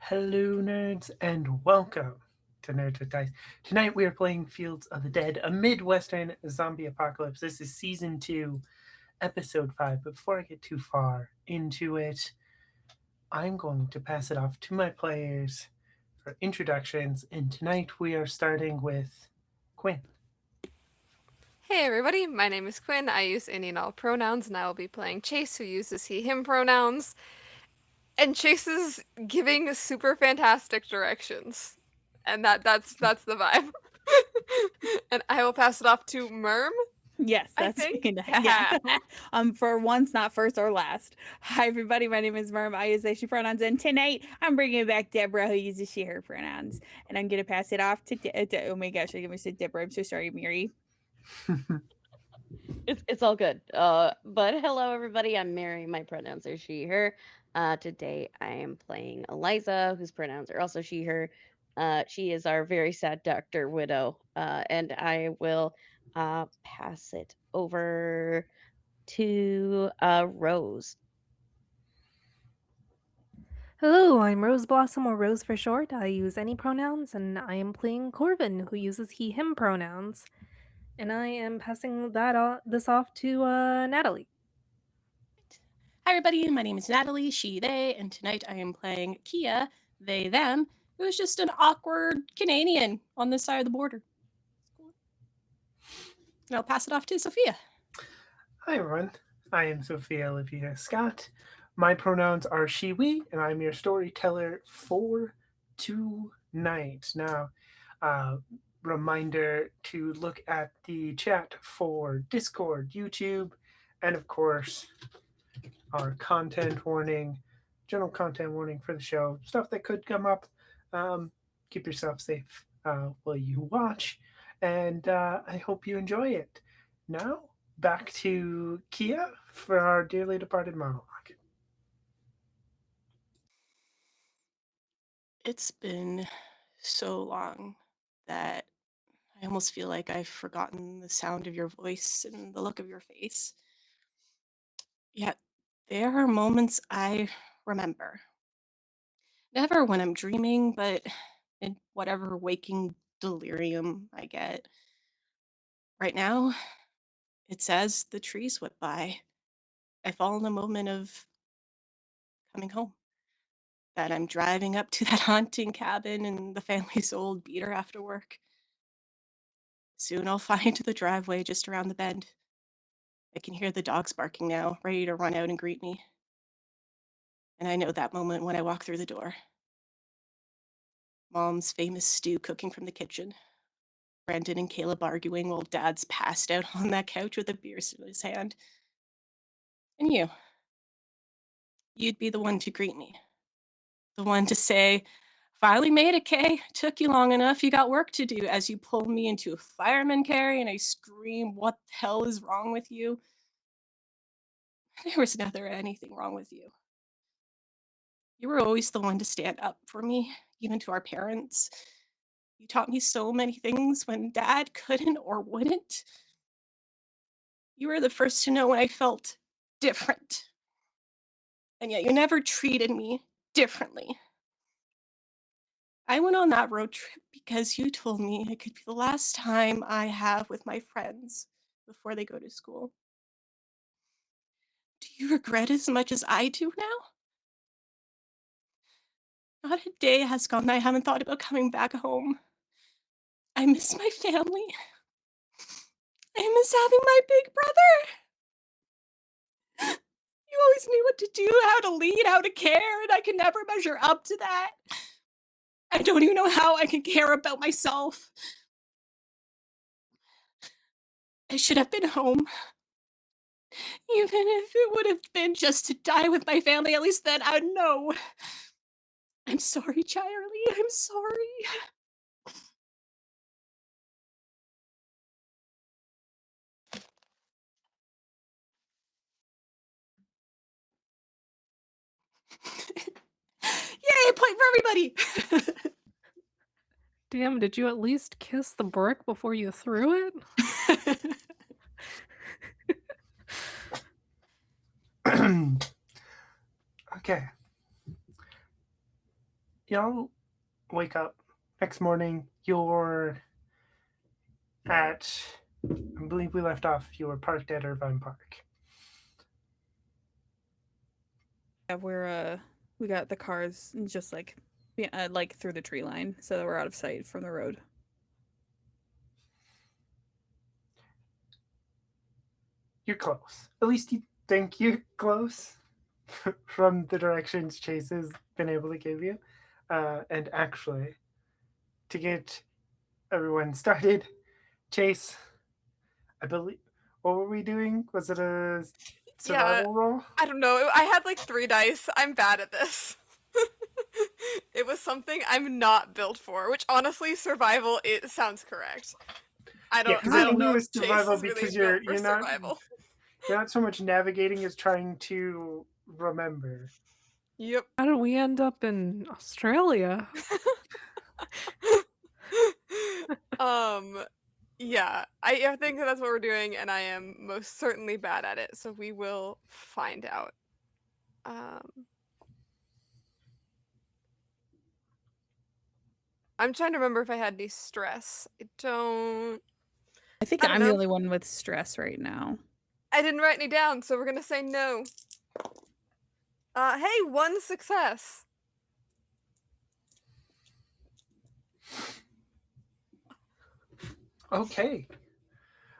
Hello, nerds, and welcome to Nerds with Dice. Tonight we are playing Fields of the Dead, a Midwestern zombie apocalypse. This is Season 2, Episode 5. But before I get too far into it, I'm going to pass it off to my players for introductions. And tonight we are starting with Quinn. Hey everybody, my name is Quinn. I use any and all pronouns, and I will be playing Chase, who uses he, him pronouns. And Chase is giving super fantastic directions. And that's the vibe. And I will pass it off to Merm, Yes, I that's think. me. Yeah. For once, not first or last. Hi, everybody. My name is Merm. I use they, she pronouns. And tonight, I'm bringing back Deborah, who uses she, her pronouns. And I'm going to pass it off to oh my gosh, I almost said Deborah. I'm so sorry, Mary. It's all good. But hello everybody. I'm Mary. My pronouns are she, her. Today I am playing Eliza, whose pronouns are also she, her. She is our very sad doctor widow. And I will pass it over to Rose. Hello, I'm Rose Blossom, or Rose for short. I use any pronouns, and I am playing Corvin, who uses he, him pronouns. And I am passing this off to Natalie. Hi, everybody. My name is Natalie, she, they, and tonight I am playing Kia, they, them, who is just an awkward Canadian on this side of the border. And I'll pass it off to Sophia. Hi, everyone. I am Sophia Olivia Scott. My pronouns are she, we, and I'm your storyteller for tonight. Now, reminder to look at the chat for Discord, YouTube, and of course, our content warning, general content warning for the show, stuff that could come up. Keep yourself safe while you watch, and I hope you enjoy it. Now, back to Kia for our dearly departed monologue. It's been so long that I almost feel like I've forgotten the sound of your voice and the look of your face. Yet, there are moments I remember. Never when I'm dreaming, but in whatever waking delirium I get. Right now, it's as the trees whip by. I fall in a moment of coming home. That I'm driving up to that haunting cabin in the family's old beater after work. Soon I'll find the driveway just around the bend. I can hear the dogs barking now, ready to run out and greet me. And I know that moment when I walk through the door. Mom's famous stew cooking from the kitchen. Brandon and Caleb arguing while Dad's passed out on that couch with a beer in his hand. And you'd be the one to greet me. The one to say, "Finally made it, Kay. Took you long enough. You got work to do," as you pull me into a fireman carry and I scream, "What the hell is wrong with you?" There was never anything wrong with you. You were always the one to stand up for me, even to our parents. You taught me so many things when Dad couldn't or wouldn't. You were the first to know when I felt different. And yet you never treated me differently. I went on that road trip because you told me it could be the last time I have with my friends before they go to school. Do you regret as much as I do now? Not a day has gone that I haven't thought about coming back home. I miss my family. I miss having my big brother. You always knew what to do, how to lead, how to care, and I could never measure up to that. I don't even know how I can care about myself. I should have been home. Even if it would have been just to die with my family, at least then I'd know. I'm sorry, Charlie. I'm sorry. Yay, point for everybody! Damn, did you at least kiss the brick before you threw it? Okay. y'all wake up next morning. You're at, I believe we left off, you were parked at Irvine Park. Yeah, we got the cars just like like through the tree line, so that we're out of sight from the road. You're close. At least you think you're close from the directions Chase has been able to give you. And actually, to get everyone started, Chase, I believe, what were we doing? Was it a Yeah, survival roll? I don't know. I had like 3 dice. I'm bad at this. It was something I'm not built for, which honestly, survival, it sounds correct. I Yeah, don't, because I I don't think it know if was Chase survival is really because built for you're survival. not so much navigating as trying to remember. Yep. How did we end up in Australia? Yeah, I think that's what we're doing, and I am most certainly bad at it, so we will find out. I'm trying to remember if I had any stress. I don't I don't I'm the know. only one with stress right now. I didn't write any down, so we're gonna say no. Hey, 1 success. Okay.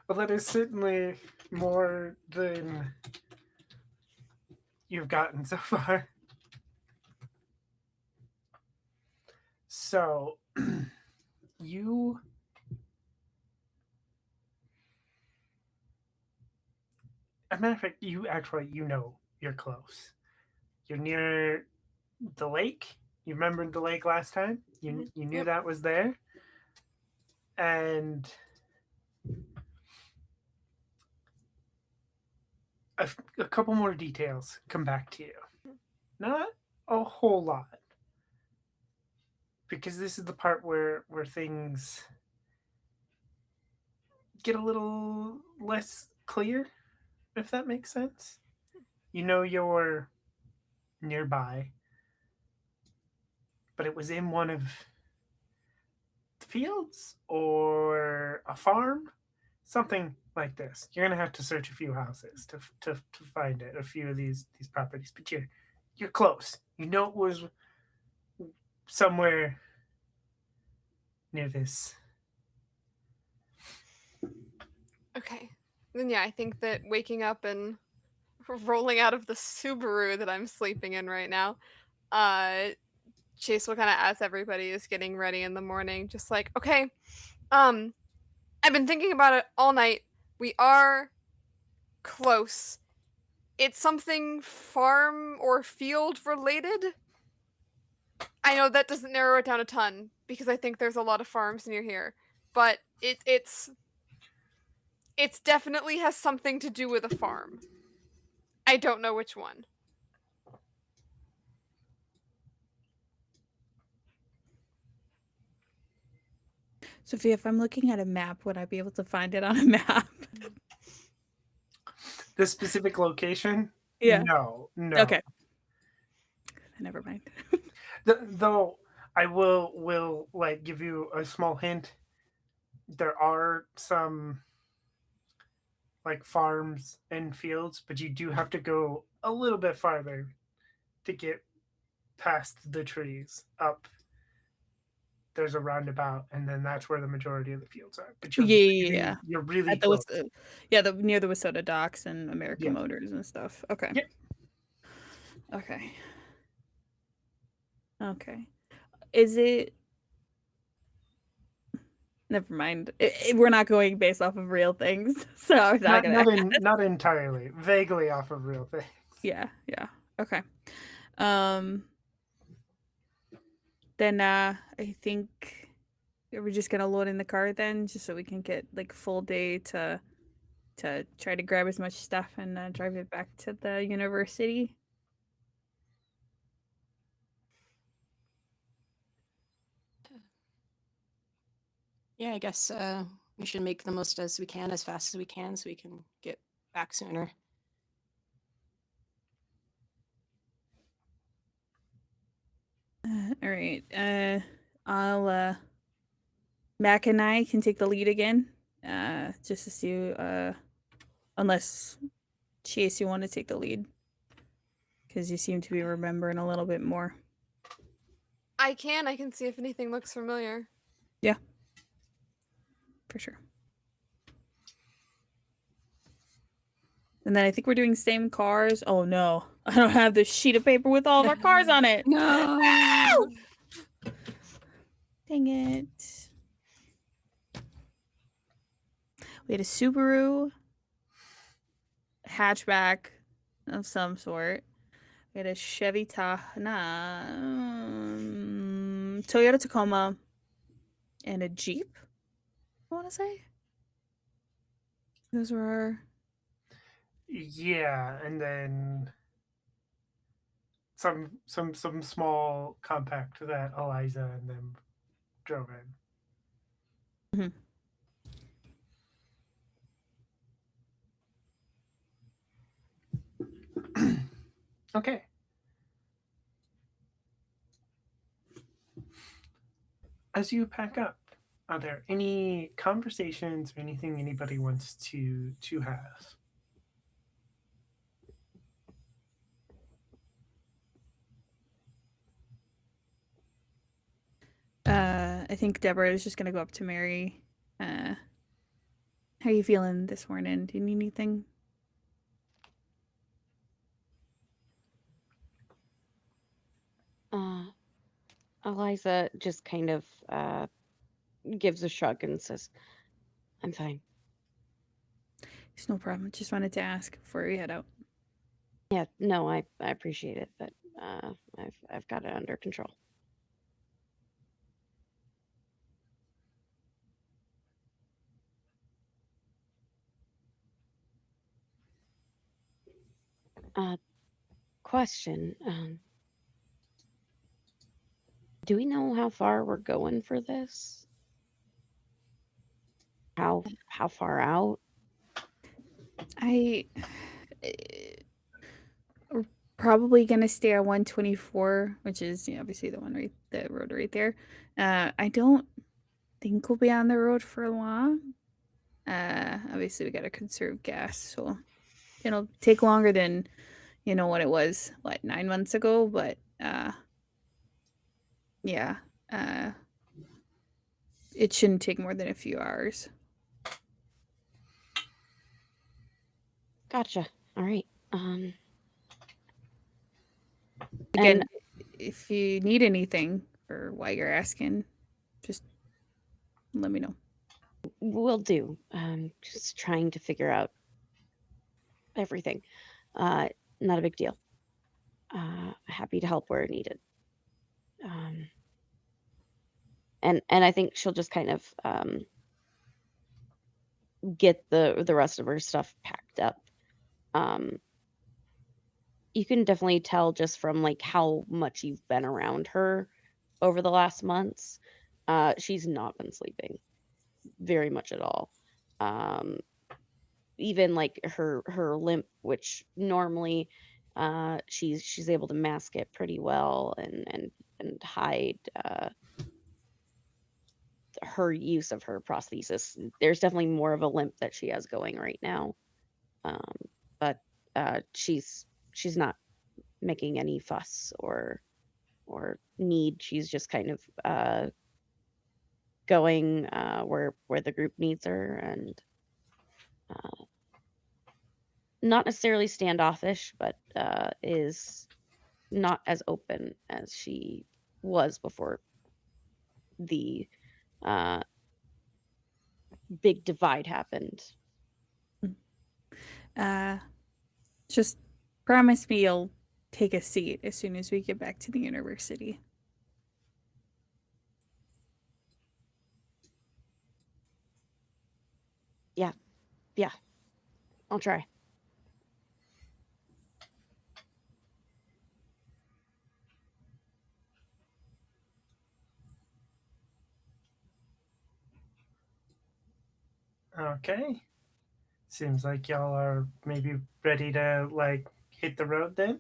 Well, that is certainly more than you've gotten so far. So, you. As a matter of fact, you know you're close. You're near the lake. You remembered the lake last time? You knew Yep. that was there. And a couple more details come back to you. Not a whole lot. Because this is the part where things get a little less clear, if that makes sense. You know you're nearby, but it was in one of the fields or a farm, something like this. You're gonna have to search a few houses to find it, a few of these properties, but you're close. You know it was somewhere near this. Okay. Then yeah, I think that waking up and rolling out of the Subaru that I'm sleeping in right now, Chase will kind of, as everybody is getting ready in the morning, just like, okay, I've been thinking about it all night. We are close. It's something farm or field related. I know that doesn't narrow it down a ton because I think there's a lot of farms near here, but it's definitely has something to do with a farm. I don't know which one. Sophia, if I'm looking at a map, would I be able to find it on a map? This specific location? Yeah. No. Okay. Never mind. Though I will like give you a small hint. There are some like farms and fields, but you do have to go a little bit farther to get past the trees. Up there's a roundabout, and then that's where the majority of the fields are. But Yeah. you're really At the close. the near the Wissota docks and American Yeah. Motors and stuff. Okay. Yep. Okay. Okay. Is it? Never mind. We're not going based off of real things, so I'm not gonna. Not entirely, vaguely off of real things. Yeah. Okay. Then I think we're just gonna load in the car then, just so we can get like full day to try to grab as much stuff and drive it back to the university. Yeah, I guess we should make the most as we can, as fast as we can, so we can get back sooner. All right. I'll Mac and I can take the lead again. Just to see unless Chase, you want to take the lead, because you seem to be remembering a little bit more. I can see if anything looks familiar. Yeah, for sure. And then I think we're doing same cars. Oh no, I don't have the sheet of paper with all of our cars on it. No. Dang it. We had a Subaru hatchback of some sort. We had a Chevy Toyota Tacoma and a Jeep, I want to say. Those were our... Yeah, and then some small compact that Eliza and them drove in. Okay. As you pack up, are there any conversations or anything anybody wants to have? I think Deborah is just gonna go up to Mary. How are you feeling this morning? Do you need anything? Eliza just kind of gives a shrug and says, "I'm fine." It's no problem. Just wanted to ask before we head out. Yeah, no, I appreciate it, but I've got it under control. Question. Do we know how far we're going for this? How far out? We're probably gonna stay at 124, which is obviously the road right there. I don't think we'll be on the road for long. Obviously we gotta conserve gas, so it'll take longer than what it was 9 months ago, but yeah, it shouldn't take more than a few hours. Gotcha. All right. Again, if you need anything or while you're asking, just let me know. Will do. Just trying to figure out everything. Not a big deal. Happy to help where needed. And I think she'll just kind of get the rest of her stuff packed up. You can definitely tell just from like how much you've been around her over the last months. She's not been sleeping very much at all. Even like her limp, which normally she's able to mask it pretty well and hide her use of her prosthesis. There's definitely more of a limp that she has going right now. But she's not making any fuss or need. She's just kind of going where the group needs her, and not necessarily standoffish, but is not as open as she was before the big divide happened. Just promise me you'll take a seat as soon as we get back to the university. Yeah, I'll try. Okay. Seems like y'all are maybe ready to hit the road then.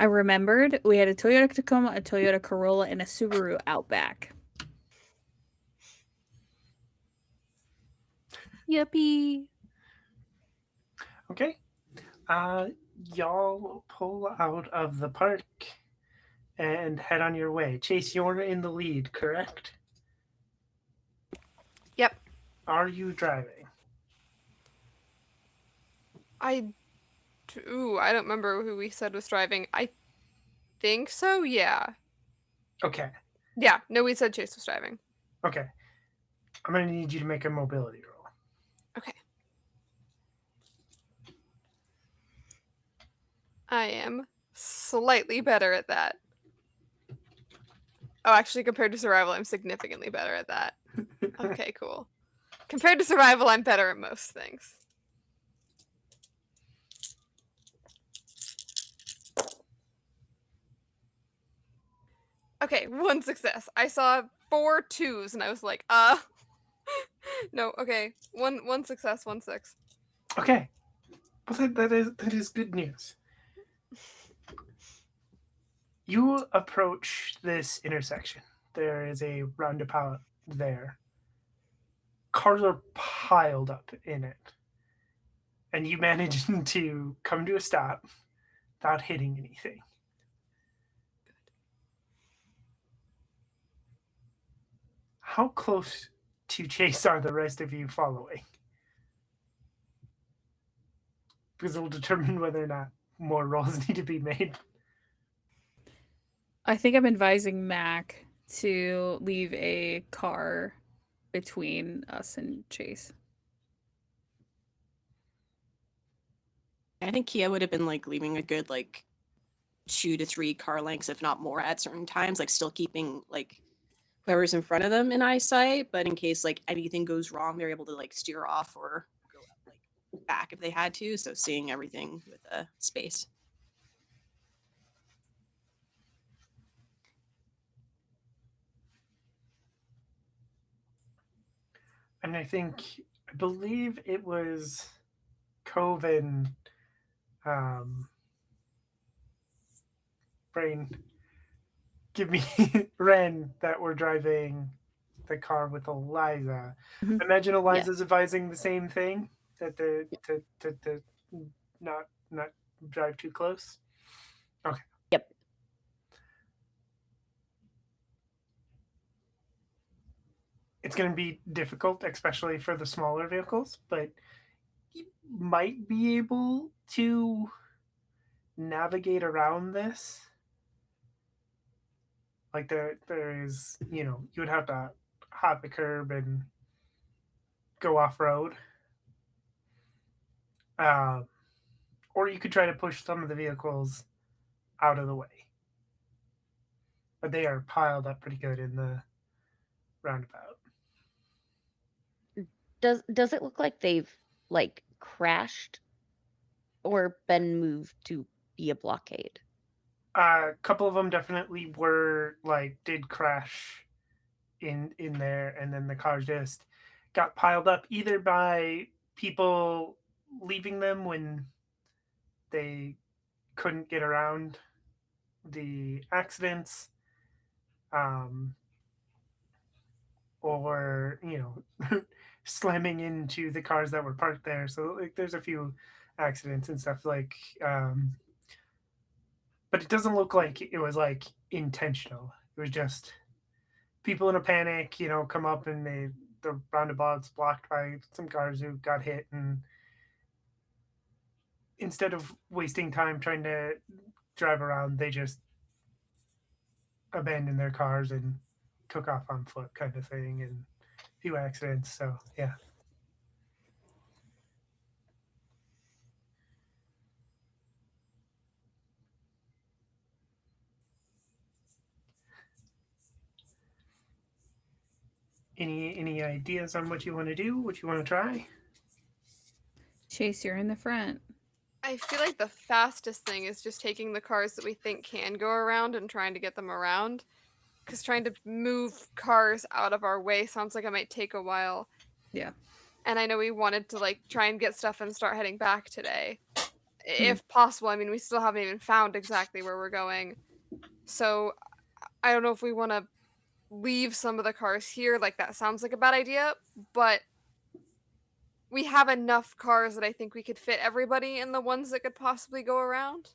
I remembered we had a Toyota Tacoma, a Toyota Corolla, and a Subaru Outback. Yippee! Okay. Y'all pull out of the park and head on your way. Chase, you're in the lead, correct? Yep. Are you driving? I don't remember who we said was driving. I think so, yeah. Okay. Yeah, no, we said Chase was driving. Okay. I'm going to need you to make a mobility roll. Okay. I am slightly better at that. Oh, actually, compared to survival, I'm significantly better at that. Okay, cool. Compared to survival, I'm better at most things. Okay, 1 success. I saw 4 2s and I was like, no, okay. One success, 1 6. Okay. Well, that is good news. You approach this intersection. There is a roundabout there. Cars are piled up in it. And you manage to come to a stop without hitting anything. How close to Chase are the rest of you following? Because it will determine whether or not more rolls need to be made. I think I'm advising Mac to leave a car between us and Chase. I think Kia would have been like leaving a good like 2 to 3 car lengths, if not more, at certain times, like still keeping like whoever's in front of them in eyesight. But in case like anything goes wrong, they're able to like steer off or go like back if they had to. So seeing everything with a space. And I believe it was Coven, Brain, give me Ren that were driving the car with Eliza. Mhm. I imagine Eliza's advising the same thing, that the to not drive too close. Okay. Yep. It's going to be difficult, especially for the smaller vehicles, but you might be able to navigate around this. Like there is, you would have to hop the curb and go off road. Or you could try to push some of the vehicles out of the way. But they are piled up pretty good in the roundabout. Does it look like they've like crashed or been moved to be a blockade? A couple of them definitely did crash in there, and then the cars just got piled up either by people leaving them when they couldn't get around the accidents, or slamming into the cars that were parked there. So like there's a few accidents and stuff like, but it doesn't look like it was like intentional. It was just people in a panic, come up and the roundabout's blocked by some cars who got hit, and instead of wasting time trying to drive around, they just abandoned their cars and took off on foot, kind of thing, and a few accidents. So yeah. Any ideas on what you want to do? What you want to try? Chase, you're in the front. I feel like the fastest thing is just taking the cars that we think can go around and trying to get them around. Because trying to move cars out of our way sounds like it might take a while. Yeah. And I know we wanted to like try and get stuff and start heading back today. if possible. I mean, we still haven't even found exactly where we're going. So I don't know if we want to leave some of the cars here. Like, that sounds like a bad idea, but we have enough cars that I think we could fit everybody in the ones that could possibly go around.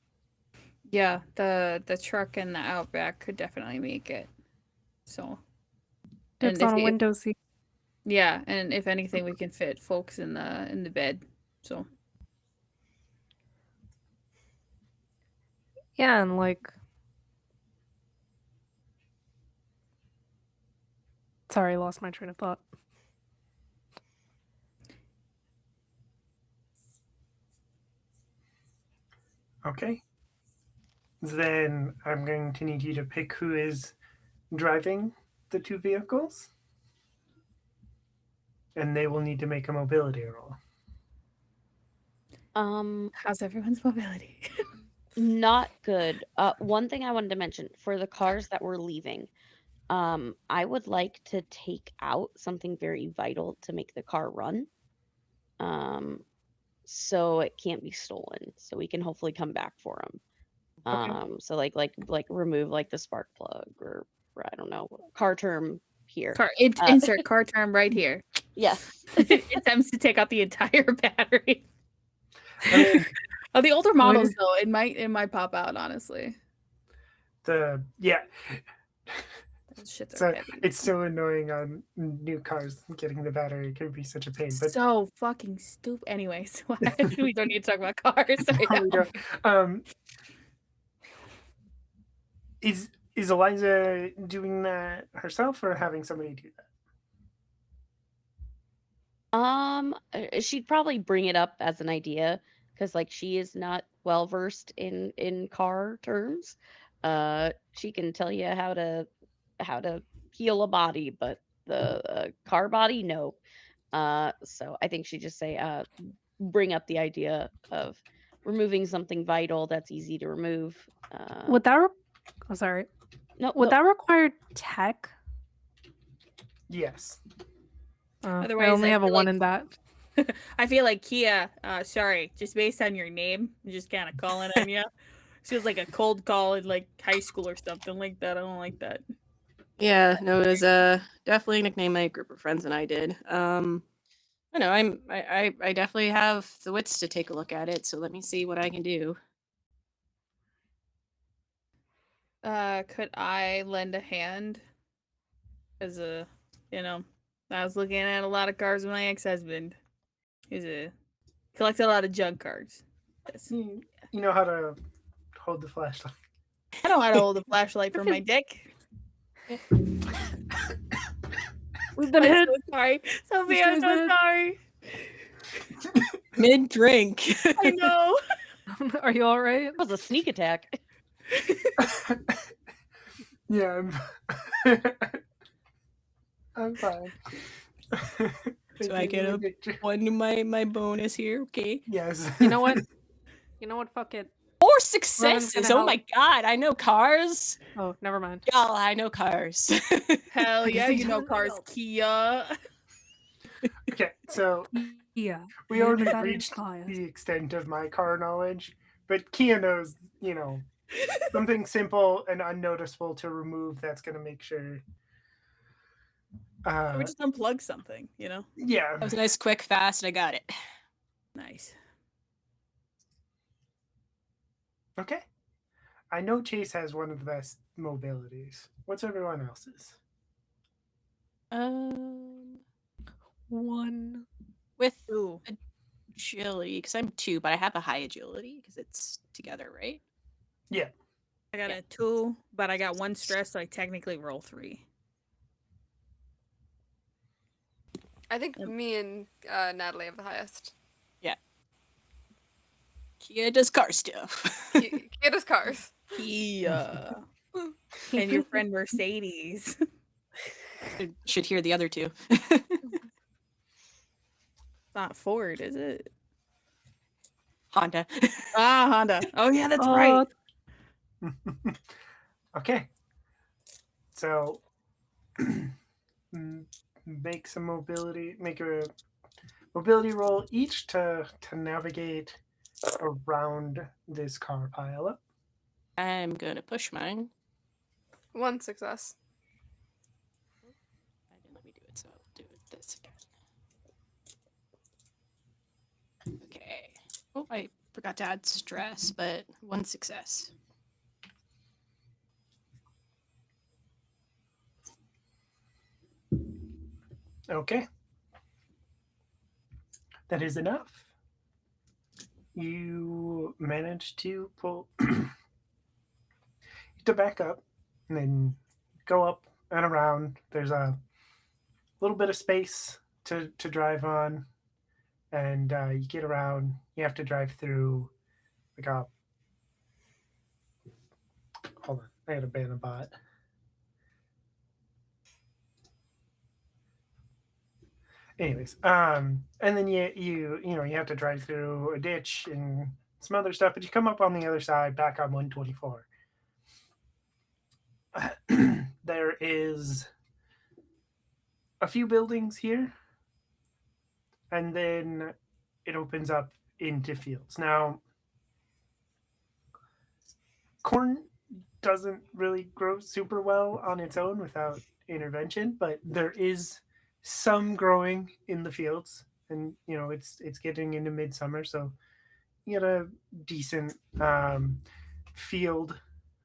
Yeah, the truck and the Outback could definitely make it. So, Dips if on a you- window seat. yeah, and if anything, we can fit folks in the bed. So, Yeah, and like. Sorry, I lost my train of thought. Okay. Then I'm going to need you to pick who is driving the two vehicles. And they will need to make a mobility roll. how's everyone's mobility? Not good. One thing I wanted to mention for the cars that we're leaving, I would like to take out something very vital to make the car run. So it can't be stolen. So we can hopefully come back for them. Okay. So like remove like the spark plug or I don't know, car term here. Insert car term right here. Yes. It attempts to take out the entire battery. I mean, Oh, the older models though, it might pop out, honestly. Those shits are so heavy. it's so annoying on new cars getting the battery. It can be such a pain. But So fucking stupid. Anyways, we don't need to talk about cars right no, we now. don't. Is Eliza doing that herself or having somebody do that? She'd probably bring it up as an idea because like she is not well versed in car terms. She can tell you how to heal a body, but the car body, no. So I think she'd just say, bring up the idea of removing something vital that's easy to remove. Would that? Oh, sorry. No, Would no. that require tech? Yes. Otherwise, I only I have a feel 1 like- in that. I feel like Kia, sorry, just based on your name, I'm just kind of calling on you. Feels like a cold call in like high school or something like that. I don't like that. Yeah, no, it was definitely a nickname my group of friends and I did. I know I definitely have the wits to take a look at it, so let me see what I can do. Could I lend a hand? As a, I was looking at a lot of cars with my ex-husband. Collects a lot of junk cards. Yes. You know how to hold the flashlight. I know how to hold a flashlight for my dick. We've been I'm hit. so sorry. Sophie, I'm so sorry. Mid drink. I know. Are you all right? That was a sneak attack. Yeah, I'm fine. So I get a one to my bonus here, okay? Yes. You know what? You know what? Fuck it. 4 successes. gonna Oh my god, I know cars. Oh, never mind. Y'all, I know cars. Hell yeah, see you know something cars, else. Kia. Okay, so Yeah. we already that reached inspires. the extent of my car knowledge, but Kia knows, something simple and unnoticeable to remove that's going to make sure. We just unplug something, Yeah. That was nice, quick, fast. I got it. Nice. Okay. I know Chase has one of the best mobilities. What's everyone else's? 1. With Ooh. agility, because I'm 2, but I have a high agility because it's together, right? Yeah. I got a 2, but I got 1 stress, so I technically roll 3. I think me and Natalie have the highest. Kia does car stuff. Get us cars. Kia. And your friend Mercedes. Should hear the other 2. Not Ford, is it? Honda. Ah, Honda. Oh yeah, that's right. Okay. So make a mobility roll each to navigate around this car pile up. I'm gonna push mine. 1 success. I didn't let me do it, so I'll do it this again. Okay. Oh, I forgot to add stress, but 1 success. Okay. That is enough. You manage to pull to back up and then go up and around. There's a little bit of space to drive on, and you get around. You have to drive through like a. Hold on, I had to ban a bot. Anyways, and then you have to drive through a ditch and some other stuff, but you come up on the other side, back on 124. There is a few buildings here, and then it opens up into fields. Now, corn doesn't really grow super well on its own without intervention, but there is some growing in the fields, and it's getting into midsummer, so you get a decent field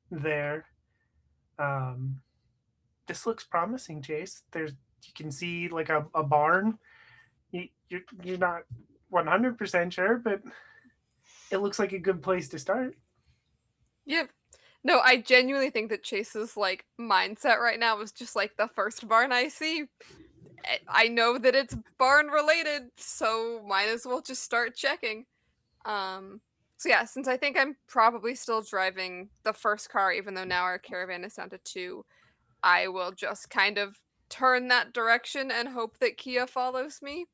there. This looks promising, Chase. You can see like a barn. You're not 100% sure, but it looks like a good place to start. Yep. No, I genuinely think that Chase's like mindset right now is just like the first barn I see. I know that it's barn related, so might as well just start checking. So yeah, since I think I'm probably still driving the first car, even though now our caravan is down to 2, I will just kind of turn that direction and hope that Kia follows me.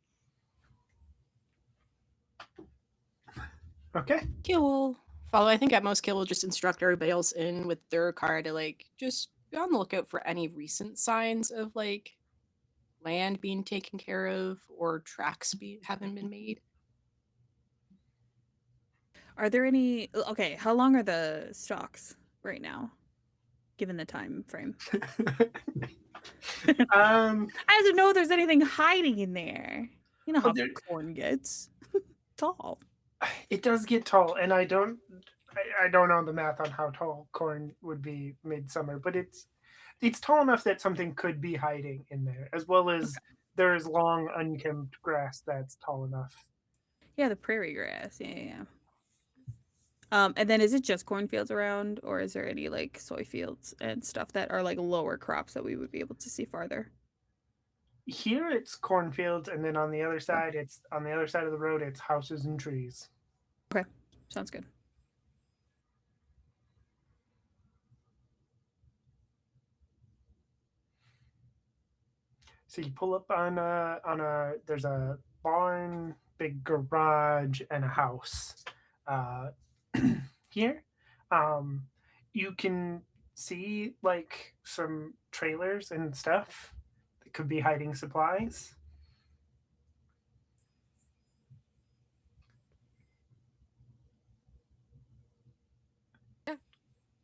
Okay. Kill will follow. I think at most Kill will just instruct everybody else in with their car to like just be on the lookout for any recent signs of like land being taken care of or tracks haven't been made. Are there any? Okay, how long are the stalks right now, given the time frame? I don't know if there's anything hiding in there. You know how corn gets tall. It does get tall, and I don't know the math on how tall corn would be midsummer, but it's tall enough that something could be hiding in there, as well as there is long unkempt grass that's tall enough. Yeah, the prairie grass. Yeah. And then is it just cornfields around, or is there any like soy fields and stuff that are like lower crops that we would be able to see farther? Here it's cornfields, and then on the other side, on the other side of the road, it's houses and trees. Okay, sounds good. So you pull up on a there's a barn, big garage, and a house. Here, you can see like some trailers and stuff that could be hiding supplies.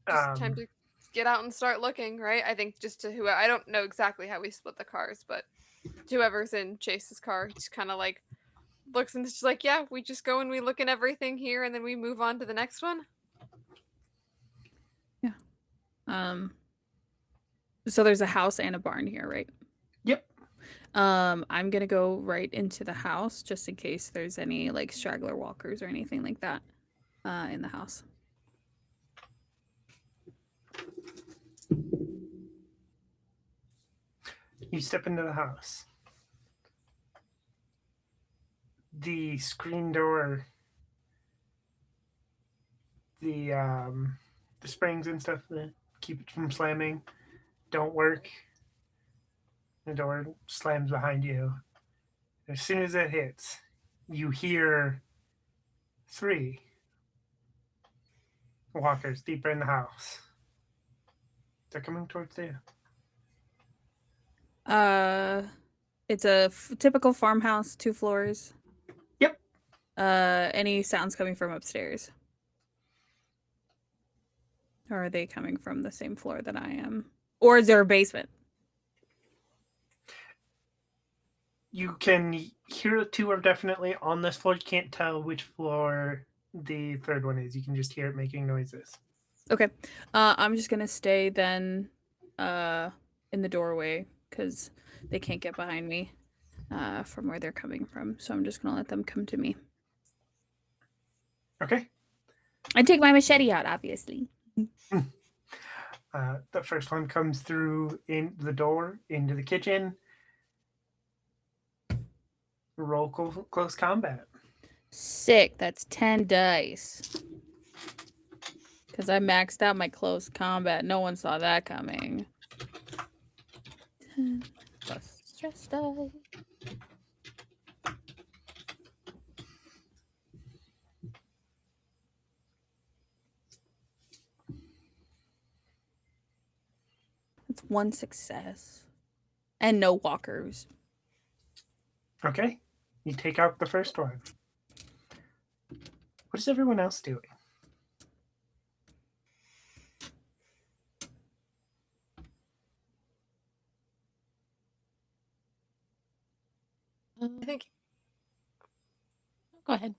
Just time to get out and start looking, right? I think just to who I don't know exactly how we split the cars, but to whoever's in Chase's car, just kind of like looks and it's just like, yeah, we just go and we look at everything here and then we move on to the next one. Yeah. So there's a house and a barn here, right? Yep. I'm gonna go right into the house just in case there's any like straggler walkers or anything like that in the house. You step into the house. The screen door, the springs and stuff that keep it from slamming don't work. The door slams behind you. As soon as it hits, you hear 3 walkers deeper in the house. They're coming towards you. It's a typical farmhouse, 2 floors. Yep. Any sounds coming from upstairs? Or are they coming from the same floor that I am? Or is there a basement? You can hear the two are definitely on this floor. You can't tell which floor the third one is. You can just hear it making noises. Okay. I'm just gonna stay then in the doorway because they can't get behind me from where they're coming from. So I'm just gonna let them come to me. Okay. I take my machete out, obviously. The first one comes through in the door into the kitchen. Roll close combat. Sick. That's 10 dice. Because I maxed out my close combat. No one saw that coming. 10 plus stress die. That's one success. And no walkers. Okay. You take out the first one. What is everyone else doing? I think Go ahead.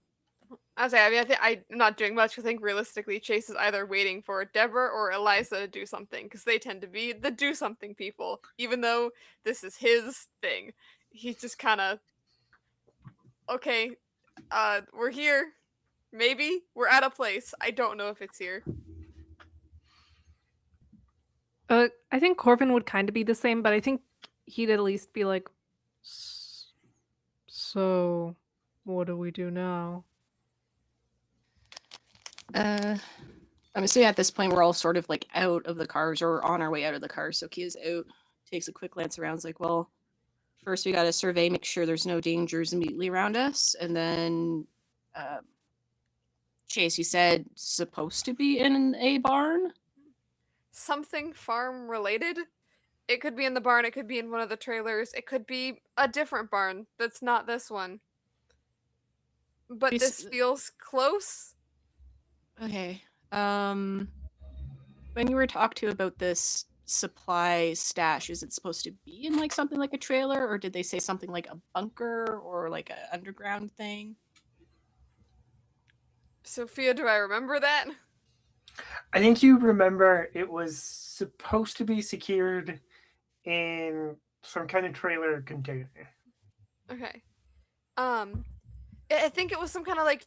I mean, I'm not doing much. I think realistically, Chase is either waiting for Deborah or Eliza to do something because they tend to be the do something people. Even though this is his thing, he's just kind of okay. We're here. Maybe we're at a place. I don't know if it's here. I think Corvin would kind of be the same, but I think he'd at least be like, so what do we do now? I'm assuming at this point we're all sort of like out of the cars or on our way out of the cars. So Kia's out, takes a quick glance around, is like, well, first we got to survey, make sure there's no dangers immediately around us, and then Chase, you said supposed to be in a barn. Something farm related. It could be in the barn. It could be in one of the trailers. It could be a different barn that's not this one. But this feels close. Okay. When you were talked to about this supply stash, is it supposed to be in like something like a trailer, or did they say something like a bunker or like an underground thing? Sophia, do I remember that? I think you remember it was supposed to be secured in some kind of trailer container. Okay. I think it was some kind of like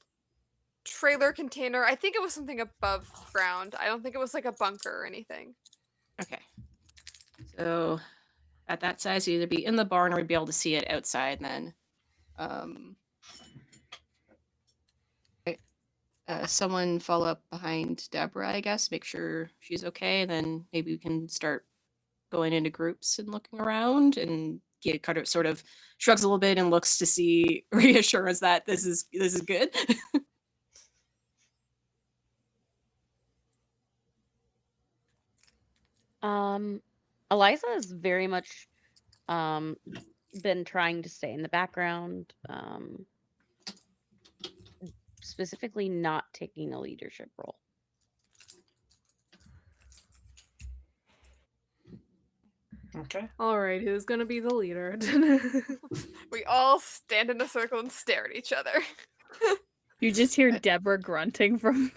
trailer container. I think it was something above ground. I don't think it was like a bunker or anything. Okay. So at that size, you'd either be in the barn or you'd be able to see it outside then. Someone follow up behind Deborah, I guess, make sure she's okay, and then maybe we can start going into groups and looking around. And he kind of sort of shrugs a little bit and looks to see reassurance that this is good. Eliza has very much been trying to stay in the background, specifically not taking a leadership role. Okay. All right, who's gonna be the leader? We all stand in a circle and stare at each other. You just hear Deborah grunting from.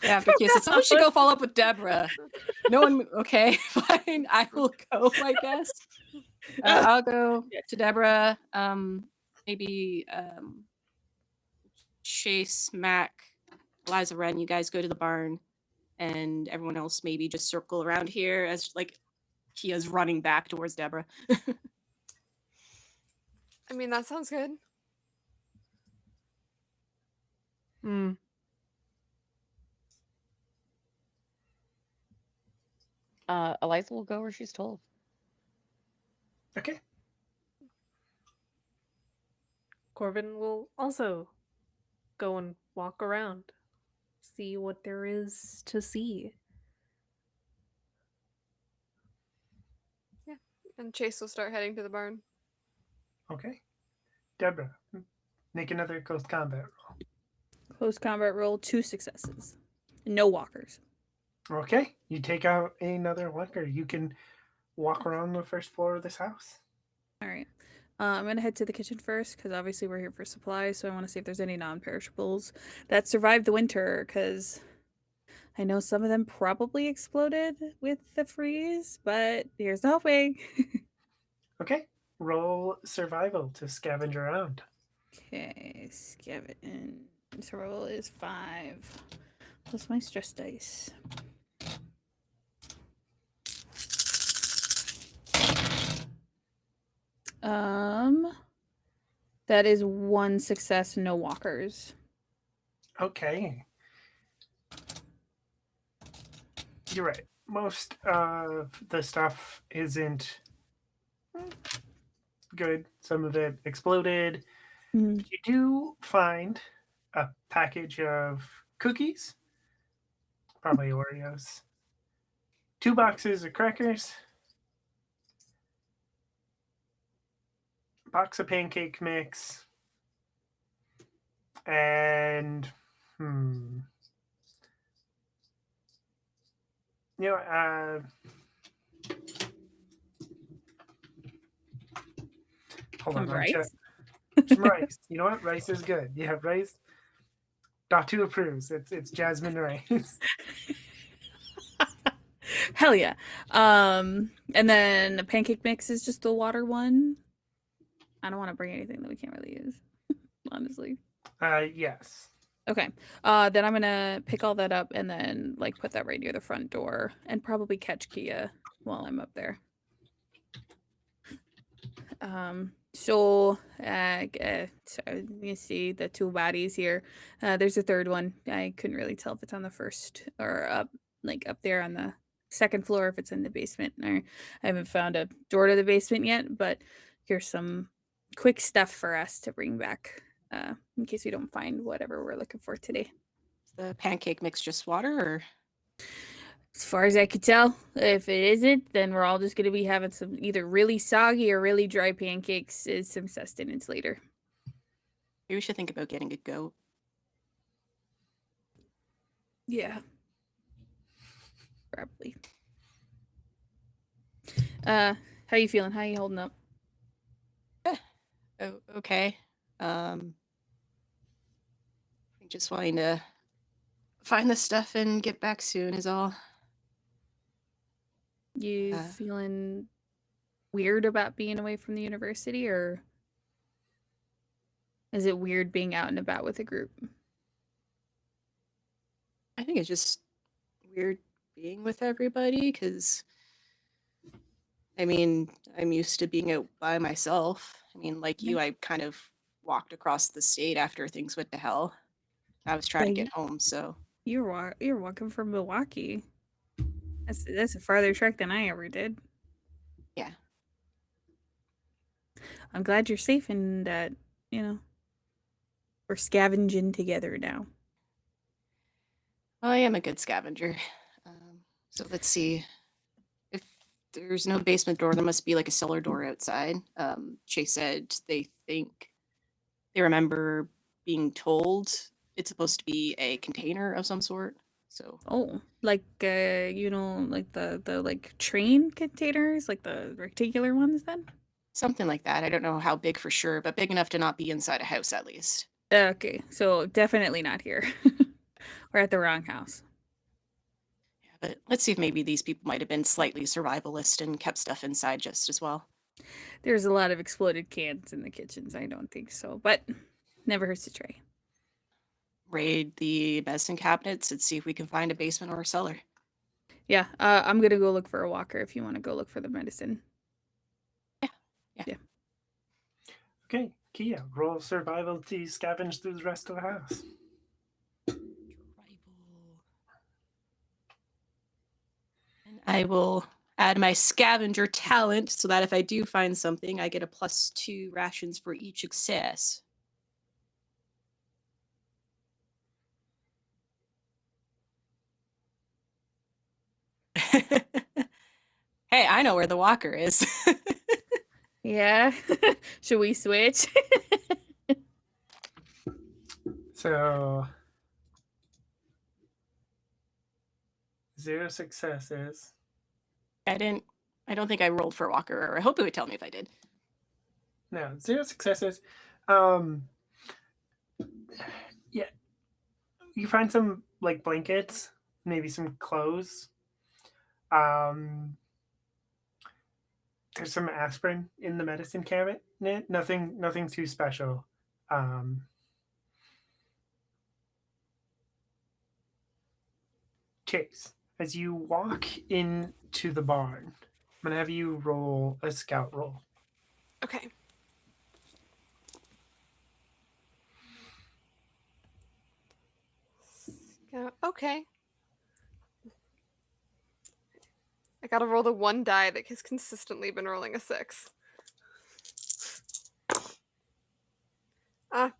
Yeah, after Kia said, someone should go follow up with Deborah. No one, okay, fine. I will go, I guess. I'll go to Deborah. Maybe Chase, Mac, Eliza, Wren, you guys go to the barn, and everyone else maybe just circle around here as like Kia's running back towards Deborah. I mean, that sounds good. Hmm. Eliza will go where she's told. Okay. Corvin will also go and walk around, see what there is to see. And Chase will start heading to the barn. Okay. Deborah, Make another close combat roll. Close combat roll, 2 successes. No walkers. Okay, you take out another walker. You can walk around the first floor of this house. All right. I'm going to head to the kitchen first because obviously we're here for supplies. So I want to see if there's any non-perishables that survived the winter because I know some of them probably exploded with the freeze, but here's hoping. Okay, roll survival to scavenge around. Okay, scavenge. Survival is 5. Plus my stress dice. That is 1 success, no walkers. Okay. You're right. Most of the stuff isn't good. Some of it exploded. Mm. But you do find a package of cookies, probably Oreos, 2 boxes of crackers, box of pancake mix, and you know, hold on, Some let me check. rice? Some rice. You know what? Rice is good. You have rice. Datu approves. It's jasmine rice. Hell yeah. And then the pancake mix is just the water one. I don't want to bring anything that we can't really use, honestly. Yes. Okay. Then I'm gonna pick all that up and then like put that right near the front door and probably catch Kia while I'm up there. So you see the 2 bodies here. There's a third one. I couldn't really tell if it's on the first or up there on the second floor, if it's in the basement. Or I haven't found a door to the basement yet, but here's some quick stuff for us to bring back in case we don't find whatever we're looking for today. Is the pancake mix just water, or As far as I could tell, if it isn't, then we're all just going to be having some either really soggy or really dry pancakes as some sustenance later. maybe we should think about getting a goat? Yeah. Probably. How you feeling? How you holding up? Oh, okay. I think just wanting to find the stuff and get back soon is all. You feeling weird about being away from the university, or is it weird being out and about with a group? I think it's just weird being with everybody because, I mean, I'm used to being out by myself. I mean, like you, I kind of walked across the state after things went to hell. I was trying to Well, get home, so You're walking from Milwaukee. That's a farther trek than I ever did. yeah. I'm glad you're safe and that, we're scavenging together now. Well, I am a good scavenger. So let's see. If there's no basement door, there must be like a cellar door outside. Chase said they remember being told it's supposed to be a container of some sort. So Oh, like like the like train containers, like the rectangular ones then? something like that. I don't know how big for sure, but big enough to not be inside a house at least. Okay, so definitely not here. We're at the wrong house. Yeah, but let's see if maybe these people might have been slightly survivalist and kept stuff inside just as well. There's a lot of exploded cans in the kitchens. I don't think so, but never hurts to try. Raid the medicine cabinets and see if we can find a basement or a cellar. Yeah, I'm gonna go look for a walker if you want to go look for the medicine. Yeah. Okay, Kia, roll survival to scavenge through the rest of the house. And I will add my scavenger talent so that if I do find something, I get a +2 rations for each success. Hey, I know where the walker is. Yeah. Should we switch? So 0 successes. I don't think I rolled for Walker, or I hope it would tell me if I did. No, 0 successes. Yeah, you find some like blankets, maybe some clothes. There's some aspirin in the medicine cabinet. Nothing too special. Chase, as you walk into the barn, I'm gonna have you roll a scout roll. Okay. Okay. I gotta roll the one die that has consistently been rolling a 6.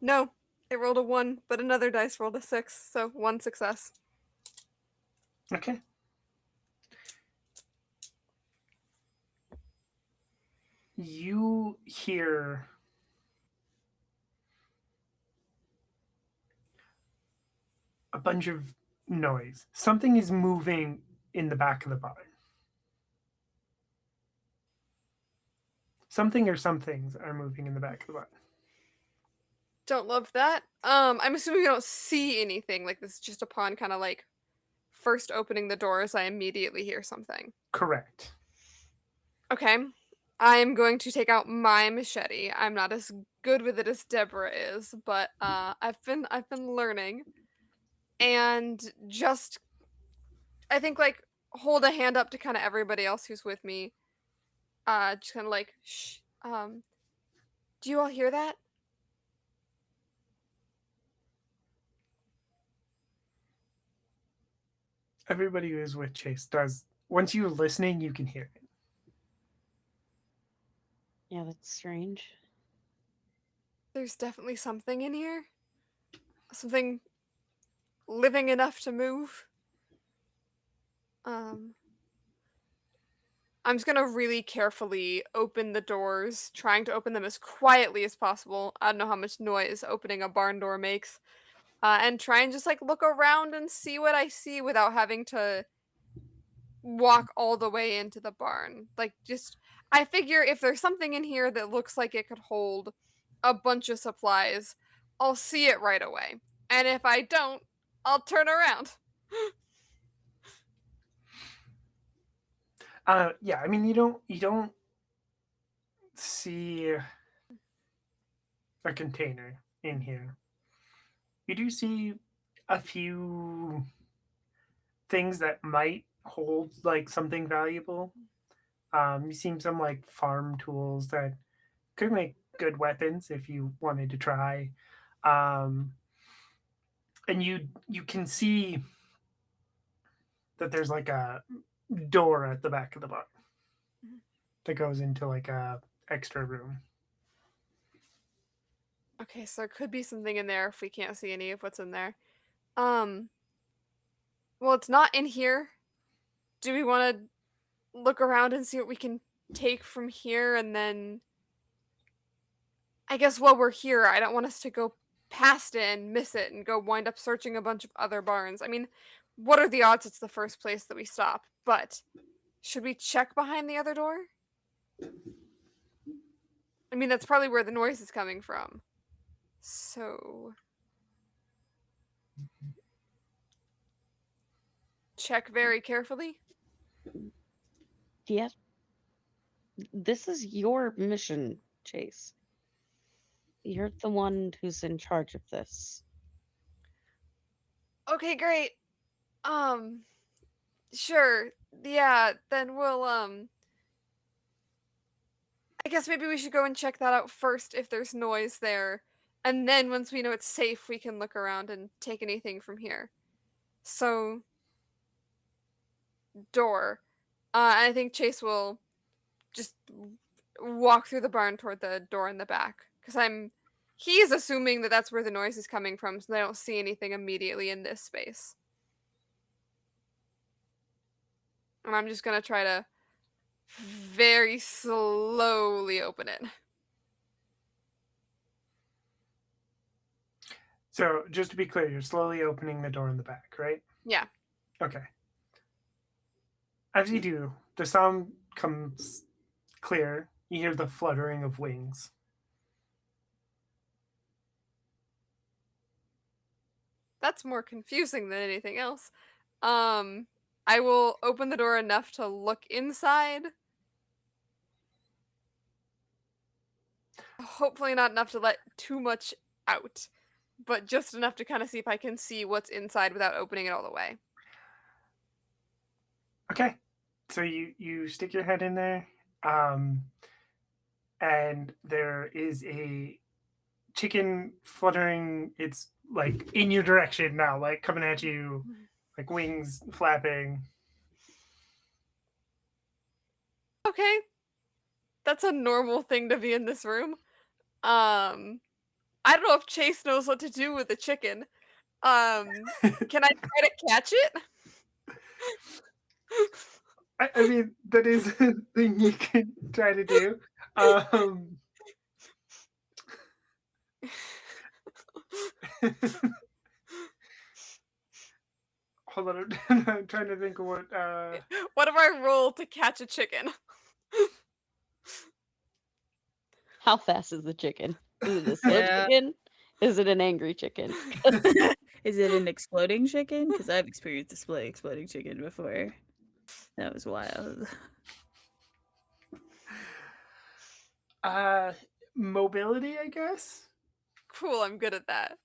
No. It rolled a 1, but another dice rolled a 6, so 1 success. Okay. You hear a bunch of noise. Something is moving in the back of the barn. Something or some things are moving in the back of the barn. Don't love that. I'm assuming we don't see anything. Like, this is just upon kind of like first opening the doors, I immediately hear something. Correct. Okay. I'm going to take out my machete. I'm not as good with it as Deborah is, but I've been learning. And just I think like hold a hand up to kind of everybody else who's with me. Just kind of like shh. Do you all hear that? Everybody who is with Chase does. Once you're listening, you can hear it. Yeah, that's strange. There's definitely something in here. Something living enough to move. I'm just gonna really carefully open the doors, trying to open them as quietly as possible. I don't know how much noise opening a barn door makes. And try and just like look around and see what I see without having to walk all the way into the barn. Like, just, I figure if there's something in here that looks like it could hold a bunch of supplies, I'll see it right away. And if I don't, I'll turn around. Yeah, I mean you don't see a container in here. You do see a few things that might hold like something valuable. You see some like farm tools that could make good weapons if you wanted to try. Um, and you can see that there's like a door at the back of the barn that goes into like a extra room. Okay, so there could be something in there if we can't see any of what's in there. Um, well, it's not in here. Do we want to look around and see what we can take from here and then I guess while we're here, I don't want us to go past it and miss it and go wind up searching a bunch of other barns. I mean, what are the odds it's the first place that we stop? But should we check behind the other door? I mean, that's probably where the noise is coming from. So check very carefully. Yeah. This is your mission, Chase. You're the one who's in charge of this. Okay, great. Um, sure. Yeah, then we'll I guess maybe we should go and check that out first if there's noise there. And then once we know it's safe, we can look around and take anything from here. So, door. I think Chase will just walk through the barn toward the door in the back. Because he's assuming that that's where the noise is coming from, so they don't see anything immediately in this space. And I'm just going to try to very slowly open it. So, just to be clear, you're slowly opening the door in the back, right? Yeah. Okay. As you do, the sound comes clear. You hear the fluttering of wings. That's more confusing than anything else. I will open the door enough to look inside. Hopefully not enough to let too much out, but just enough to kind of see if I can see what's inside without opening it all the way. Okay. So you stick your head in there, and there is a chicken fluttering. It's like in your direction now, like coming at you, like wings flapping. Okay. That's a normal thing to be in this room. I don't know if Chase knows what to do with the chicken. Can I try to catch it? I mean, that is a thing you can try to do. Um, hold on, I'm trying to think of what. What do I roll to catch a chicken? How fast is the chicken? Is it a slow Yeah. chicken? Is it an angry chicken? Is it an exploding chicken? Because I've experienced exploding chicken before. That was wild. Mobility, I guess. Cool, I'm good at that.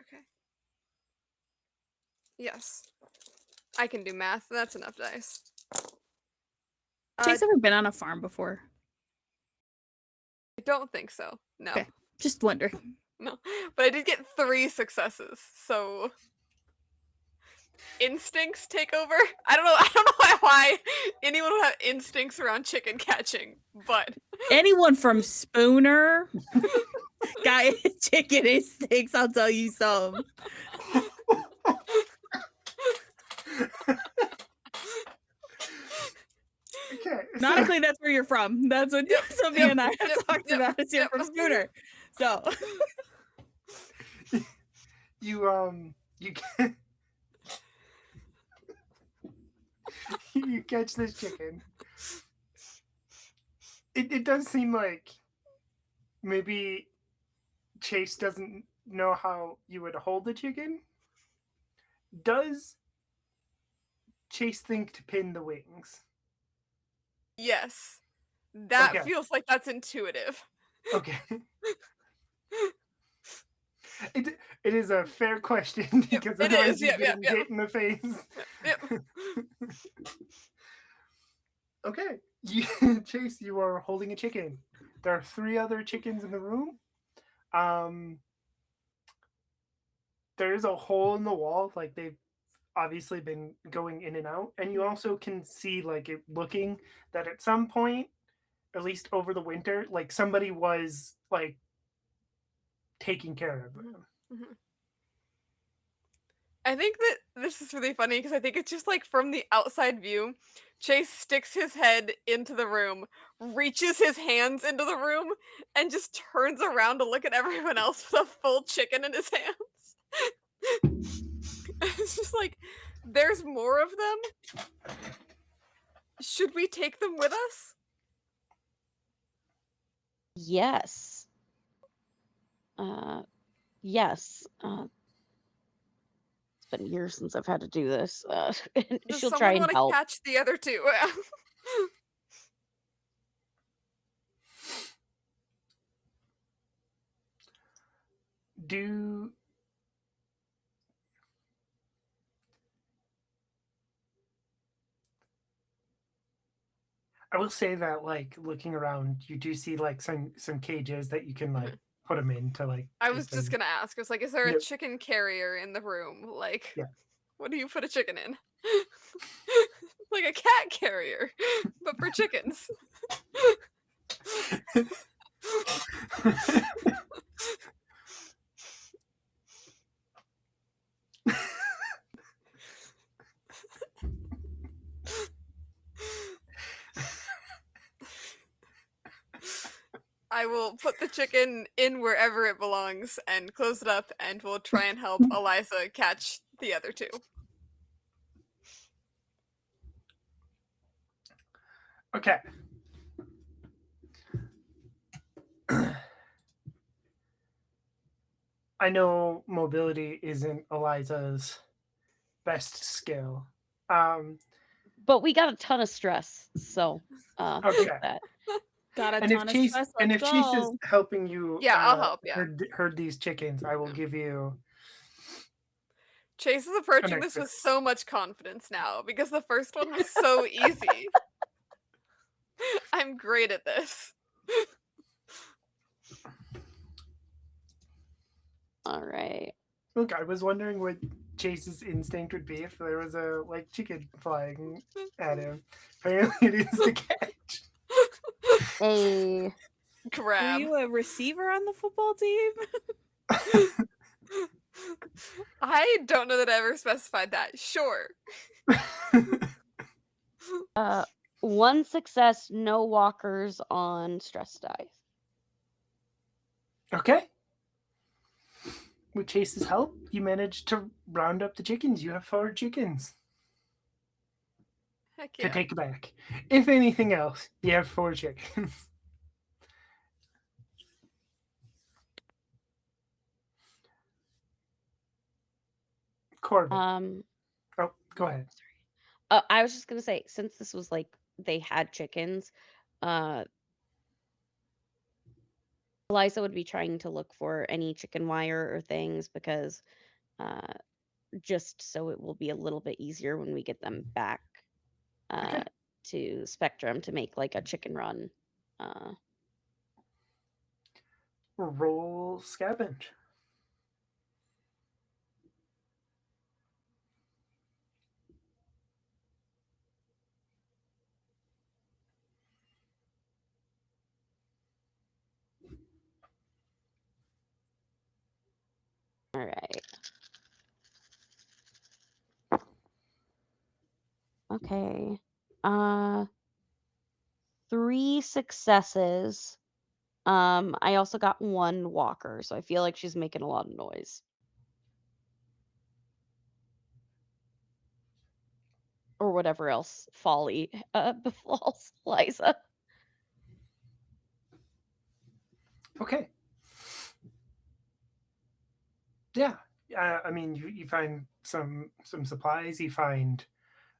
Okay. Yes. I can do math. That's enough dice. Chase ever been on a farm before? I don't think so. No. Okay. Just wondering. No. But I did get 3 successes, so instincts take over. I don't know why anyone would have instincts around chicken catching, but Anyone from Spooner got chicken instincts, I'll tell you some. Okay. Nautically, that's where you're from. That's what Sophia and I have talked about. Is you're from yep. Spooner. So you can you catch this chicken. It does seem like maybe Chase doesn't know how you would hold the chicken. Does Chase think to pin the wings? Yes. That Okay. feels like that's intuitive. Okay. It is a fair question because it otherwise is. you're Yep, getting yep. hit in the face. Yep. Okay, Chase, you are holding a chicken. There are 3 other chickens in the room. There is a hole in the wall, like they've obviously been going in and out, and you also can see like it looking that at some point, at least over the winter, like somebody was like taking care of them. Mhm. I think that this is really funny because I think it's just like from the outside view, Chase sticks his head into the room, reaches his hands into the room, and just turns around to look at everyone else with a full chicken in his hands. It's just like, there's more of them. Should we take them with us? Yes. Yes. It's been years since I've had to do this. Does She'll try someone and want to help. catch the other 2? Do I will say that like looking around, you do see like some cages that you can like put them in to like. I keep was just them- gonna ask. I was like, is there a Yep. chicken carrier in the room? Like, Yeah. what do you put a chicken in? Like a cat carrier, but for chickens. put the chicken in wherever it belongs and close it up, and we'll try and help Eliza catch the other two. Okay. I know mobility isn't Eliza's best skill. But we got a ton of stress, so Okay. that. Got a And if ton of Chase stress. and Let's if Chase is go. helping you Yeah, I'll help, yeah. herd these chickens, I will give you Chase is approaching an this extra. with so much confidence now because the first one was so easy. I'm great at this. All right. Look, I was wondering what Chase's instinct would be if there was a chicken flying at him. Apparently, it is the catch. A Crab. Were you a receiver on the football team? I don't know that I ever specified that. Sure. 1 success, no walkers on stress dice. Okay. With Chase's help, you managed to round up the chickens. You have 4 chickens Heck to yeah. take back. If anything else, you have 4 chickens. Corbin. Oh, go ahead. I was just gonna say, since this was like they had chickens, Eliza would be trying to look for any chicken wire or things because just so it will be a little bit easier when we get them back Okay. to Spectrum to make like a chicken run. Roll scavenge. All right. Okay. 3 successes. I also got 1 walker, so I feel like she's making a lot of noise. Or whatever else folly befalls Eliza. Okay. Yeah. I mean, you find some supplies. You find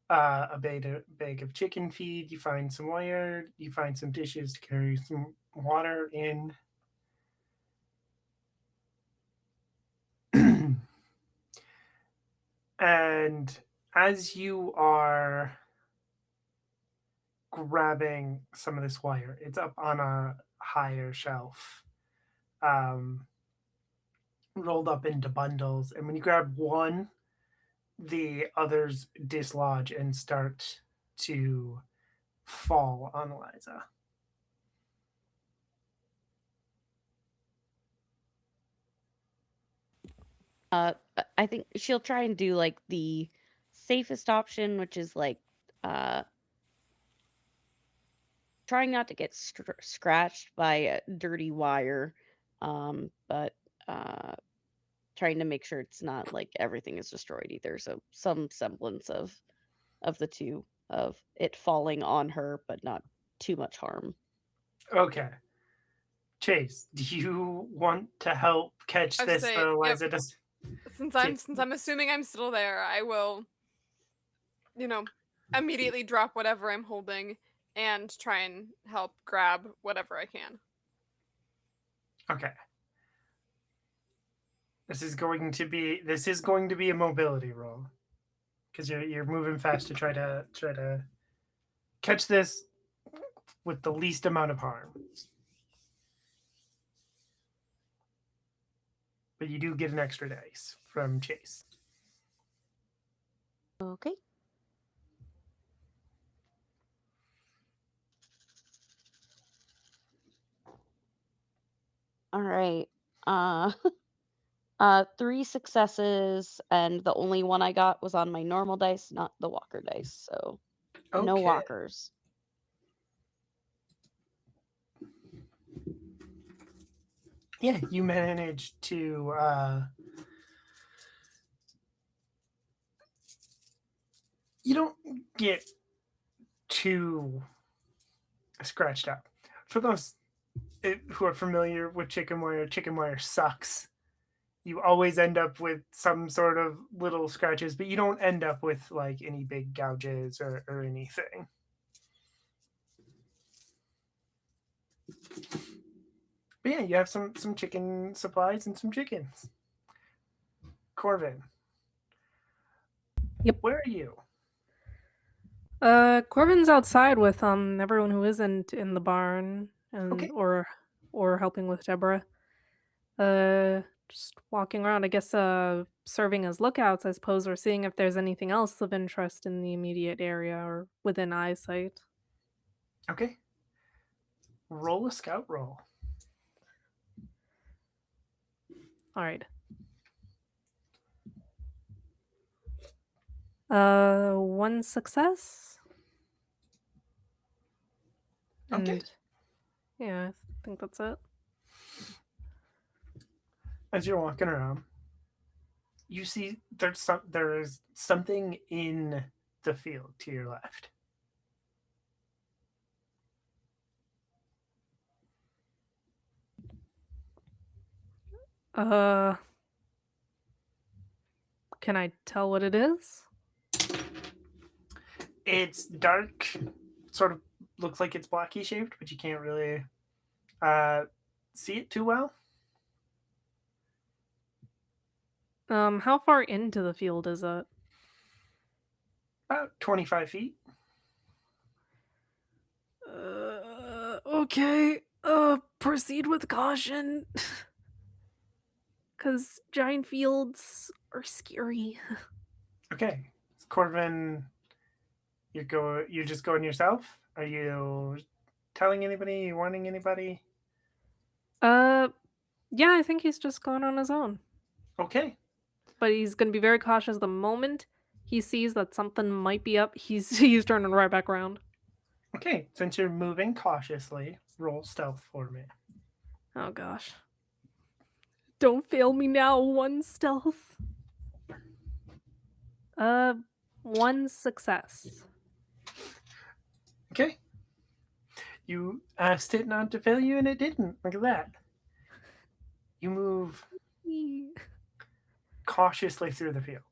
a bag of chicken feed. You find some wire. You find some dishes to carry some water in. And as you are grabbing some of this wire, it's up on a higher shelf, rolled up into bundles. And when you grab one, the others dislodge and start to fall on Eliza. I think she'll try and do like the safest option, which is like trying not to get scratched by a dirty wire, but trying to make sure it's not like everything is destroyed either. So some semblance of the two, of it falling on her, but not too much harm. Okay. Chase, do you want to help catch I this say, so yep. Eliza does? Since I'm assuming I'm still there, I will, immediately drop whatever I'm holding and try and help grab whatever I can. Okay. This is going to be a mobility roll because you're moving fast to try to catch this with the least amount of harm. But you do get an extra dice from Chase. Okay. All right. 3 successes, and the only one I got was on my normal dice, not the walker dice. So no Okay. walkers. Yeah, you manage to you don't get too scratched up. For those who are familiar with chicken wire sucks. You always end up with some sort of little scratches, but you don't end up with like any big gouges or anything. But yeah, you have some chicken supplies and some chickens. Corvin. Yep. Where are you? Corbin's outside with everyone who isn't in the barn and Okay. or helping with Deborah. Just walking around, I guess, serving as lookouts, I suppose, or seeing if there's anything else of interest in the immediate area or within eyesight. Okay. Roll a scout roll. All right. One success. Okay. And yeah, I think that's it. As you're walking around, you see there is something in the field to your left. Uh, can I tell what it is? It's dark, sort of looks like it's blocky shaped, but you can't really see it too well. How far into the field is it? About 25 feet. Okay. Proceed with caution. Because giant fields are scary. Okay. Corvin, you're just going yourself? Are you telling anybody? You warning anybody? Yeah, I think he's just going on his own. Okay. But he's gonna be very cautious the moment he sees that something might be up. He's turning right back around. Okay. Since you're moving cautiously, roll stealth for me. Oh gosh. Don't fail me now, one stealth. One success. Okay. You asked it not to fail you, and it didn't. Look at that. You move cautiously through the field.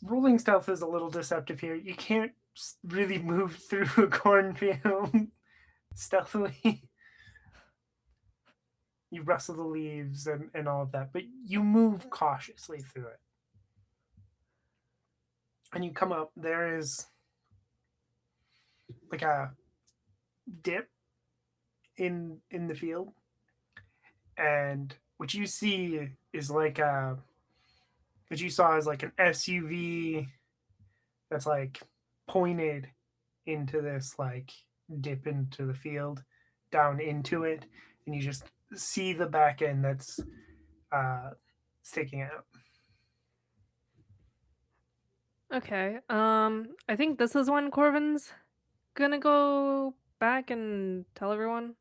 Rolling stealth is a little deceptive here. You can't really move through a cornfield stealthily. You rustle the leaves and all of that, but you move cautiously through it. And you come up, there is like a dip in the field. And what you see is like what you saw is like an SUV that's like pointed into this like dip into the field down into it, and you just see the back end that's sticking out. Okay. I think this is when Corvin's gonna go back and tell everyone,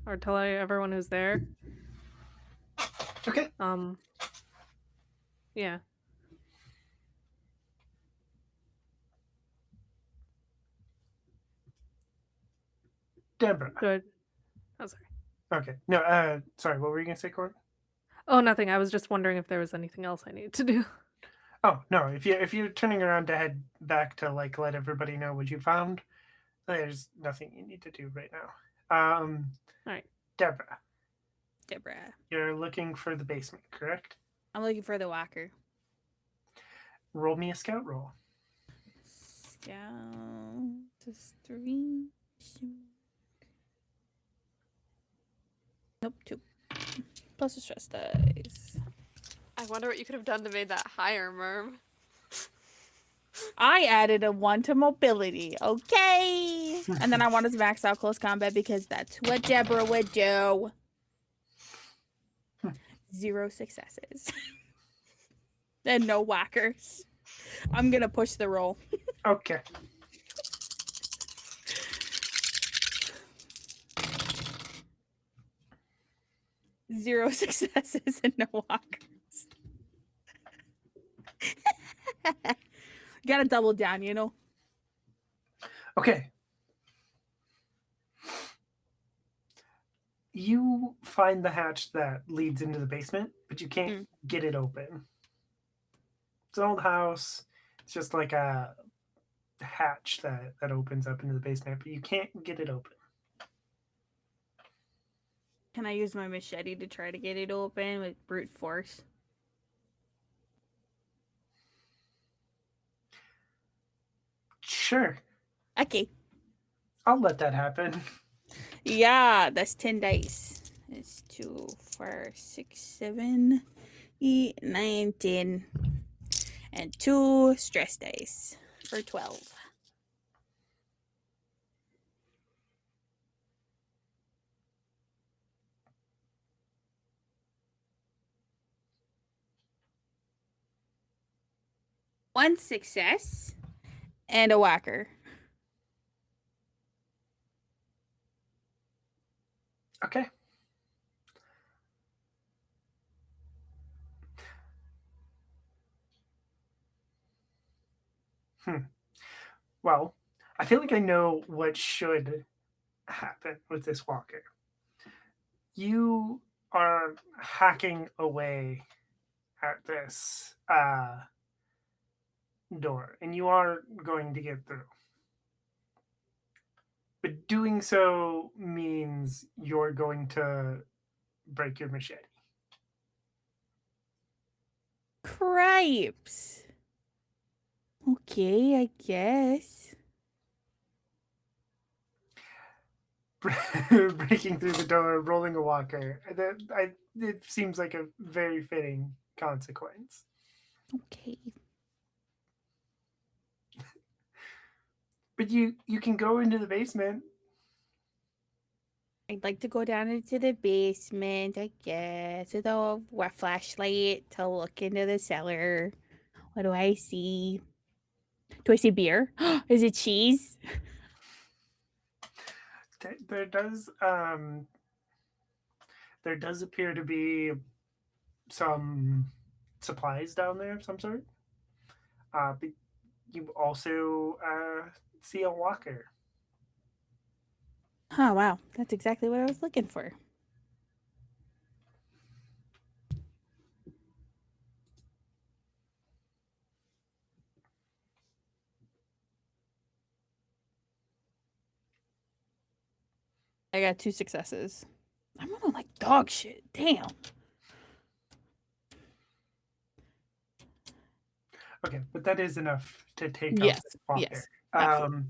or tell everyone who's there. Okay. Yeah. Deborah. Good. Oh, sorry. Okay. No, sorry, what were you gonna say, Corbin? Oh, nothing. I was just wondering if there was anything else I needed to do. Oh no, if you're turning around to head back to like let everybody know what you found, there's nothing you need to do right now. All right. Deborah, Deborah. you're looking for the basement, correct? I'm looking for the walker. Roll me a scout roll. Scout. Just 3. Nope, 2. Plus a stress dice. I wonder what you could have done to make that higher, Merm. I added a 1 to mobility, okay? And then I wanted to max out close combat because that's what Deborah would do. 0 successes. And no whackers. I'm gonna push the roll. Okay. 0 successes and no walkers. Gotta double down, you know? Okay. You find the hatch that leads into the basement, but you can't get it open. It's an old house. It's just like a hatch that opens up into the basement, but you can't get it open. Can I use my machete to try to get it open with brute force? Sure. Okay. I'll let that happen. Yeah, that's 10 dice. It's 2, 4, 6, 7, 8, 9, 10. And 2 stress dice for 12. One success and a whacker. Okay. Well, I feel like I know what should happen with this walker. You are hacking away at this door, and you are going to get through. But doing so means you're going to break your machete. Cripes. Okay, I guess. Breaking through the door, rolling a walker. It seems like a very fitting consequence. Okay. But you can go into the basement. I'd like to go down into the basement, I guess, with a flashlight to look into the cellar. What do I see? Do I see beer? Is it cheese? There does appear to be some supplies down there of some sort. But you also see a walker. Oh, wow. That's exactly what I was looking for. I got 2 successes. I'm rolling like dog shit. Damn. Okay, but that is enough to take out Yes. this walker. Yes. Absolutely.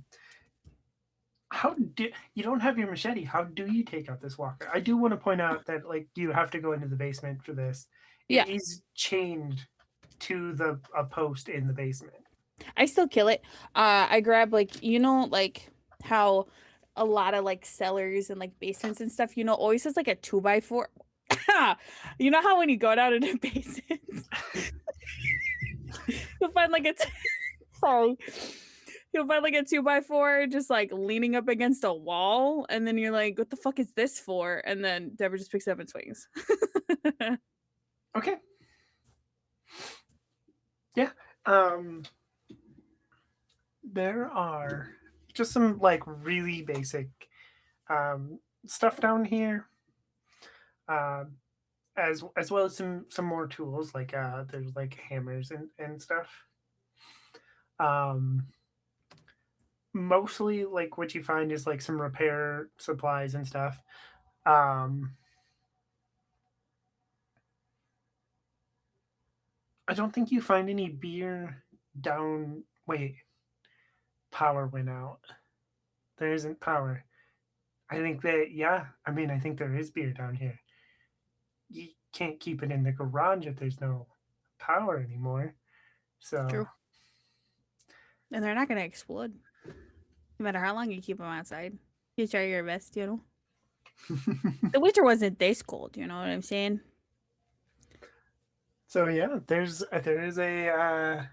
How do you don't have your machete? How do you take out this walker? I do want to point out that like you have to go into the basement for this. Yeah. It is chained to a post in the basement. I still kill it. I grab like like how a lot of like cellars and like basements and stuff, always has like a 2x4. You know how when you go down into basements, you'll find like sorry. You'll find like a 2x4 just like leaning up against a wall, and then you're like, what the fuck is this for? And then Deborah just picks it up and swings. Okay. Yeah. There are just some like really basic stuff down here. As well as some more tools like there's like hammers and stuff. Mostly like what you find is like some repair supplies and stuff. I don't think you find any beer down. Wait, power went out. There isn't power. I think I think there is beer down here. You can't keep it in the garage if there's no power anymore. So True. And they're not gonna explode, no matter how long you keep them outside. You try your best, The winter wasn't this cold. You know what I'm saying? So yeah, there is a.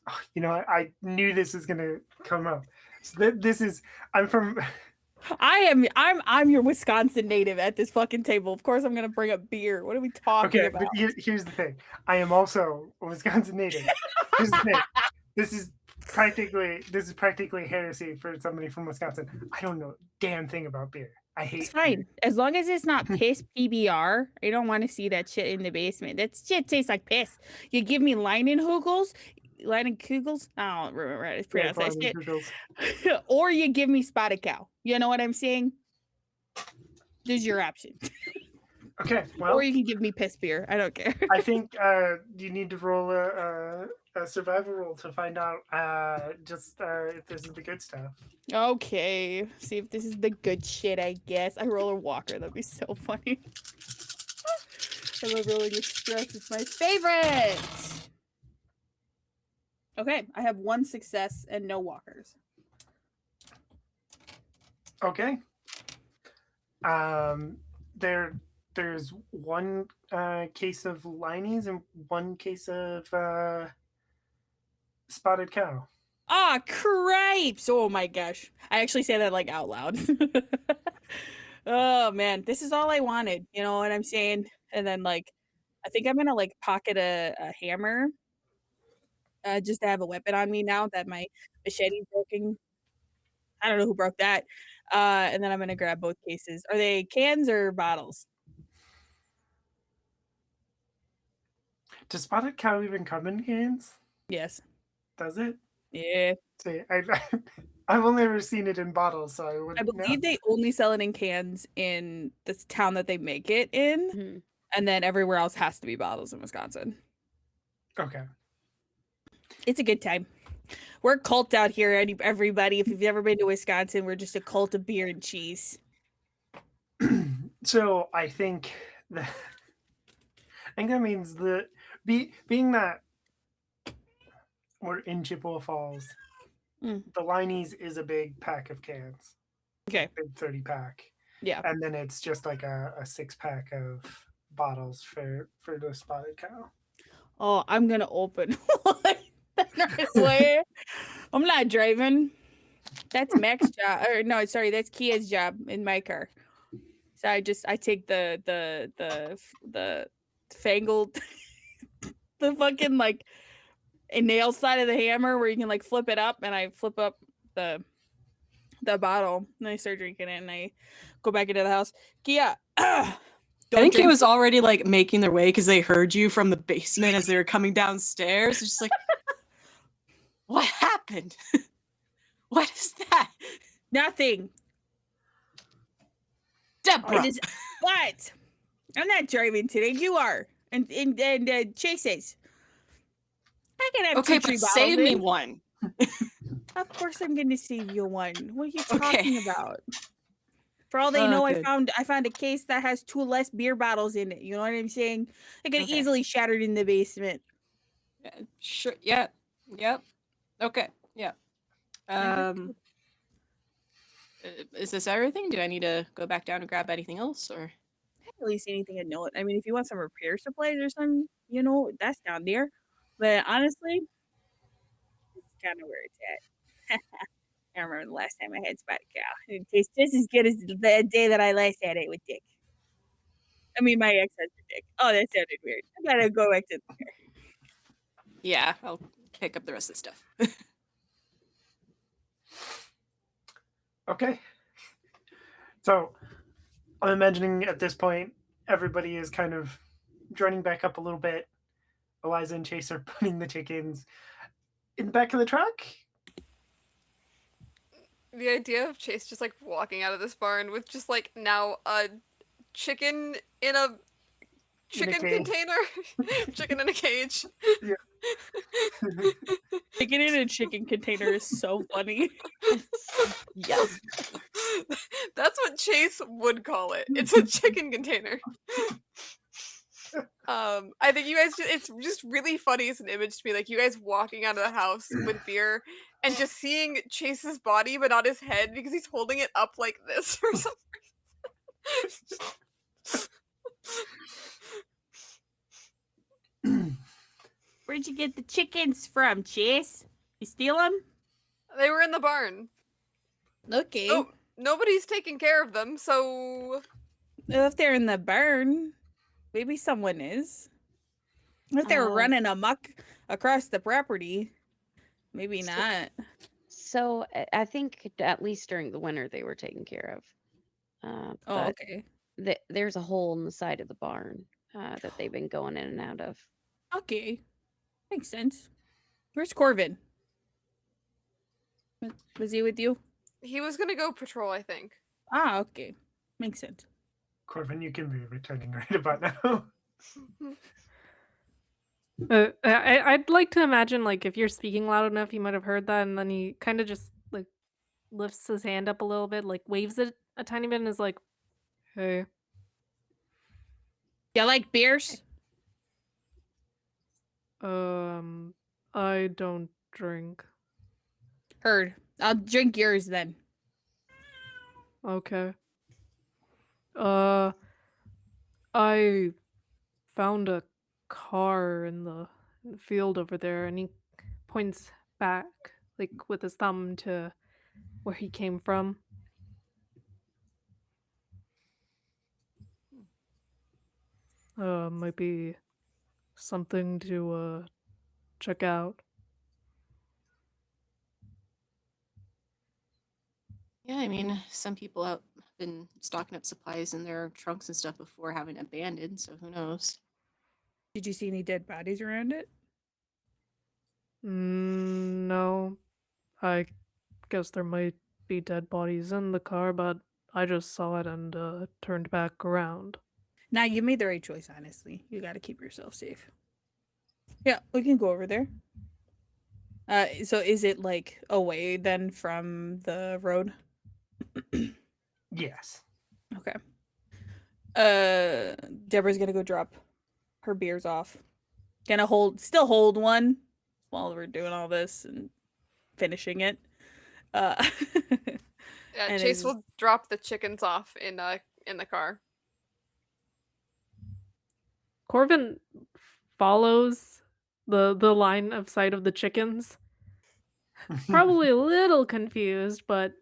I knew this was gonna come up. So this is I'm from I'm your Wisconsin native at this fucking table. Of course I'm gonna bring up beer. What are we talking Okay, about? but here's the thing. I am also a Wisconsin native. Here's the thing. This is practically heresy for somebody from Wisconsin. I don't know a damn thing about beer. I hate It's fine. As long as it's not piss PBR. I don't want to see that shit in the basement. That shit tastes like piss. You give me Leinenkugels. I don't remember how to pronounce that shit. Googles. Or you give me spotted cow. You know what I'm saying? There's your option. Okay, well, Or you can give me piss beer. I don't care. I think you need to roll a survival roll to find out if this is the good stuff. Okay. See if this is the good shit, I guess. I roll a walker. That'd be so funny. I love rolling with stress. It's my favorite. Okay, I have 1 success and no walkers. Okay. There's 1 case of Liney's and 1 case of spotted cow. Ah, cripes! Oh my gosh. I actually say that like out loud. Oh man, this is all I wanted. You know what I'm saying? And then like, I think I'm gonna like pocket a hammer, just to have a weapon on me now that my machete's broken. I don't know who broke that. And then I'm gonna grab both cases. Are they cans or bottles? Does spotted cow even come in cans? Yes. Does it? Yeah. See, I've only ever seen it in bottles, so I I wouldn't know. believe they only sell it in cans in this town that they make it in, Mhm. and then everywhere else has to be bottles in Wisconsin. Okay. It's a good time. We're a cult out here, everybody. If you've ever been to Wisconsin, we're just a cult of beer and cheese. So I think that means being that we're in Chippewa Falls, Mm. the Liney's is a big pack of cans, Okay. big 30 pack, Yeah. and then it's just like a 6-pack of bottles for the spotted cow. Oh, I'm gonna open one right away. I'm not driving. That's Mac's job. Or no, sorry, that's Kia's job in my car. So I take the fangled the fucking like a nail side of the hammer where you can like flip it up, and I flip up the bottle and I start drinking it and I go back into the house. Kia, I think it was already like making their way because they heard you from the basement as they were coming downstairs. It's just like, what happened? What is that? Nothing. Deborah. What? I'm not driving today. You are. And Chase says, I can have Okay, 2-3 but bottles save me in. one. Of course I'm going to save you one. What are you Okay. talking about? For all they Oh, know, good. I found a case that has 2 less beer bottles in it. You know what I'm saying? It could Okay. easily shattered in the basement. Sure. Yep. Okay. Yeah. Is this everything? Do I need to go back down and grab anything else, or? I haven't really seen anything to note. I mean, if you want some repair supplies or something, you know, that's down there. But honestly, this is kind of where it's at. I remember the last time I had spotted cow. It tastes just as good as the day that I last had it with Dick. I mean, my ex-husband Dick. Oh, that sounded weird. I gotta go back to there. Yeah, I'll pick up the rest of the stuff. Okay. So I'm imagining at this point everybody is kind of joining back up a little bit. Eliza and Chase are putting the chickens in the back of the truck. The idea of Chase just like walking out of this barn with just like now a chicken in a chicken cage. container, chicken in a cage. Yeah. Chicken in a chicken container is so funny. Yes. That's what Chase would call it. It's a chicken container. I think you guys it's just really funny as an image to me, like you guys walking out of the house with beer and just seeing Chase's body but not his head because he's holding it up like this or something. Where'd you get the chickens from, Chase? You steal them? They were in the barn. Okay. Oh, nobody's taking care of them, so If they're in the barn, maybe someone is. If they were running amok across the property, maybe So- not. So I think at least during the winter they were taken care of. Oh, But okay. there's a hole in the side of the barn that they've been going in and out of. Okay. Makes sense. Where's Corvin? Was he with you? he was gonna go patrol, I think. Ah, okay. Makes sense. Corvin, you can be returning right about now. I'd like to imagine, like, if you're speaking loud enough, he might have heard that, and then he kind of just like lifts his hand up a little bit, like waves it a tiny bit, and is like, "Hey, You like beers? I don't drink." Heard. I'll drink yours then. Okay. I found a car in the field over there, and he points back, like with his thumb to where he came from. Might be something to check out. Yeah, I mean, some people out have been stocking up supplies in their trunks and stuff before having it abandoned, so who knows? Did you see any dead bodies around it? No, I guess there might be dead bodies in the car, but I just saw it and turned back around. Nah, you made the right choice, honestly. You gotta keep yourself safe. Yeah, we can go over there. So is it like away then from the road? Yes. Okay. Deborah's gonna go drop her beers off. Gonna still hold one while we're doing all this and finishing it. Yeah, And Chase is- will drop the chickens off in the car. Corvin follows the line of sight of the chickens. Probably a little confused, but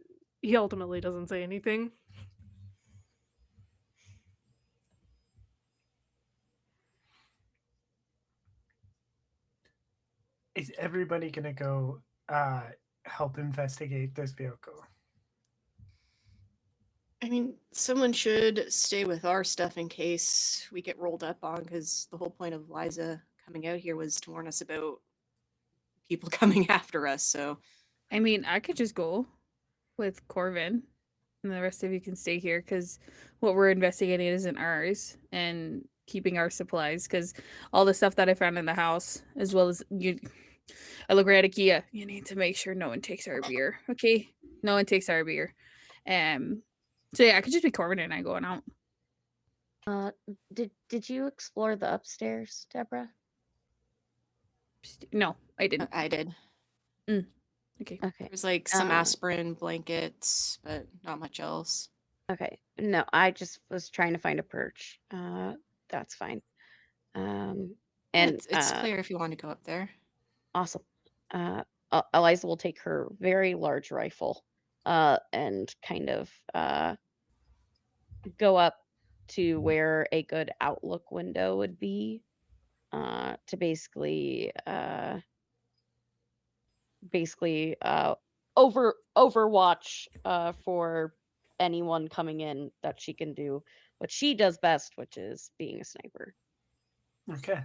he ultimately doesn't say anything. Is everybody gonna go help investigate this vehicle? I mean, someone should stay with our stuff in case we get rolled up on, because the whole point of Liza coming out here was to warn us about people coming after us, so I mean, I could just go with Corvin, and the rest of you can stay here because what we're investigating isn't ours, and keeping our supplies because all the stuff that I found in the house, as well as you. I look right at Kia. You need to make sure no one takes our beer, okay? No one takes our beer. So yeah, I could just be Corvin and I going out. Did you explore the upstairs, Deborah? No, I didn't. I did. Okay. Okay. There's like some Uh, aspirin, blankets, but not much else. Okay. No, I just was trying to find a perch. That's fine. Yeah, And it's clear if you want to go up there. awesome. Eliza will take her very large rifle, and kind of go up to where a good outlook window would be, to basically overwatch for anyone coming in, that she can do what she does best, which is being a sniper. Okay.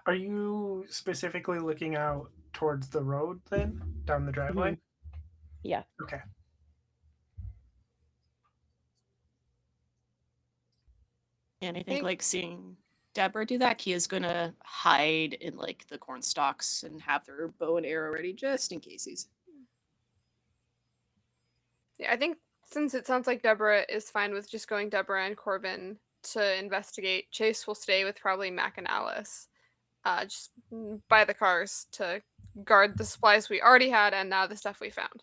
Are you specifically looking out towards the road then? Down the driveway? Yeah. Okay. And I think Think- like seeing Deborah do that, Kia's gonna hide in like the corn stalks and have their bow and arrow ready just in case he's. Yeah, I think since it sounds like Deborah is fine with just going Deborah and Corbin to investigate, Chase will stay with probably Mac and Alice, just by the cars to guard the supplies we already had and now the stuff we found.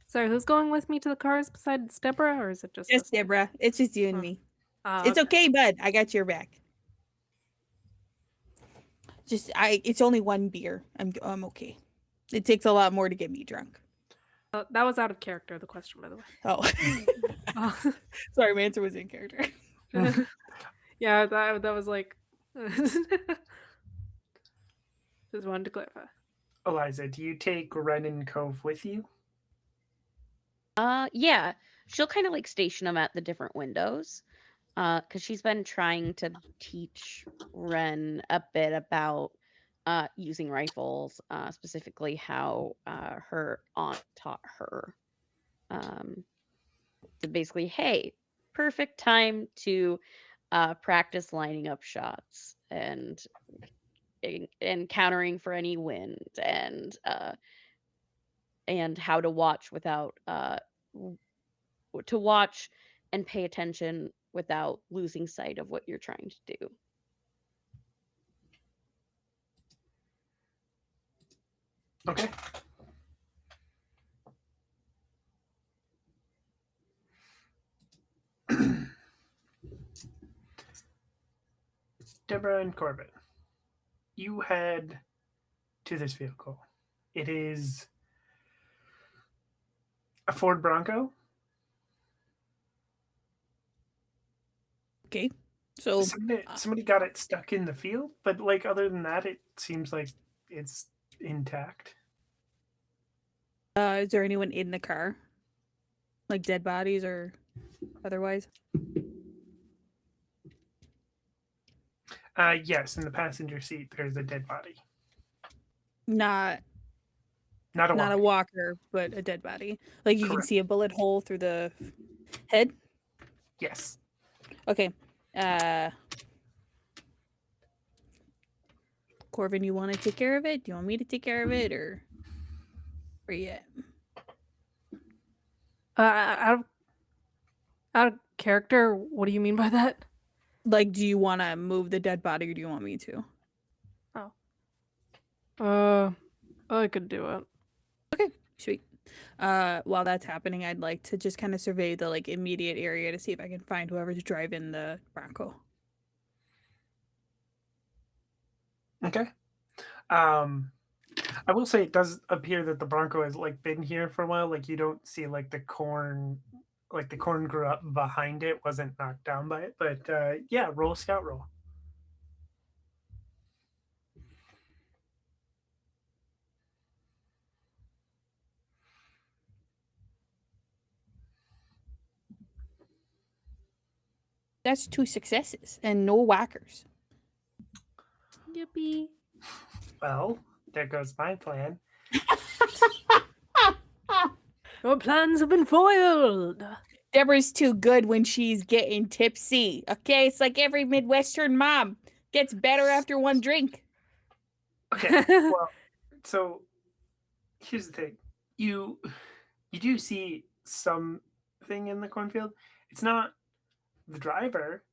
Sorry, who's going with me to the cars besides Deborah, or is it just Just us two? Deborah. It's just you and Huh. me. Ah, It's okay, bud. I got your back. It's only one beer. I'm okay. It takes a lot more to get me drunk. That was out of character, the question, by the way. Oh. Oh. Sorry, my answer was in character. Yeah, that was like... Just wanted to clarify. Eliza, do you take Ren and Cove with you? Yeah. She'll kind of like station them at the different windows. Because she's been trying to teach Ren a bit about using rifles, specifically how her aunt taught her. So basically, hey, perfect time to practice lining up shots and countering for any wind and how to watch without to watch and pay attention without losing sight of what you're trying to do. Okay. Deborah and Corbin, you head to this vehicle. It is a Ford Bronco. Okay. So Somebody got it stuck in the field, but like other than that, it seems like it's intact. is there anyone in the car? Like dead bodies or otherwise? Yes, in the passenger seat, there's a dead body. Not Not a not a walker. walker, but a dead body. Like you can Correct. see a bullet hole through the head. Yes. Okay. Corbin, you want to take care of it? Do you want me to take care of it, or where you at? Out of character, what do you mean by that? Like, do you want to move the dead body, or do you want me to? I could do it. Okay, sweet. While that's happening, I'd like to just kind of survey the like immediate area to see if I can find whoever's driving the Bronco. Okay. I will say it does appear that the Bronco has like been here for a while. Like you don't see like the corn grew up behind it, wasn't knocked down by it. But yeah, roll a scout roll. That's 2 successes and no whackers. Yippee. Well, there goes my plan. Your plans have been foiled. Deborah's too good when she's getting tipsy. Okay, it's like every Midwestern mom gets better after one drink. Okay. Well, so here's the thing. You do see something in the cornfield. It's not the driver.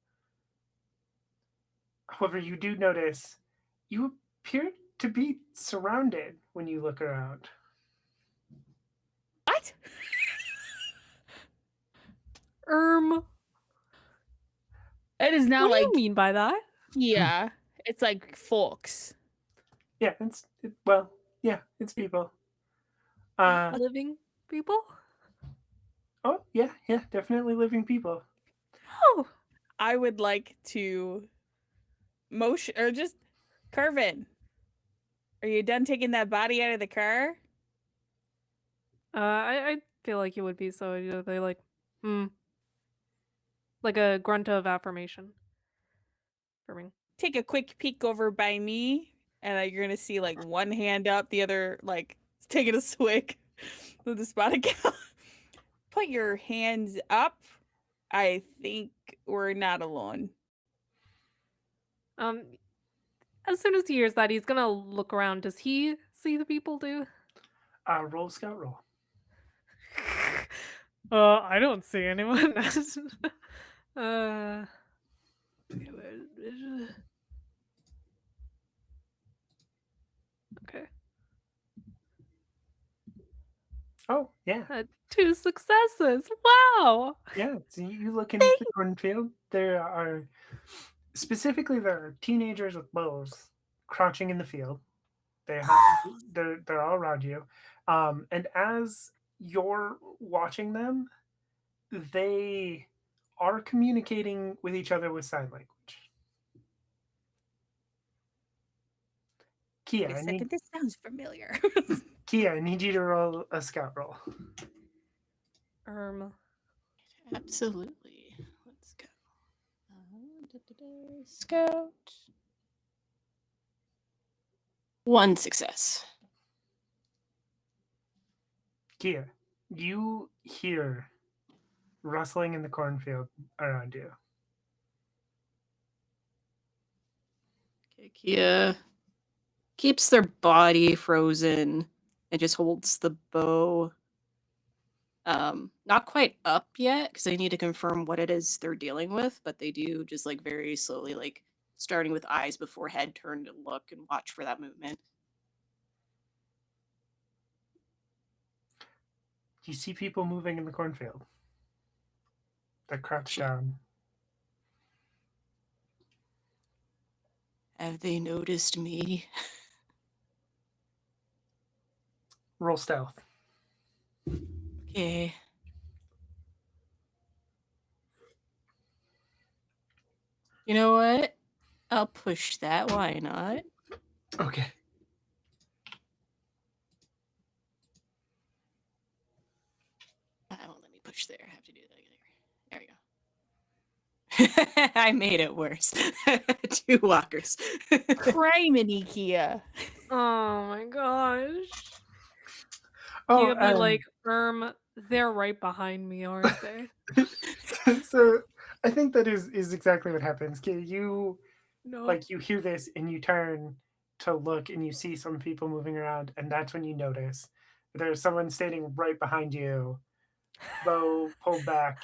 However, you do notice you appear to be surrounded when you look around. What? It is not What do like you mean by that? yeah, it's like folks. Yeah, it's people. Living people? Oh yeah, definitely living people. Oh, I would like to motion or just Carvin. Are you done taking that body out of the car? I feel like you would be, so they like, like a grunt of affirmation for me. Take a quick peek over by me, and you're gonna see like one hand up, the other like taking a swig with the spotted cow. Put your hands up. I think we're not alone. As soon as he hears that, he's gonna look around. Does he see the people do? Roll scout roll. I don't see anyone. Okay. Oh yeah, 2 successes. Wow. yeah. So you look into the cornfield. There are teenagers with bows crouching in the field. They're all around you, and as you're watching them, they are communicating with each other with sign language. Wait a second, this sounds familiar. Kia, I need you to roll a scout roll. Absolutely. Let's go. Scout. 1 success. Kia, you hear rustling in the cornfield around you. Okay, Kia keeps their body frozen and just holds the bow not quite up yet because they need to confirm what it is they're dealing with, but they do just like very slowly, like starting with eyes before head, turn to look and watch for that movement. You see people moving in the cornfield. They're crouched down. Have they noticed me? Roll stealth. Okay. You know what? I'll push that. Why not? Okay. I won't let me push there. I have to do that there. There we go. I made it worse. 2 walkers. Criminy, Kia. Oh my gosh. Oh, You'd be like, they're right behind me, aren't they? so I think that is exactly what happens. Kia, you No. like you hear this and you turn to look and you see some people moving around, and that's when you notice there's someone standing right behind you, bow pulled back,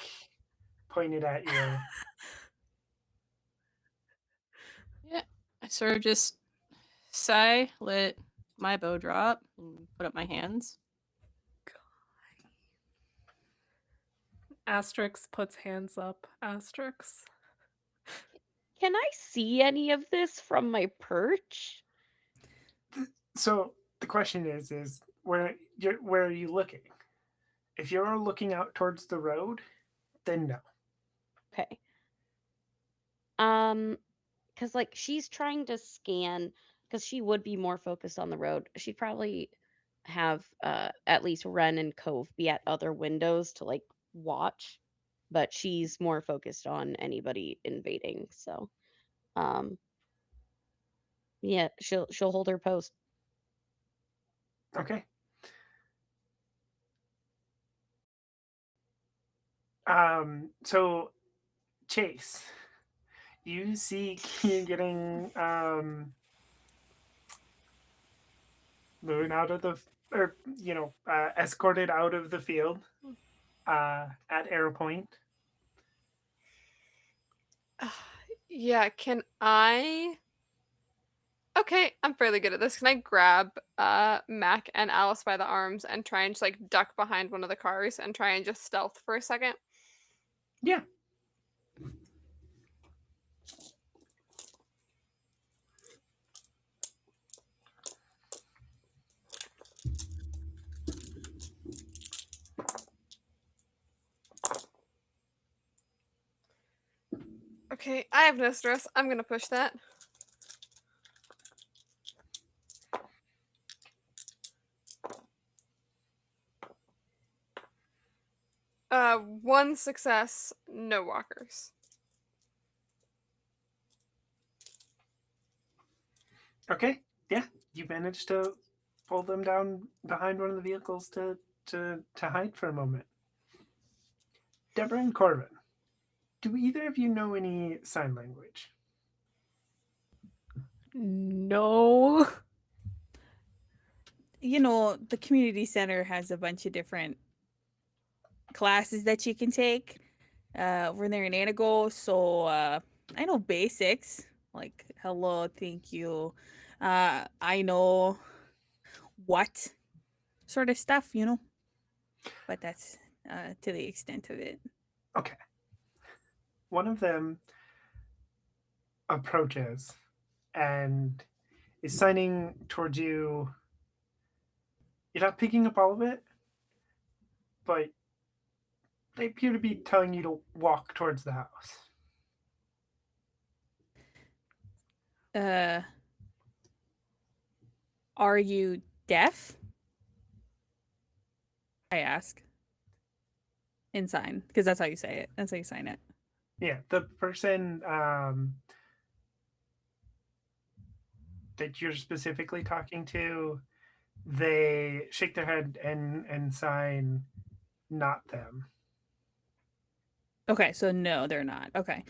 pointed at you. Yeah, I sort of just sigh, let my bow drop, and put up my hands. Asterix puts hands up. Asterix. Can I see any of this from my perch? So the question is where are you looking? If you're looking out towards the road, then no. Okay. Because like she's trying to scan, because she would be more focused on the road. She'd probably have at least Ren and Cove be at other windows to like watch, but she's more focused on anybody invading. So, um, yeah, she'll hold her post. Okay. So Chase, you see Kia getting moving out of the or escorted out of the field at Arrow Point. Yeah, can I? Okay, I'm fairly good at this. Can I grab Mac and Alice by the arms and try and just like duck behind one of the cars and try and just stealth for a second? Yeah. Okay, I have no stress. I'm gonna push that. One success, no walkers. Okay. Yeah. You managed to pull them down behind one of the vehicles to hide for a moment. Deborah and Corbin, do either of you know any sign language? No. You know, the community center has a bunch of different classes that you can take over there in Anago. So I know basics like hello, thank you. I know what sort of stuff, you know, but that's to the extent of it. Okay. One of them approaches and is signing towards you. You're not picking up all of it, but they appear to be telling you to walk towards the house. Are you deaf? I ask. In sign, because that's how you say it. That's how you sign it. Yeah, the person that you're specifically talking to, they shake their head and sign not them. Okay, so no, they're not. Okay.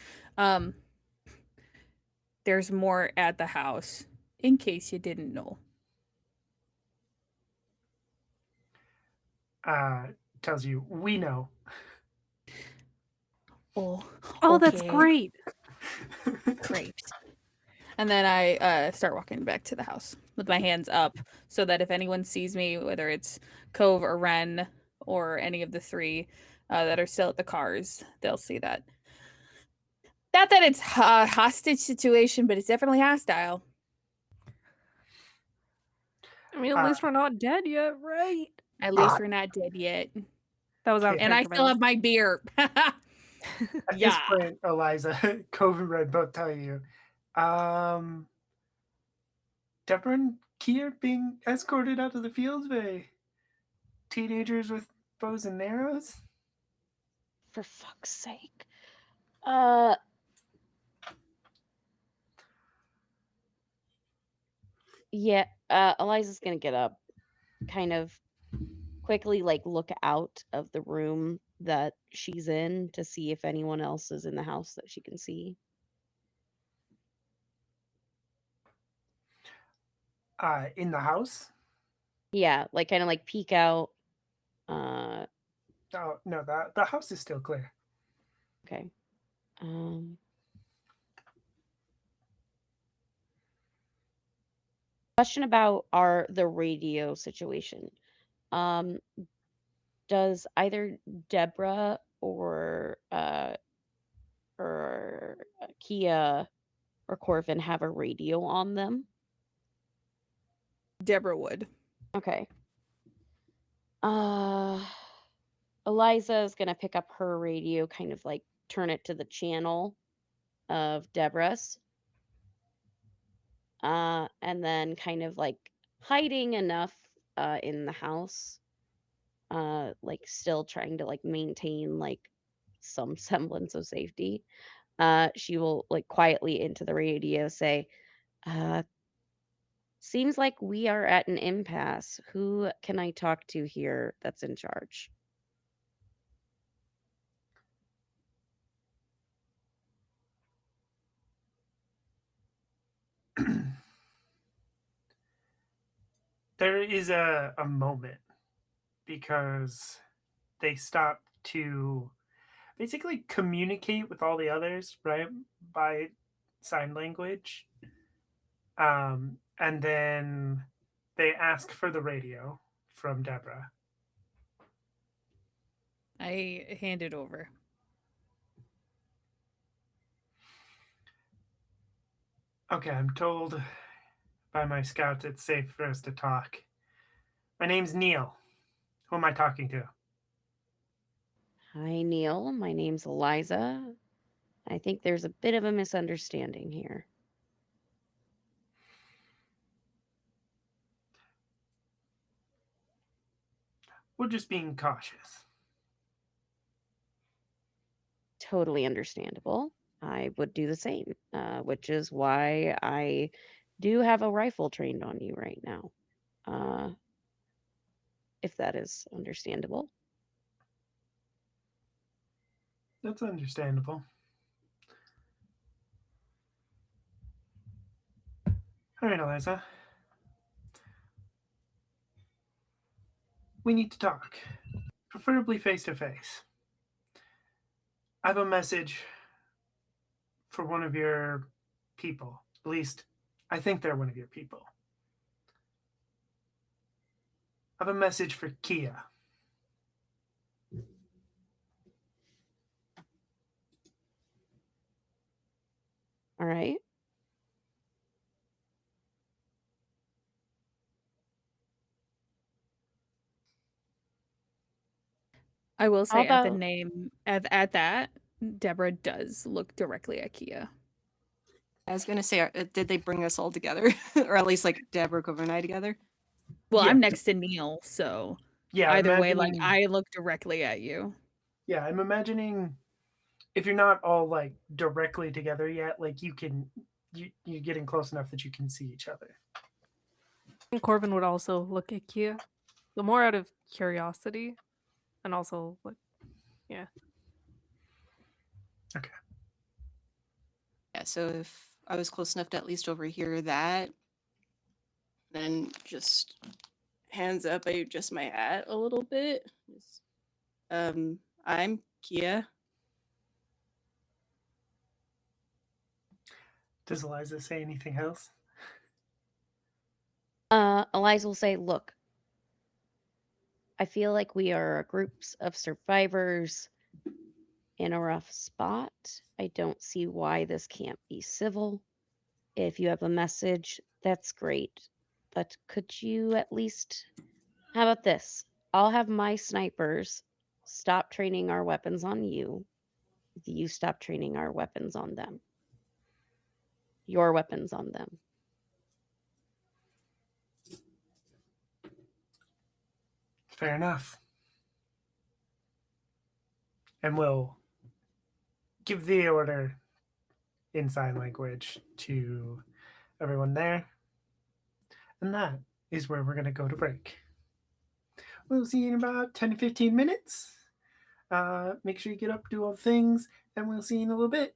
There's more at the house, in case you didn't know. Tells you, we know. Oh, Oh, that's okay. great. Great. And then I start walking back to the house with my hands up so that if anyone sees me, whether it's Cove or Ren or any of the three that are still at the cars, they'll see that. Not that it's a hostage situation, but it's definitely hostile. I mean, at least we're not dead yet, right? At least we're not dead yet. That was after And I still have my beer. At Yeah. this point, Eliza, Cove and Red both tell you, Deborah and Kia being escorted out of the fields by teenagers with bows and arrows. For fuck's sake. Yeah, Eliza's gonna get up, kind of quickly look out of the room that she's in to see if anyone else is in the house that she can see. In the house? Yeah, kind of peek out. Oh, no, the house is still clear. Okay. Question about the radio situation. Does either Deborah or Kia or Corvin have a radio on them? Deborah would. Okay. Eliza is gonna pick up her radio, kind of turn it to the channel of Deborah's. And then kind of hiding enough in the house, still trying to maintain some semblance of safety. She will quietly into the radio say, seems like we are at an impasse. Who can I talk to here that's in charge? There is a moment because they stop to basically communicate with all the others, right? By sign language. And then they ask for the radio from Deborah. I hand it over. Okay, I'm told by my scouts it's safe for us to talk. My name's Neil. Who am I talking to? Hi, Neil. My name's Eliza. I think there's a bit of a misunderstanding here. We're just being cautious. Totally understandable. I would do the same, which is why I do have a rifle trained on you right now. If that is understandable. That's understandable. All right, Eliza. We need to talk, preferably face to face. I have a message for one of your people. At least, I think they're one of your people. I have a message for Kia. All right. I will How say at the about name at that, Deborah does look directly at Kia. I was gonna say, did they bring us all together, or at least like Deborah, Cover, and I together? Well, Yeah. I'm next to Neil, so Yeah, either way, like imagining- I look directly at you. Yeah, I'm imagining if you're not all like directly together yet, like you're getting close enough that you can see each other. And Corvin would also look at Kia, the more out of curiosity, and also like, yeah. Okay. Yeah, so if I was close enough to at least overhear that, then just hands up, I adjust my hat a little bit. I'm Kia. Does Eliza say anything else? Eliza will say, "Look, I feel like we are groups of survivors in a rough spot. I don't see why this can't be civil. If you have a message, that's great. But could you at least, how about this? I'll have my snipers stop training our weapons on you. You stop training our weapons on them. Your weapons on them." Fair enough. And we'll give the order in sign language to everyone there. And that is where we're going to go to break. We'll see you in about 10 to 15 minutes. Make sure you get up, do all the things, and we'll see you in a little bit.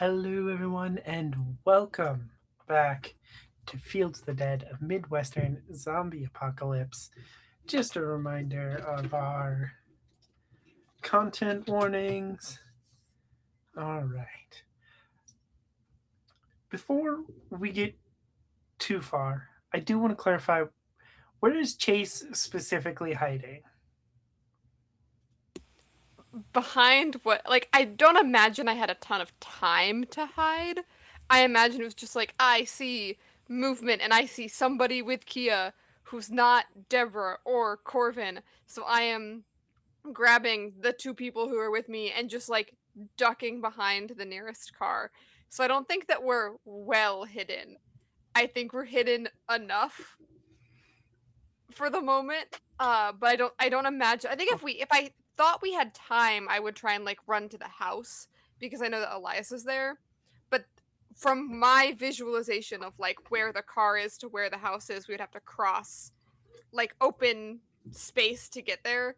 Hello, everyone, and welcome back to Fields of the Dead, a Midwestern zombie apocalypse. Just a reminder of our content warnings. All right. Before we get too far, I do want to clarify, where is Chase specifically hiding? Behind what? Like, I don't imagine I had a ton of time to hide. I imagine it was just like, I see movement and I see somebody with Kia who's not Deborah or Corvin. So I am grabbing the two people who are with me and just like ducking behind the nearest car. So I don't think that we're well hidden. I think we're hidden enough for the moment. But I don't imagine. I think if I thought we had time, I would try and like run to the house because I know that Elias is there. But from my visualization of like where the car is to where the house is, we would have to cross like open space to get there.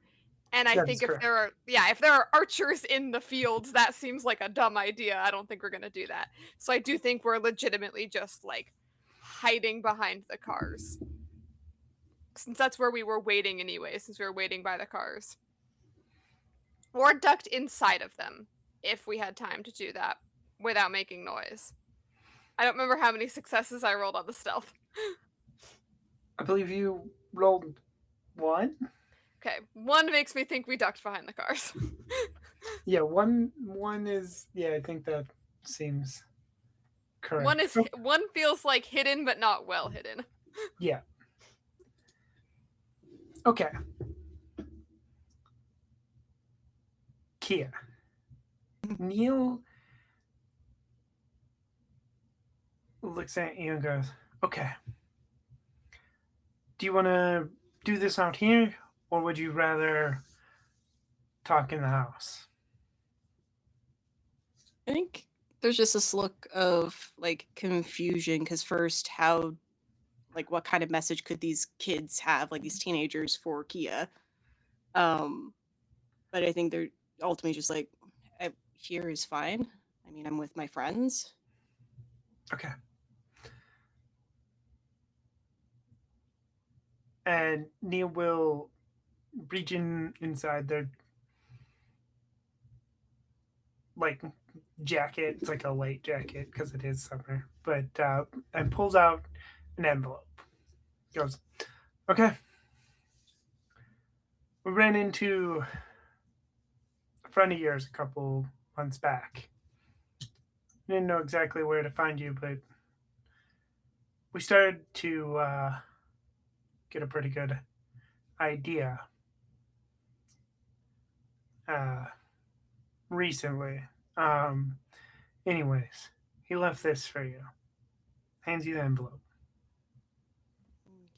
And I That is think correct. if there are archers in the fields, that seems like a dumb idea. I don't think we're gonna do that. So I do think we're legitimately just like hiding behind the cars. Since that's where we were waiting anyway, since we were waiting by the cars. Or ducked inside of them, if we had time to do that without making noise. I don't remember how many successes I rolled on the stealth. I believe you rolled one? Okay, one makes me think we ducked behind the cars. Yeah, one is, yeah, I think that seems correct. One feels like hidden but not well hidden. Yeah. Okay. Kia. Neil looks at you and goes, okay. Do you want to do this out here, or would you rather talk in the house? I think there's just this look of like confusion because first, what kind of message could these kids have, like these teenagers, for Kia? But I think they're ultimately just like, here is fine. I mean, I'm with my friends. Okay. And Neil will reach inside their like jacket. It's like a light jacket because it is summer, but and pulls out an envelope. Goes, okay. We ran into a friend of yours a couple months back. Didn't know exactly where to find you, but we started to get a pretty good idea recently. Anyways, he left this for you. Hands you the envelope.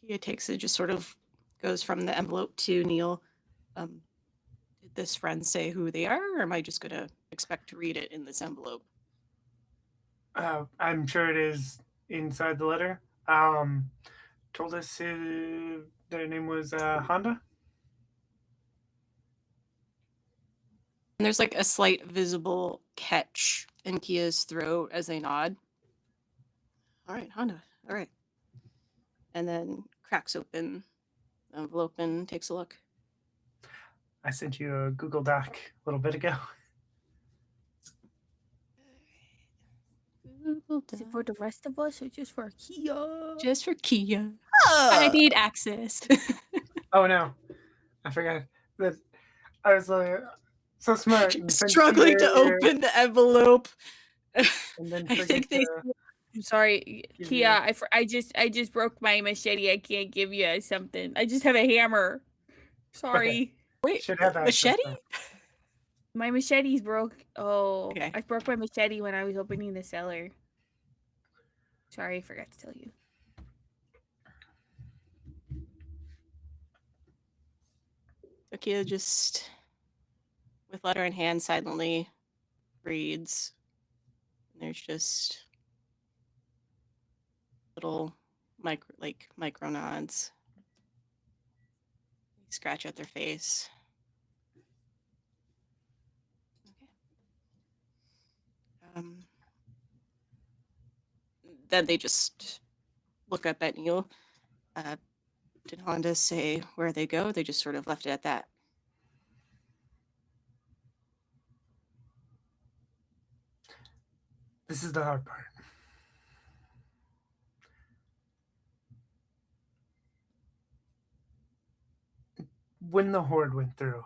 Kia takes it, just sort of goes from the envelope to Neil. Did this friend say who they are, or am I just going to expect to read it in this envelope? I'm sure it is inside the letter. Told us their name was Honda. And there's like a slight visible catch in Kia's throat as they nod. All right, Honda. All right. And then cracks open the envelope and takes a look. I sent you a Google Doc a little bit ago. Is it for the rest of us or just for Kia? Just for Kia. I need access. Oh no, I forgot that. I was like so smart. And sent Struggling to you open the envelope. and then I forget think they. to I'm sorry, give Kia. you- I just broke my machete. I can't give you something. I just have a hammer. Sorry. Wait, should have access machete? now. My machete's broke. Oh, Okay. I broke my machete when I was opening the cellar. Sorry, I forgot to tell you. So Kia just, with letter in hand, silently reads. And there's just little micro nods. They scratch at their face. Okay. then they just look up at you. Did Honda say where they go? They just sort of left it at that. This is the hard part. When the horde went through,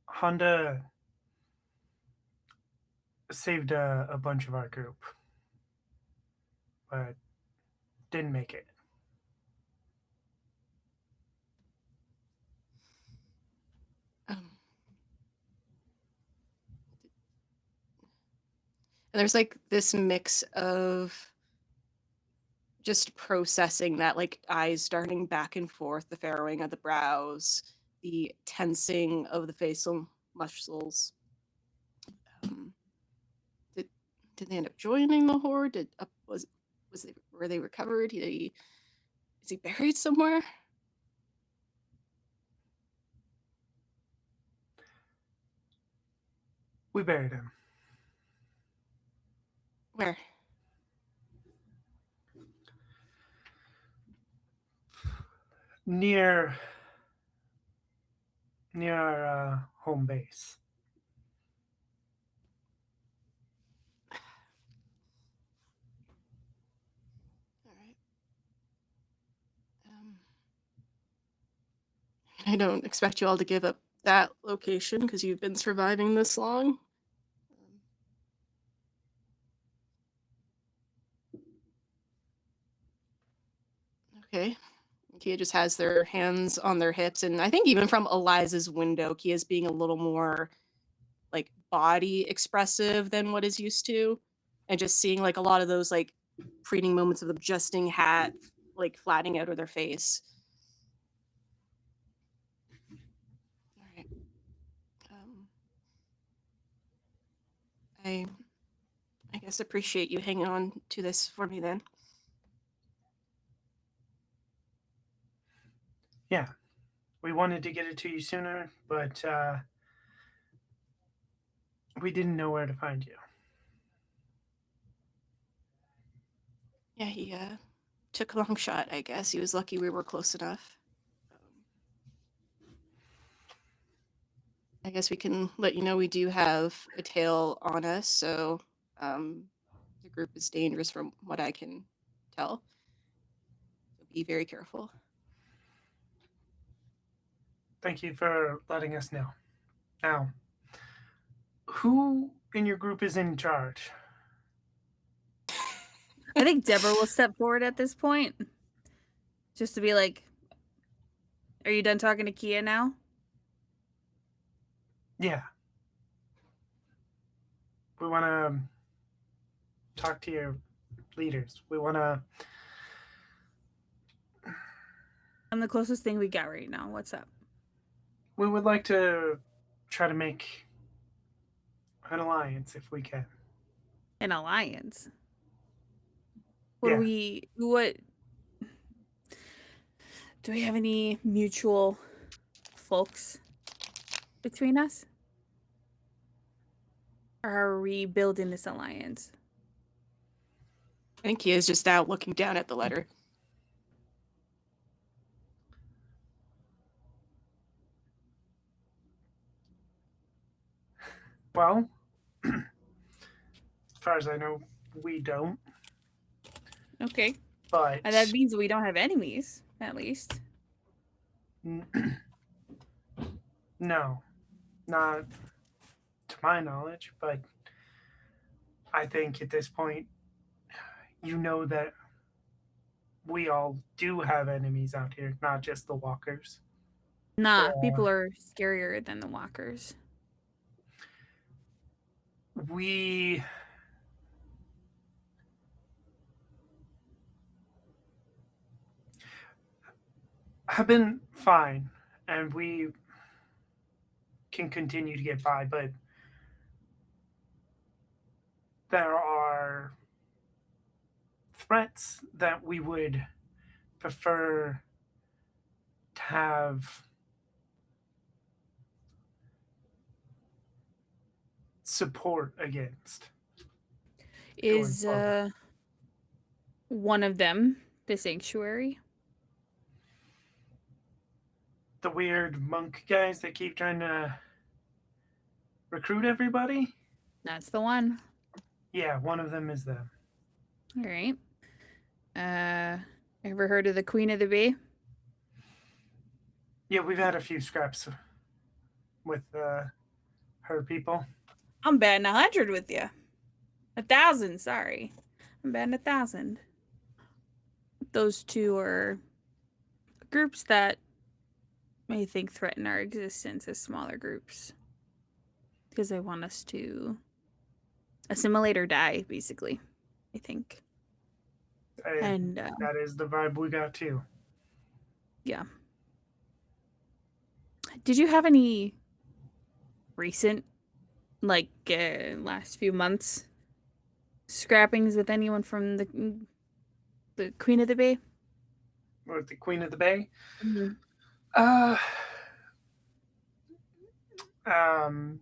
Honda saved a bunch of our group, but didn't make it. And there's like this mix of just processing that, like eyes darting back and forth, the furrowing of the brows, the tensing of the facial muscles. Did they end up joining the horde? Were they recovered? Is he buried somewhere? We buried him. Where? Near our home base. All right. I don't expect you all to give up that location because you've been surviving this long. Okay. Kia just has their hands on their hips, and I think even from Eliza's window, Kia's being a little more like body expressive than what is used to, and just seeing like a lot of those like preening moments of the adjusting hat like flattening out of their face. All right. I guess appreciate you hanging on to this for me then. Yeah, we wanted to get it to you sooner, but we didn't know where to find you. Yeah, he took a long shot, I guess. He was lucky we were close enough. I guess we can let you know we do have a tail on us, so the group is dangerous from what I can tell. So be very careful. Thank you for letting us know. Now, who in your group is in charge? I think Deborah will step forward at this point. Just to be like, are you done talking to Kia now? Yeah. We want to talk to your leaders. We want to. I'm the closest thing we got right now. What's up? We would like to try to make an alliance if we can. An alliance? What Yeah. what do we have any mutual folks between us? Or are we building this alliance? I think he is just out looking down at the letter. Well, as far as I know, we don't. Okay. But And that means we don't have enemies, at least. No, not to my knowledge, but I think at this point, you know that we all do have enemies out here, not just the walkers. Nah, people are scarier than the walkers. We have been fine, and we can continue to get by, but there are threats that we would prefer to have support against. Is One of them, the sanctuary. The weird monk guys that keep trying to recruit everybody? That's the one. Yeah, one of them is them. All right. Ever heard of the Queen of the Bay? Yeah, we've had a few scraps with her people. I'm betting 100 with you. 1,000, sorry. I'm betting 1,000. Those two are groups that I think threaten our existence as smaller groups. Because they want us to assimilate or die, basically, I think. And that is the vibe we got too. yeah. Did you have any recent, like, last few months scrappings with anyone from the Queen of the Bay? With the Queen of the Bay? Mm-hmm. Um,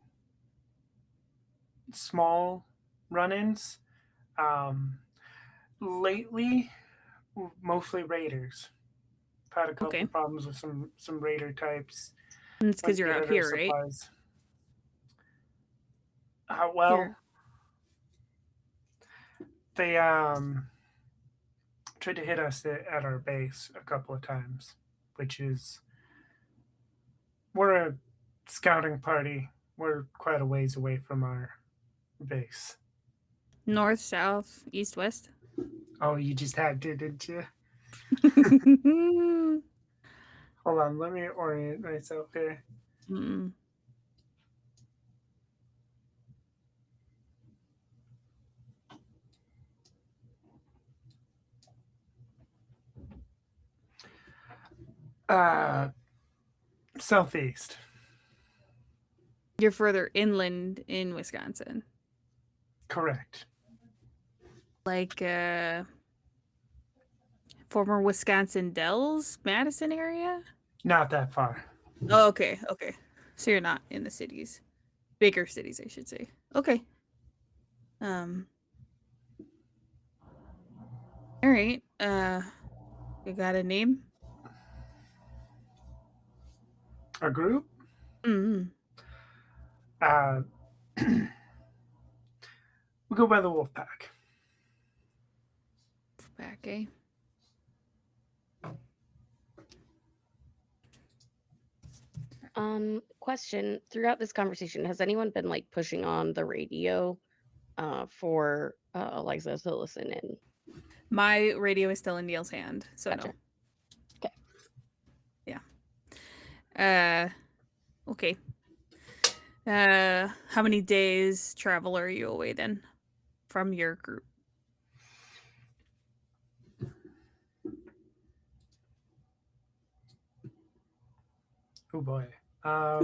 small run-ins. Lately, mostly raiders. I've had a couple problems with some raider types. It's because you're out here, right? Well, Here. they tried to hit us at our base a couple of times, which is we're a scouting party. We're quite a ways away from our base. North, south, east, west. Oh, you just had to, didn't you? Hold on, let me orient myself here. Mm. Southeast. You're further inland in Wisconsin. Correct. Like former Wisconsin Dells, Madison area? Not that far. Oh, okay. So you're not in the cities. Bigger cities, I should say. Okay. All right. You got a name? A group? Mm-hmm. We go by the wolf pack. Back, eh? Question. Throughout this conversation, has anyone been like pushing on the radio for Eliza to listen in? My radio is still in Neil's hand, so Gotcha. no. Okay. Yeah. Okay. How many days travel are you away then from your group? Oh boy. I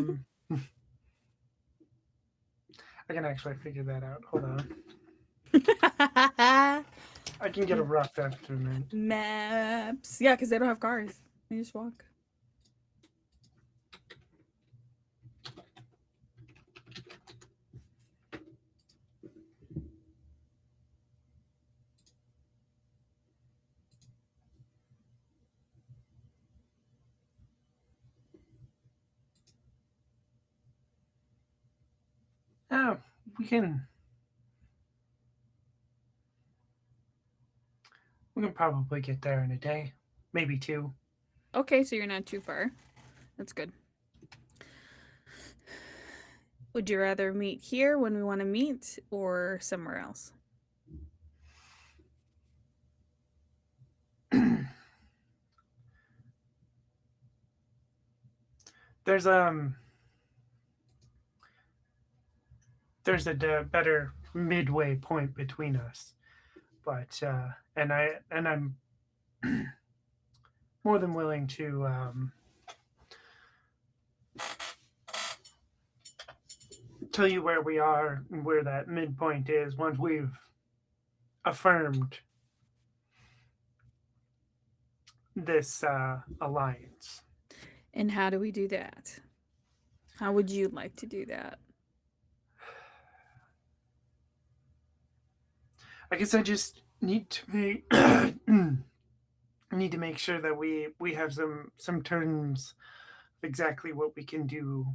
can actually figure that out. Hold on. I can get a rough estimate. Maps. Yeah, because they don't have cars. They just walk. Oh, we can probably get there in a day, maybe 2. Okay, so you're not too far. That's good. Would you rather meet here when we want to meet or somewhere else? There's a better midway point between us, but and I'm more than willing to tell you where we are and where that midpoint is once we've affirmed this alliance. And how do we do that? How would you like to do that? I guess I just need to make need to make sure that we have some terms of exactly what we can do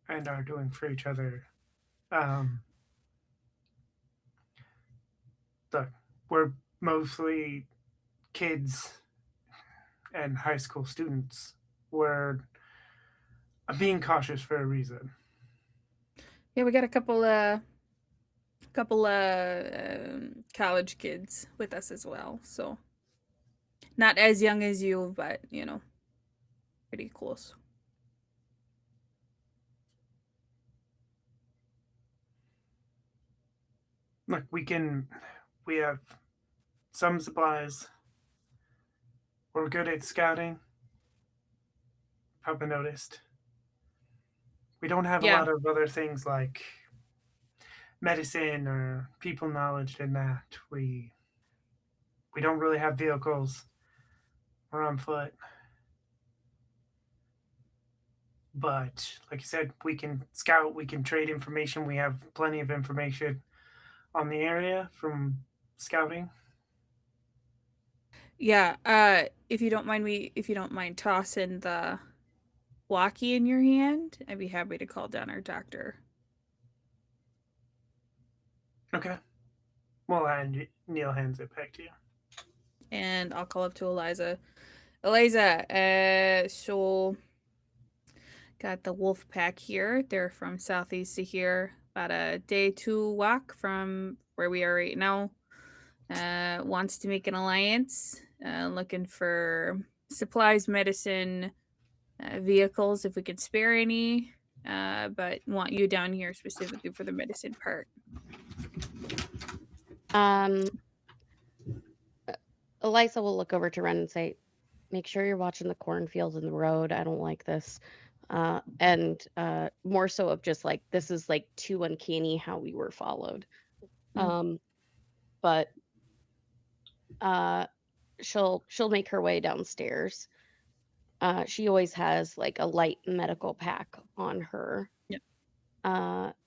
and are doing for each other. Um, look, we're mostly kids and high school students. We're being cautious for a reason. Yeah, we got a couple college kids with us as well. So not as young as you, but pretty close. Look, we have some supplies. We're good at scouting. Probably noticed. We don't have a Yeah. lot of other things like medicine or people knowledge in that. We don't really have vehicles. We're on foot. But like I said, we can scout, we can trade information. We have plenty of information on the area from scouting. Yeah, if you don't mind tossing the walkie in your hand, I'd be happy to call down our doctor. Okay. Well, and Neil hands it back to you. And I'll call up to Eliza. Eliza, so got the wolf pack here. They're from southeast of here, about a day 2 walk from where we are right now. Wants to make an alliance, looking for supplies, medicine, vehicles if we can spare any, but want you down here specifically for the medicine part. Eliza will look over to Ren and say, make sure you're watching the cornfields and the road. I don't like this. And more so of just like, this is like too uncanny how we were followed. But she'll make her way downstairs. She always has like a light medical pack on her. Yep.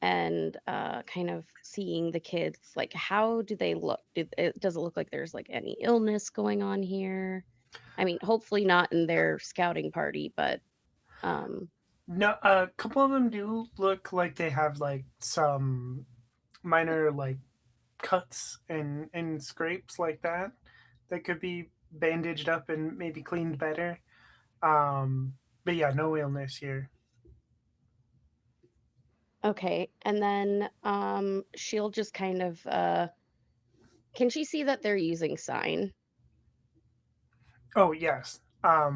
And kind of seeing the kids, like, how do they look? Does it look like there's like any illness going on here? I mean, hopefully not in their scouting party, but No, a couple of them do look like they have like some minor like cuts and scrapes like that that could be bandaged up and maybe cleaned better. But yeah, no illness here. okay. And then she'll just kind of can she see that they're using sign? Oh yes. A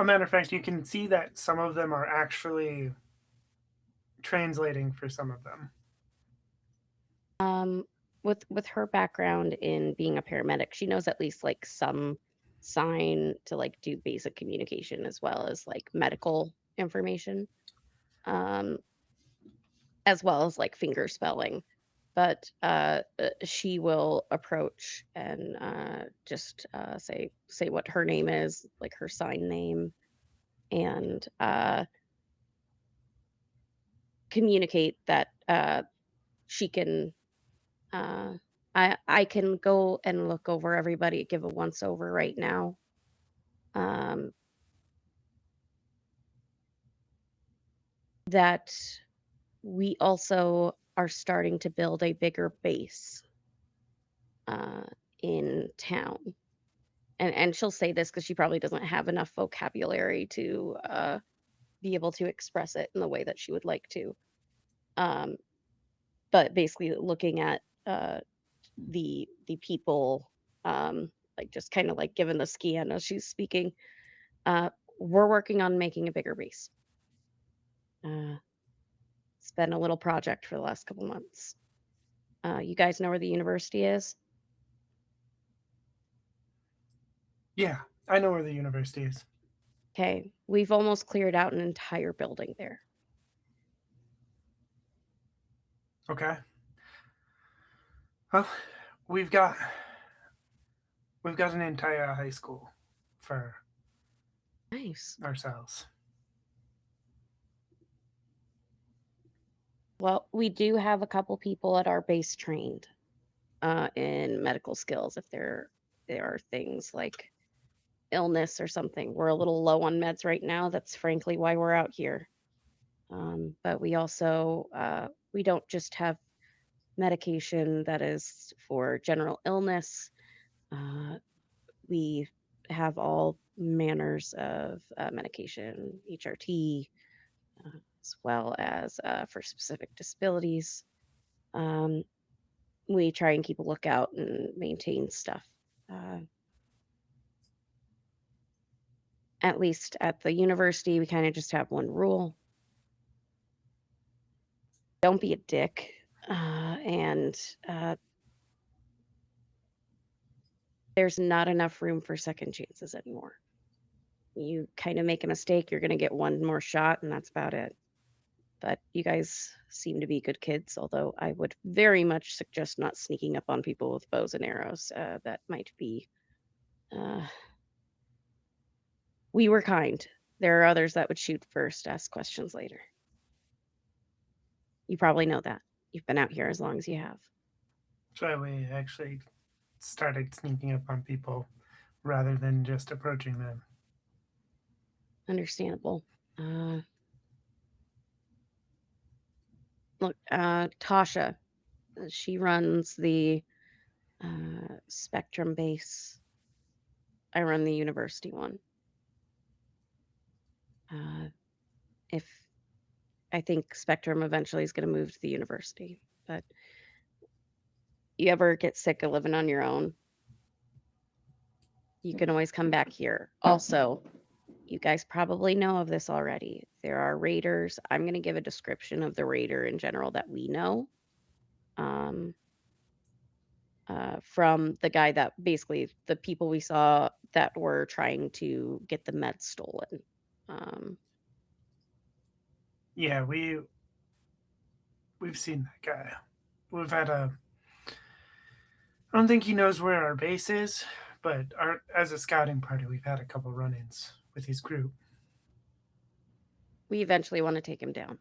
matter of fact, you can see that some of them are actually translating for some of them. With her background in being a paramedic, she knows at least like some sign to like do basic communication as well as like medical information, as well as like finger spelling. But she will approach and just say what her name is, like her sign name, and communicate that she can I can go and look over everybody, give a once over right now. That we also are starting to build a bigger base in town. And she'll say this because she probably doesn't have enough vocabulary to be able to express it in the way that she would like to. But basically looking at the people, like just kind of like given the scan as she's speaking. We're working on making a bigger base. It's been a little project for the last couple months. You guys know where the university is? Yeah, I know where the university is. Okay, we've almost cleared out an entire building there. Okay. Well, we've got an entire high school for Nice. ourselves. Well, we do have a couple people at our base trained. in medical skills if there are things like illness or something. We're a little low on meds right now. That's frankly why we're out here. But we also we don't just have medication that is for general illness. We have all manners of medication, HRT, as well as for specific disabilities. We try and keep a lookout and maintain stuff. At least at the university, we kind of just have one rule: don't be a dick. And there's not enough room for second chances anymore. You kind of make a mistake, you're going to get one more shot, and that's about it. But you guys seem to be good kids, although I would very much suggest not sneaking up on people with bows and arrows. That might be. We were kind. There are others that would shoot first, ask questions later. You probably know that. You've been out here as long as you have. That's why we actually started sneaking up on people rather than just approaching them. Understandable. Look, Tasha, she runs the Spectrum base. I run the university one. If I think Spectrum eventually is going to move to the university, but you ever get sick of living on your own, you can always come back here. Also, you guys probably know of this already. There are raiders. I'm going to give a description of the raider in general that we know. From the guy that basically the people we saw that were trying to get the meds stolen. Yeah, we've seen that guy. We've had a. I don't think he knows where our base is, but as a scouting party, we've had a couple run-ins with his group. We eventually want to take him down.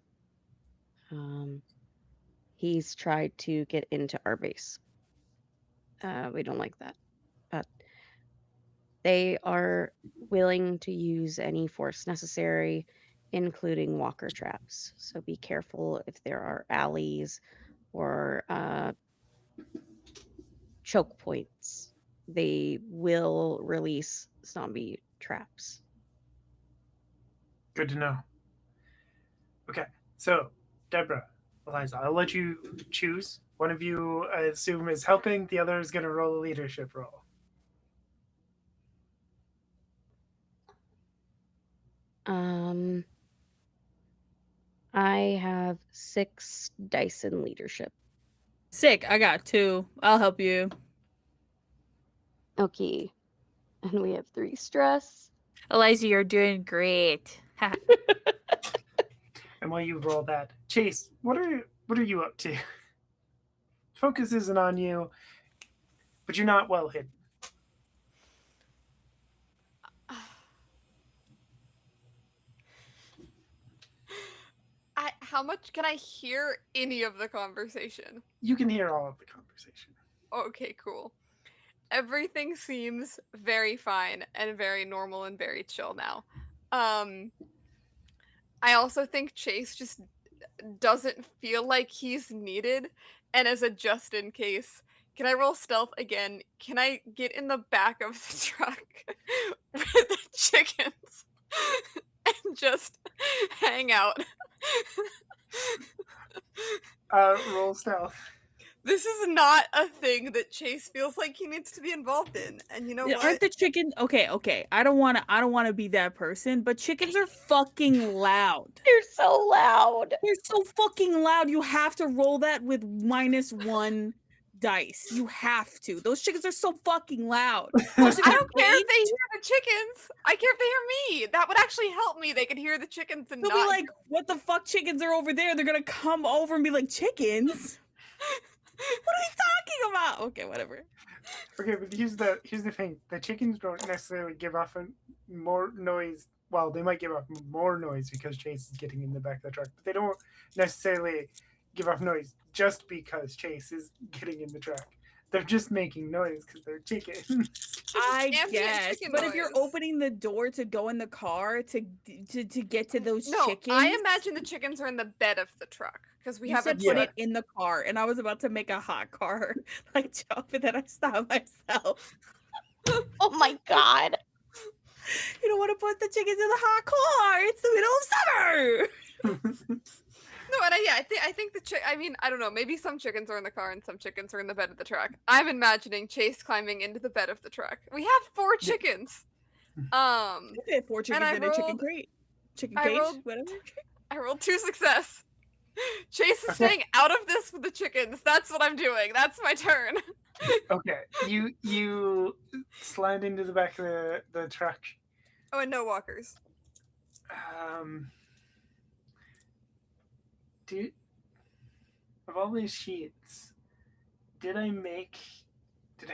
He's tried to get into our base. We don't like that, but they are willing to use any force necessary, including walker traps. So be careful if there are alleys or choke points. They will release zombie traps. Good to know. Okay, so Deborah, Eliza, I'll let you choose. One of you, I assume, is helping. The other is going to roll a leadership role. I have 6 dice in leadership. Sick. I got 2. I'll help you. Okay. And we have 3 stress. Eliza, you're doing great. And while you roll that, Chase, what are you up to? Focus isn't on you, but you're not well hidden. How much can I hear any of the conversation? You can hear all of the conversation. Okay, cool. Everything seems very fine and very normal and very chill now. I also think Chase just doesn't feel like he's needed, and as a just in case, can I roll stealth again? Can I get in the back of the truck with the chickens and just hang out? Roll stealth. This is not a thing that Chase feels like he needs to be involved in. And you know what? Aren't the chickens okay? I don't wanna be that person, but chickens are fucking loud. They're so loud. They're so fucking loud. You have to roll that with -1 dice. You have to. Those chickens are so fucking loud. I don't care if they hear the chickens. I care if they hear me. That would actually help me. They could hear the chickens and They'll not be like, what the fuck chickens are over there? They're gonna come over and be like, chickens? What are we talking about? Okay, whatever. Okay, but here's the thing. The chickens don't necessarily give off more noise. Well, they might give off more noise because Chase is getting in the back of the truck, but they don't necessarily give off noise just because Chase is getting in the truck. They're just making noise because they're chickens. I ambient guess, chicken but if you're noise. opening the door to go in the car to get to those No, chickens, I imagine the chickens are in the bed of the truck because we you have a said Yeah. put it in the car, and I was about to make a hot car like joke, but then I stopped myself. Oh my god. You don't want to put the chickens in the hot car. It's the middle of summer. No, and I think I mean, I don't know. Maybe some chickens are in the car and some chickens are in the bed of the truck. I'm imagining Chase climbing into the bed of the truck. We have 4 chickens. Okay, 4 chickens I in a chicken rolled- crate, chicken I cage, rolled- whatever. I rolled 2 success. Chase is Okay. staying out of this with the chickens. That's what I'm doing. That's my turn. Okay, you slide into the back of the truck. Oh, and no walkers. Of all these sheets, did I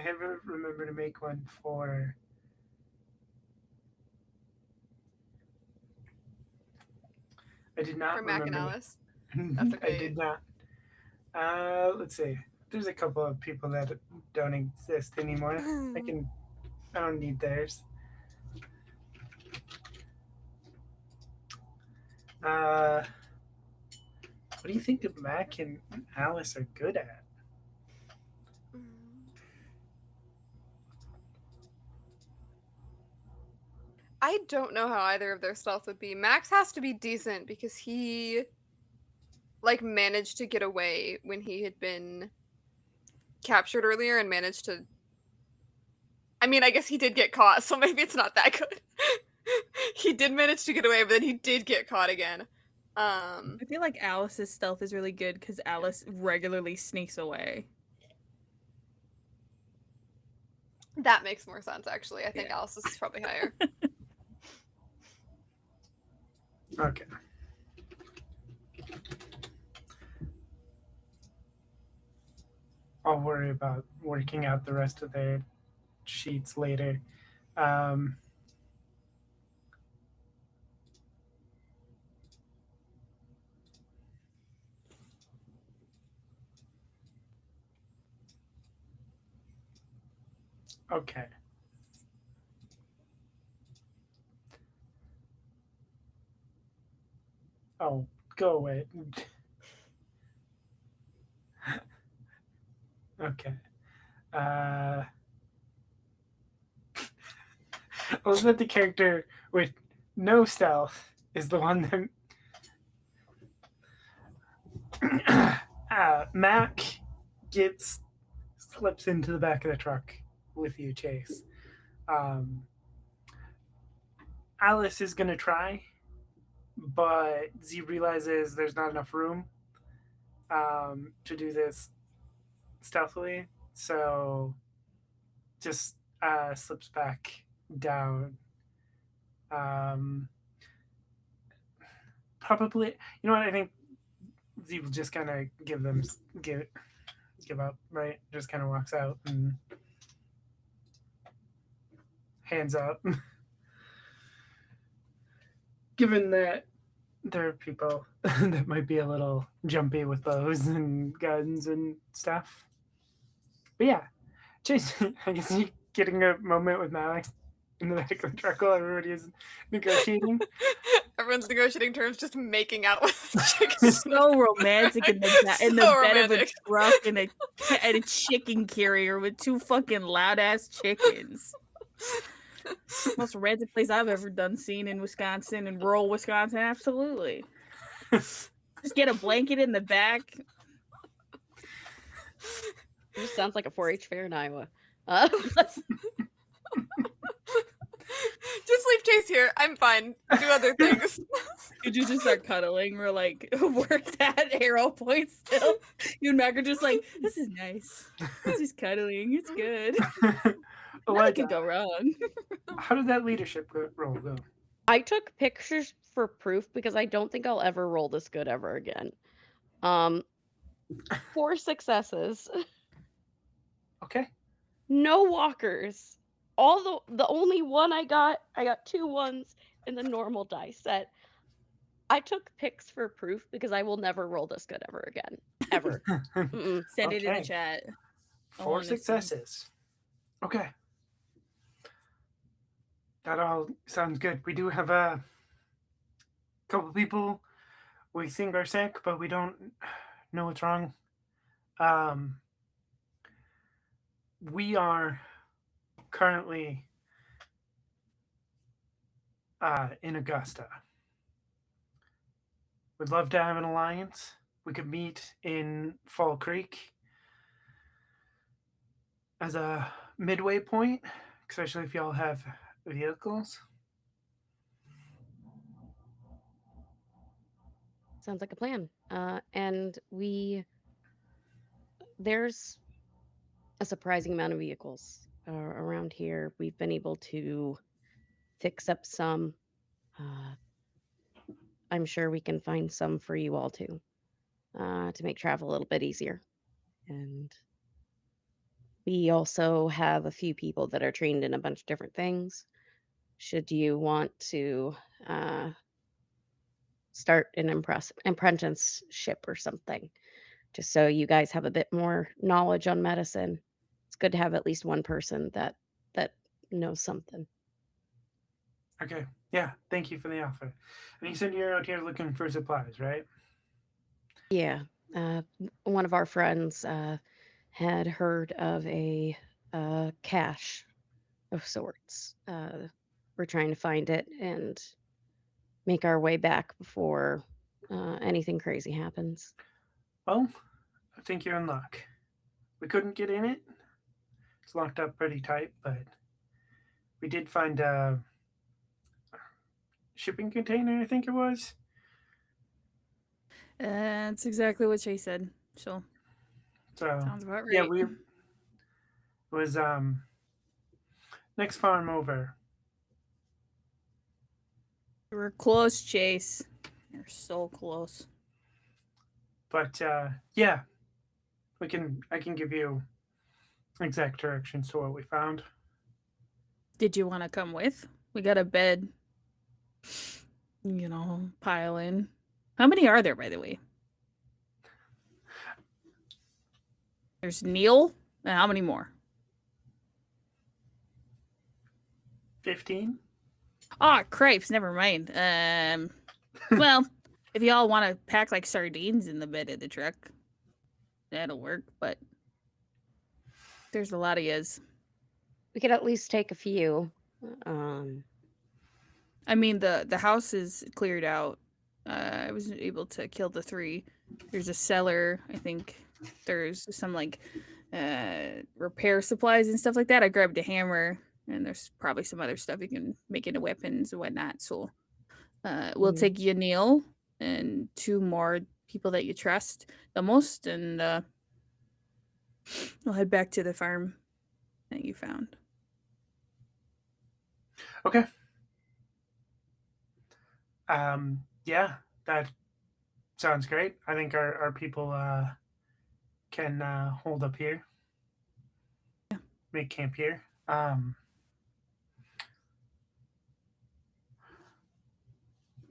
ever remember to make one for? I did not For Mac and remember. Alice. That's okay. I did not. Let's see. There's a couple of people that don't exist anymore. I don't need theirs. What do you think of Mac and Alice are good at? I don't know how either of their stealth would be. Max has to be decent because he like managed to get away when he had been captured earlier and managed to I mean, I guess he did get caught, so maybe it's not that good. He did manage to get away, but then he did get caught again. I feel like Alice's stealth is really good because Alice regularly sneaks away. That makes more sense, actually. I think Yeah. Alice's is probably higher. Okay. I'll worry about working out the rest of their sheets later. Okay. Oh, go away. Okay. I love that the character with no stealth is the one that Mac slips into the back of the truck with you, Chase. Alice is gonna try, but Z realizes there's not enough room to do this stealthily, so just slips back down. Probably, you know what? I think Z will just kind of give up, right? Just kind of walks out and hands up. Given that there are people that might be a little jumpy with bows and guns and stuff. But yeah, Chase, I guess you're getting a moment with Malik in the back of the truck while everybody is negotiating. Everyone's negotiating terms, just making out with the chickens. So romantic in the So bed of a romantic. truck and a chicken carrier with 2 fucking loud ass chickens. Most romantic place I've ever seen in Wisconsin, in rural Wisconsin. Absolutely. Just get a blanket in the back. It just sounds like a 4-H fair in Iowa. Just leave Chase here. I'm fine. Do other things. Could you just start cuddling? We're like, we're at arrow point still. You and Mac are just like, this is nice. It's just cuddling. It's good. Nothing could go wrong. How did that leadership roll go? I took pictures for proof because I don't think I'll ever roll this good ever again. 4 successes. Okay. No walkers. All the only one I got 2 ones in the normal dice set. I took pics for proof because I will never roll this good ever again. Ever. Send it in the Okay. chat. I 4 wanna see. successes. Okay. That all sounds good. We do have a couple people we think are sick, but we don't know what's wrong. Um, we are currently in Augusta. Would love to have an alliance. We could meet in Fall Creek as a midway point, especially if y'all have vehicles. Sounds like a plan. And there's a surprising amount of vehicles around here. We've been able to fix up some. Uh, I'm sure we can find some for you all too, to make travel a little bit easier. And we also have a few people that are trained in a bunch of different things. Should you want to uh, start an apprenticeship or something, just so you guys have a bit more knowledge on medicine, it's good to have at least one person that knows something. Okay. Yeah. Thank you for the offer. And you said you're out here looking for supplies, right? Yeah, one of our friends had heard of a cache of sorts. We're trying to find it and make our way back before anything crazy happens. Well, I think you're in luck. We couldn't get in it. It's locked up pretty tight, but we did find a shipping container, I think it was. That's exactly what Chase said. So So sounds about yeah, right. we was next farm over. We're close, Chase. You're so close. But yeah, I can give you exact directions to what we found. Did you want to come with? We got a bed. Pile in. How many are there, by the way? There's Neil. And how many more? 15? Ah, crepes. Never mind. Well, if y'all want to pack like sardines in the bed of the truck, that'll work. But there's a lot of yous. We could at least take a few. Um, I mean, the house is cleared out. I was able to kill the 3. There's a cellar. I think there's some like repair supplies and stuff like that. I grabbed a hammer, and there's probably some other stuff you can make into weapons and whatnot. So we'll Mhm. take you, Neil, and 2 more people that you trust the most, and we'll head back to the farm that you found. Okay. Yeah, that sounds great. I think our people can hold up here, make camp here.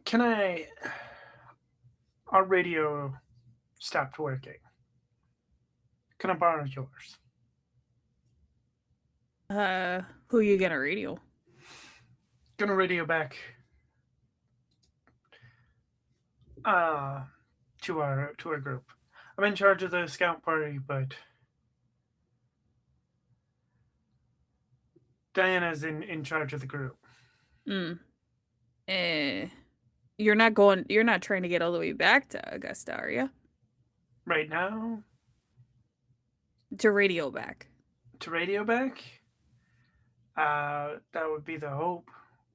Can I? Our radio stopped working. Can I borrow yours? Who you gonna radio? Gonna radio back uh to our group. I'm in charge of the scout party, but Diana's in charge of the group. You're not trying to get all the way back to Augusta, are you? Right now, To radio back. to radio back, that would be the hope.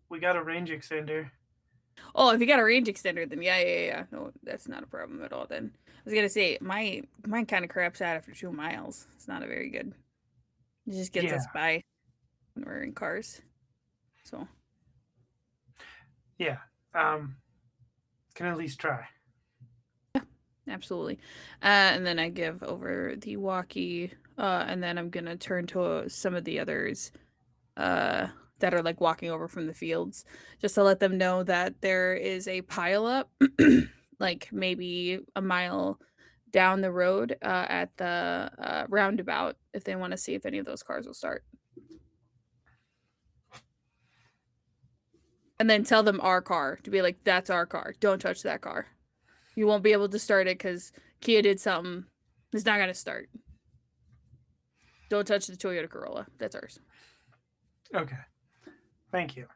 We got a range extender. Oh, if you got a range extender, then yeah. No, that's not a problem at all. Then I was gonna say mine kind of craps out after 2 miles. It's not a very good. It just gets Yeah. us by when we're in cars. So Yeah. Can at least try. absolutely. And then I give over the walkie. And then I'm gonna turn to some of the others. That are like walking over from the fields, just to let them know that there is a pile up, like maybe a mile down the road at the roundabout if they want to see if any of those cars will start. And then tell them our car to be like, that's our car. Don't touch that car. You won't be able to start it because Kia did something. It's not going to start. Don't touch the Toyota Corolla. That's ours. Okay. Thank you.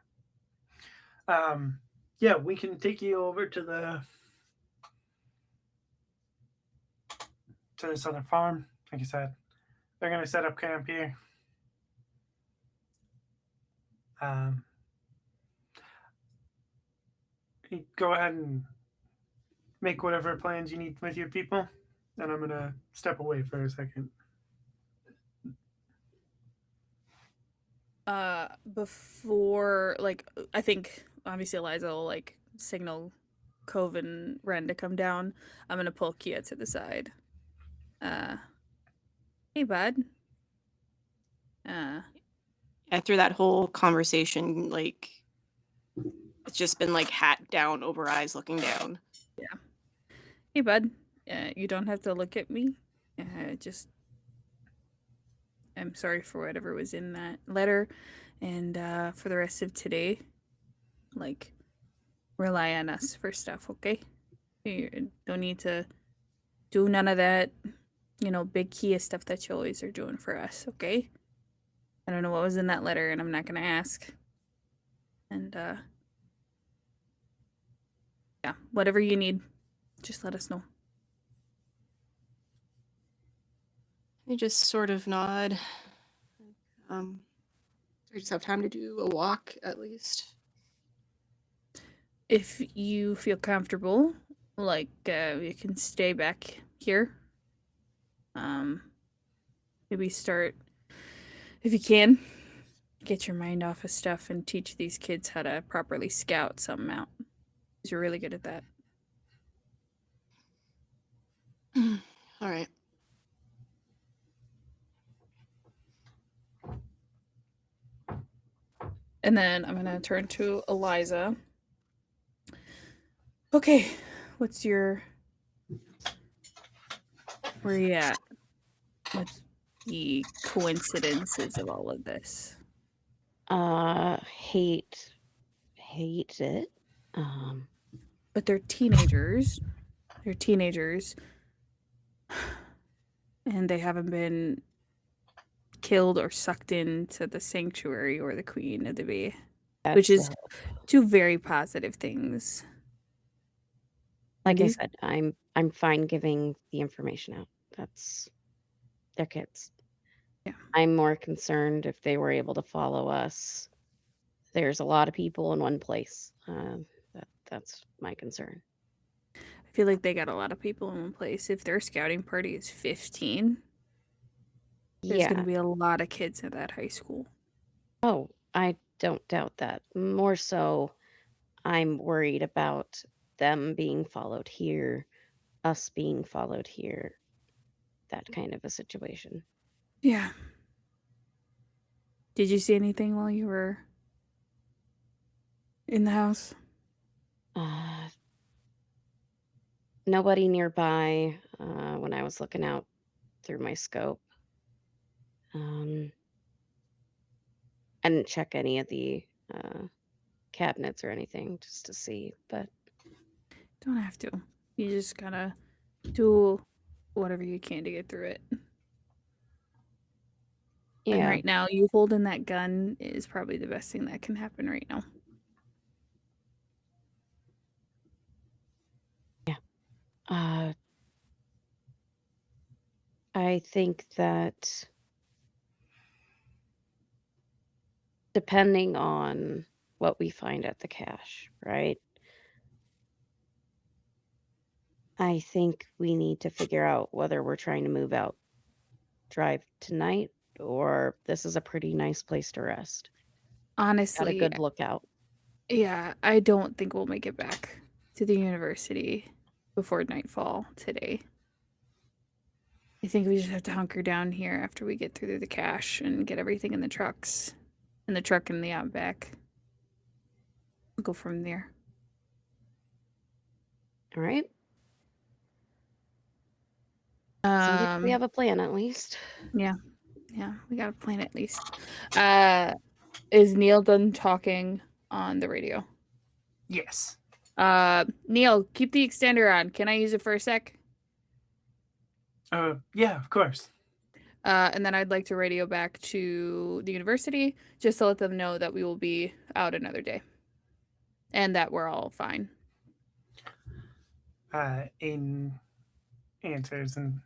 Yeah, we can take you over to this other farm. Like I said, they're gonna set up camp here. You go ahead and make whatever plans you need with your people, and I'm gonna step away for a second. Before, like, I think obviously Eliza will like signal Cove and Ren to come down. I'm gonna pull Kia to the side. Hey bud. After that whole conversation, like, it's just been like hat down over eyes looking down. Hey bud. You don't have to look at me. Just I'm sorry for whatever was in that letter, and for the rest of today, like, rely on us for stuff, okay? You don't need to do none of that, big Kia stuff that you always are doing for us, okay? I don't know what was in that letter, and I'm not gonna ask. And yeah, whatever you need, just let us know. I just sort of nod. I just have time to do a walk at least. If you feel comfortable, like, you can stay back here. Maybe start, if you can, get your mind off of stuff and teach these kids how to properly scout something out. Because you're really good at that. All right. And then I'm gonna turn to Eliza. Okay, where are you at? What's the coincidences of all of this? Hate it. But they're teenagers. And they haven't been killed or sucked into the sanctuary or the Queen of the Bee. Which That's is two very positive things. like I said, I'm fine giving the information out. That's their kids. Yeah. I'm more concerned if they were able to follow us. There's a lot of people in one place. That's my concern. I feel like they got a lot of people in one place. If their scouting party is 15, there's going to be a lot of kids at that high school. Oh, I don't doubt that. More so, I'm worried about them being followed here, us being followed here, that kind of a situation. Yeah. Did you see anything while you were in the house? Nobody nearby when I was looking out through my scope. I didn't check any of the cabinets or anything just to see, but Don't have to. You just gotta do whatever you can to get through it. yeah. And right now, you holding that gun is probably the best thing that can happen right now. I think that depending on what we find at the cache, right? I think we need to figure out whether we're trying to move out, drive tonight, or this is a pretty nice place to rest. Got a Honestly, good lookout. yeah, I don't think we'll make it back to the university before nightfall today. I think we just have to hunker down here after we get through the cache and get everything in the trucks. In the truck and the outback. We'll go from there. All right. Seems like we Um, have a plan at least. yeah, we got a plan at least. Is Neil done talking on the radio? Yes. Neil, keep the extender on. Can I use it for a sec? Yeah, of course. And then I'd like to radio back to the university just to let them know that we will be out another day and that we're all fine. Aiden answers and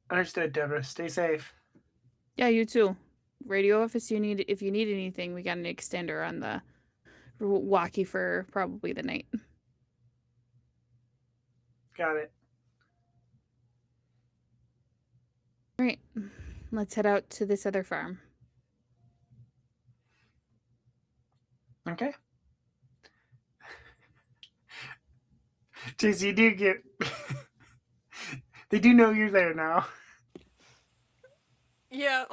understood, Deborah. Stay safe. Yeah, you too. Radio if you need anything, we got an extender on the walkie for probably the night. Got it. All right, let's head out to this other farm. Okay. Chase, you do get. They do know you're there now. Yeah.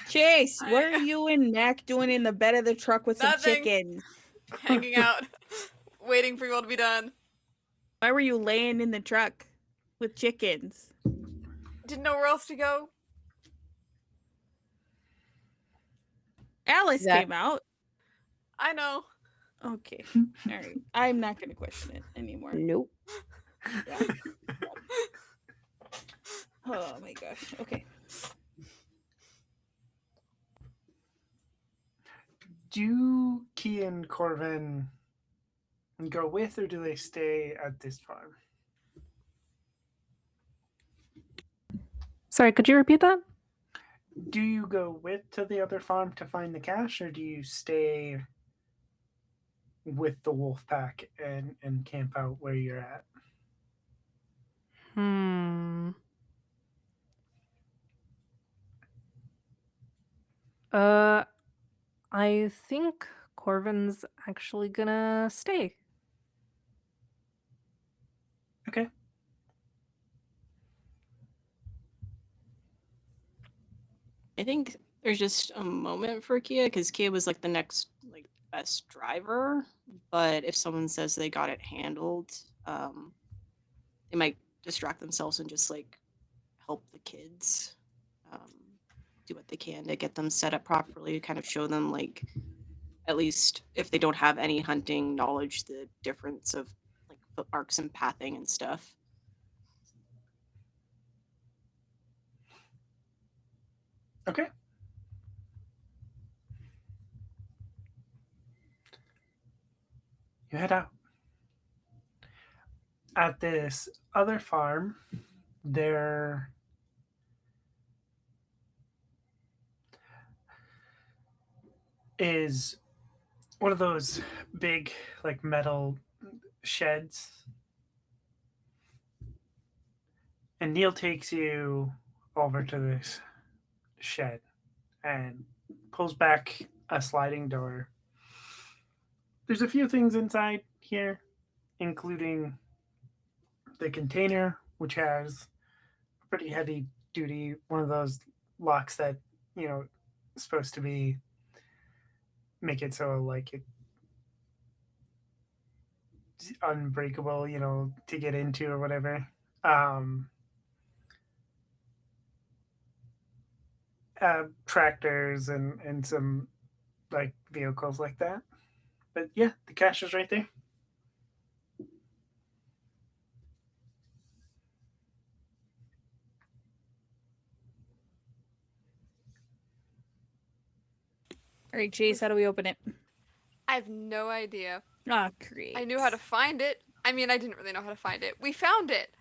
Chase, what are you and Mac doing in the bed of the truck with some Nothing. chickens? Hanging out, waiting for you all to be done. Why were you laying in the truck with chickens? Didn't know where else to go. Alice Zach- came out. I know. Okay. All right. I'm not going to question it anymore. Nope. Yeah. Oh my gosh. Okay. Do Key and Corvin go with, or do they stay at this farm? Sorry, could you repeat that? Do you go with to the other farm to find the cache, or do you stay with the wolf pack and camp out where you're at? I think Corvin's actually gonna stay. Okay. I think there's just a moment for Kia because Kia was like the next like best driver. But if someone says they got it handled, they might distract themselves and just like help the kids do what they can to get them set up properly, kind of show them like at least if they don't have any hunting knowledge, the difference of like foot marks and pathing and stuff. Okay. You head out. At this other farm, there is one of those big, like, metal sheds. And Neil takes you over to this shed and pulls back a sliding door. There's a few things inside here, including the container, which has a pretty heavy duty, one of those locks that, you know, is supposed to be make it so like it's unbreakable, you know, to get into or whatever. Tractors and some like vehicles like that. But yeah, the cache is right there. All right, Chase, how do we open it? I have no idea. Oh, great. I knew how to find it. I mean, I didn't really know how to find it. We found it.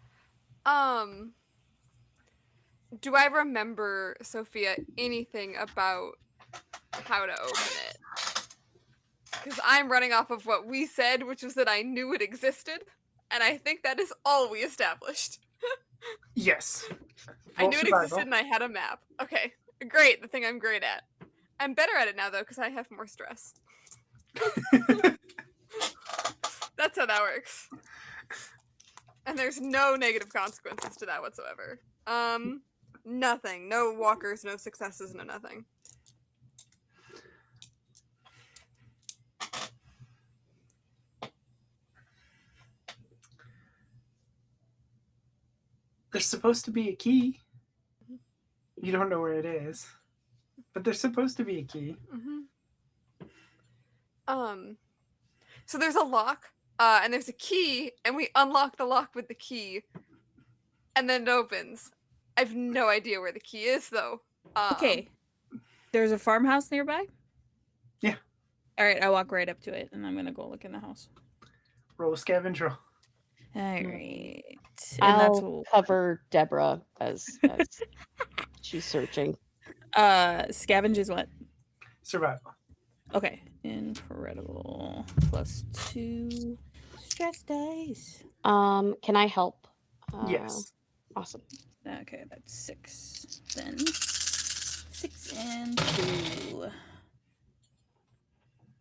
Do I remember, Sophia, anything about how to open it? Because I'm running off of what we said, which was that I knew it existed, and I think that is all we established. Yes. I knew it existed and I had a map. Okay, great, the thing I'm great at. I'm better at it now, though, because I have more stress. That's how that works. And there's no negative consequences to that whatsoever. Nothing. No walkers, no successes, no nothing. There's supposed to be a key. You don't know where it is, but there's supposed to be a key. So there's a lock, and there's a key, and we unlock the lock with the key, and then it opens. I have no idea where the key is, though. Okay. There's a farmhouse nearby? Yeah. All right, I walk right up to it, and I'm going to go look in the house. Roll a scavenge roll. All right. I'll And that's cover Deborah as she's searching. scavenge is what? Survival. Okay. Incredible. +2 stress dice. Can I help? Yes. Awesome. Okay, that's 6. Then 6 and 2.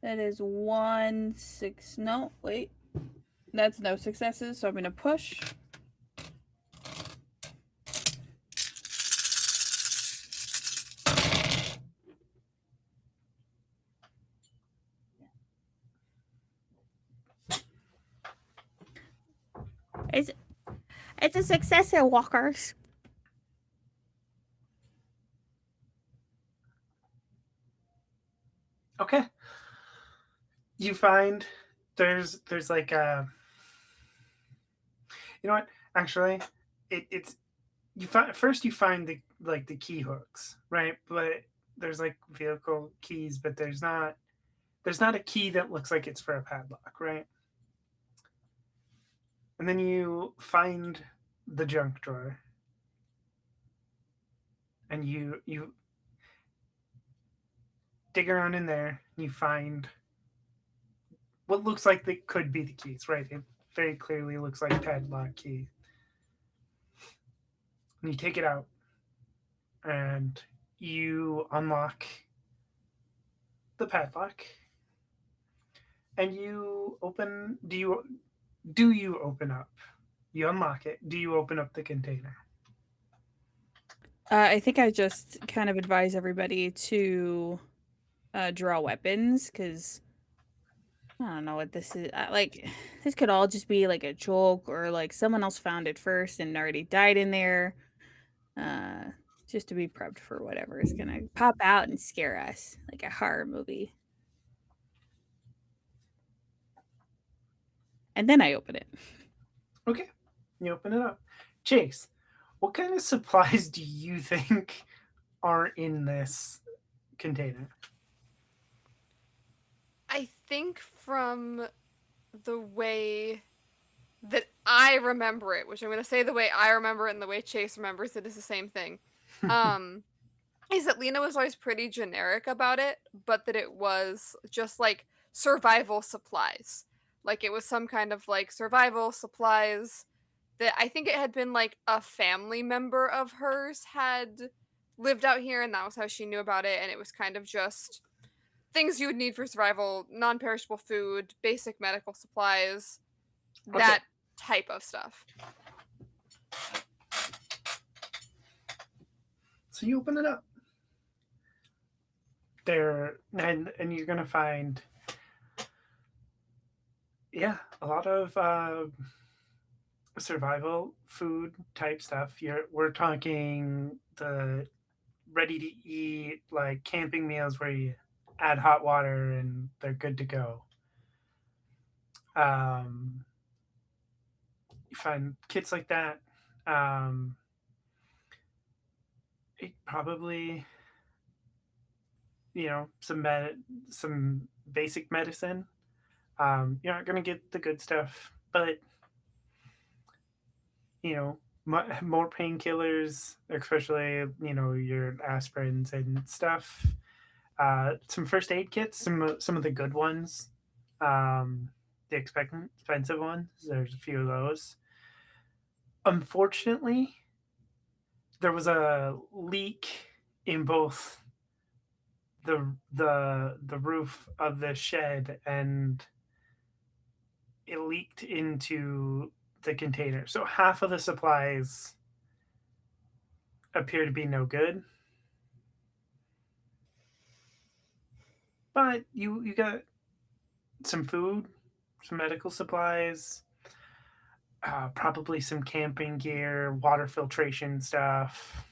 That is 1, 6. No, wait. That's no successes, so I'm gonna push. It's a success at walkers. Okay. You find there's like a. You know what? Actually, it's you find first you find the key hooks, right? But there's like vehicle keys, but there's not a key that looks like it's for a padlock, right? And then you find the junk drawer, and you dig around in there. And you find what looks like they could be the keys, right? It very clearly looks like a padlock key. And you take it out, and you unlock the padlock, and you open. Do you open up? You unlock it. Do you open up the container? I think I just kind of advise everybody to draw weapons, because I don't know what this is. Like, this could all just be like a joke, or like someone else found it first and already died in there. Just to be prepped for whatever is gonna pop out and scare us, like a horror movie. And then I open it. Okay, you open it up. Chase, what kind of supplies do you think are in this container? I think from the way that I remember it, which I'm going to say the way I remember it and the way Chase remembers it is the same thing, is that Lena was always pretty generic about it, but that it was just like survival supplies. Like it was some kind of like survival supplies that I think it had been like a family member of hers had lived out here, and that was how she knew about it. And it was kind of just things you would need for survival, non-perishable food, basic medical supplies, that type of stuff. So you open it up. There and you're gonna find, yeah, a lot of survival food type stuff. We're talking the ready to eat, like camping meals where you add hot water and they're good to go. You find kits like that. It probably, some basic medicine. You're not gonna get the good stuff, but more painkillers, especially your aspirins and stuff. Some first aid kits, some of the good ones, the expensive ones. There's a few of those. Unfortunately, there was a leak in both the roof of the shed, and it leaked into the container. So half of the supplies appear to be no good. But you got some food, some medical supplies. Probably some camping gear, water filtration stuff.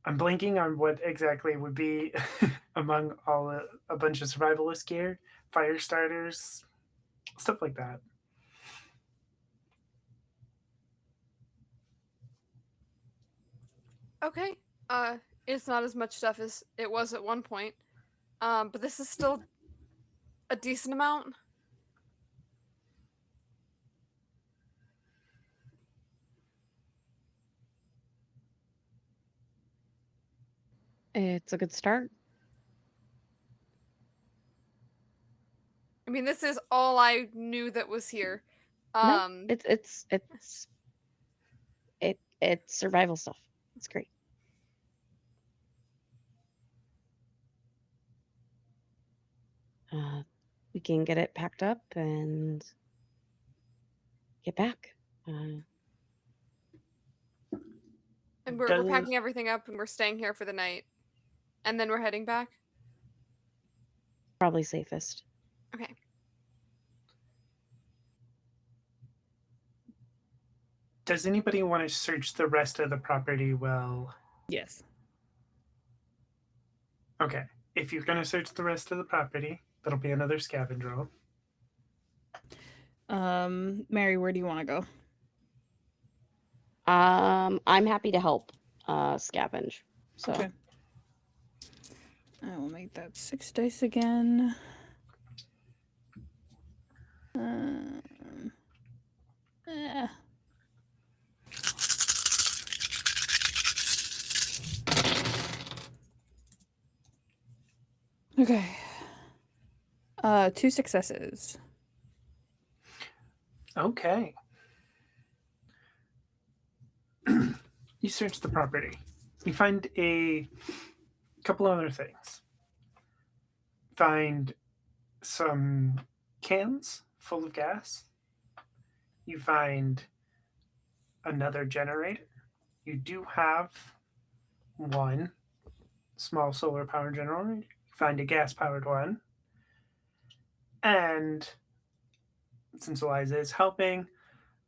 I'm blanking on what exactly would be among a bunch of survivalist gear, fire starters, stuff like that. Okay. It's not as much stuff as it was at one point. But this is still a decent amount. It's a good start. I mean, this is all I knew that was here. No, Um, it's survival stuff. It's great. We can get it packed up and get back. and we're Does packing everything up and we're staying here for the night. And then we're heading back. Probably safest. Okay. does anybody want to search the rest of the property well? Yes. Okay. If you're going to search the rest of the property, that'll be another scavenge roll. Mary, where do you want to go? I'm happy to help scavenge. So Okay. I will make that 6 dice again. Eh. Okay. 2 successes. Okay. You search the property. You find a couple other things. Find some cans full of gas. You find another generator. You do have one small solar power generator. You find a gas powered one. And since Eliza is helping,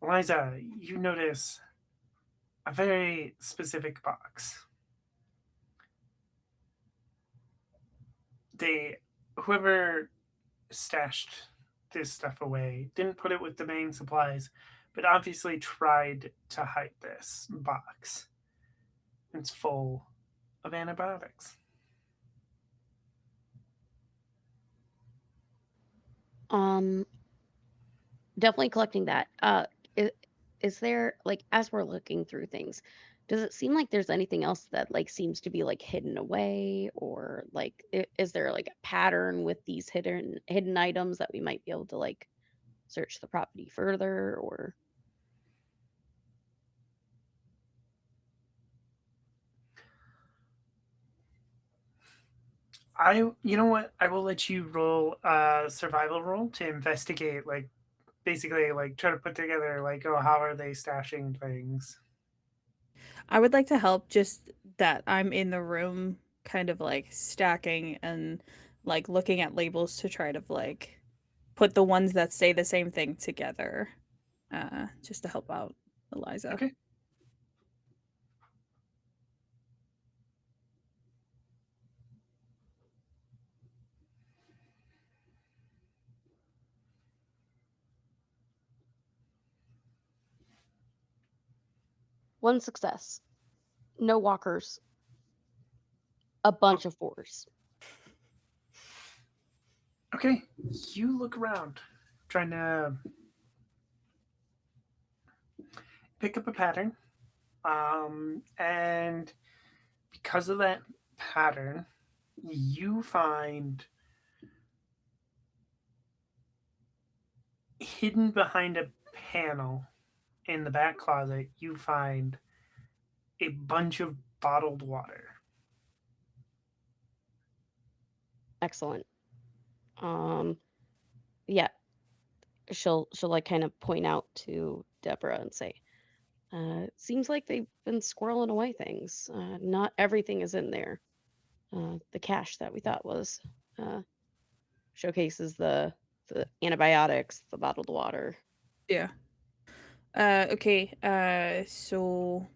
Eliza, you notice a very specific box. Whoever stashed this stuff away didn't put it with the main supplies, but obviously tried to hide this box. It's full of antibiotics. definitely collecting that. Is there, like, as we're looking through things, does it seem like there's anything else that like seems to be like hidden away, or like is there like a pattern with these hidden items that we might be able to like search the property further, or You know what? I will let you roll a survival roll to investigate, like, basically, like, try to put together, like, oh, how are they stashing things? I would like to help, just that I'm in the room kind of like stacking and like looking at labels to try to like put the ones that say the same thing together. Just to help out Eliza. Okay. one success, no walkers, a bunch of fours. Okay. You look around, trying to pick up a pattern. And because of that pattern, you find hidden behind a panel in the back closet, you find a bunch of bottled water. Excellent. Yeah, she'll like kind of point out to Deborah and say, seems like they've been squirreling away things. Not everything is in there. The cache that we thought was showcases the antibiotics, the bottled water. Yeah. Okay. So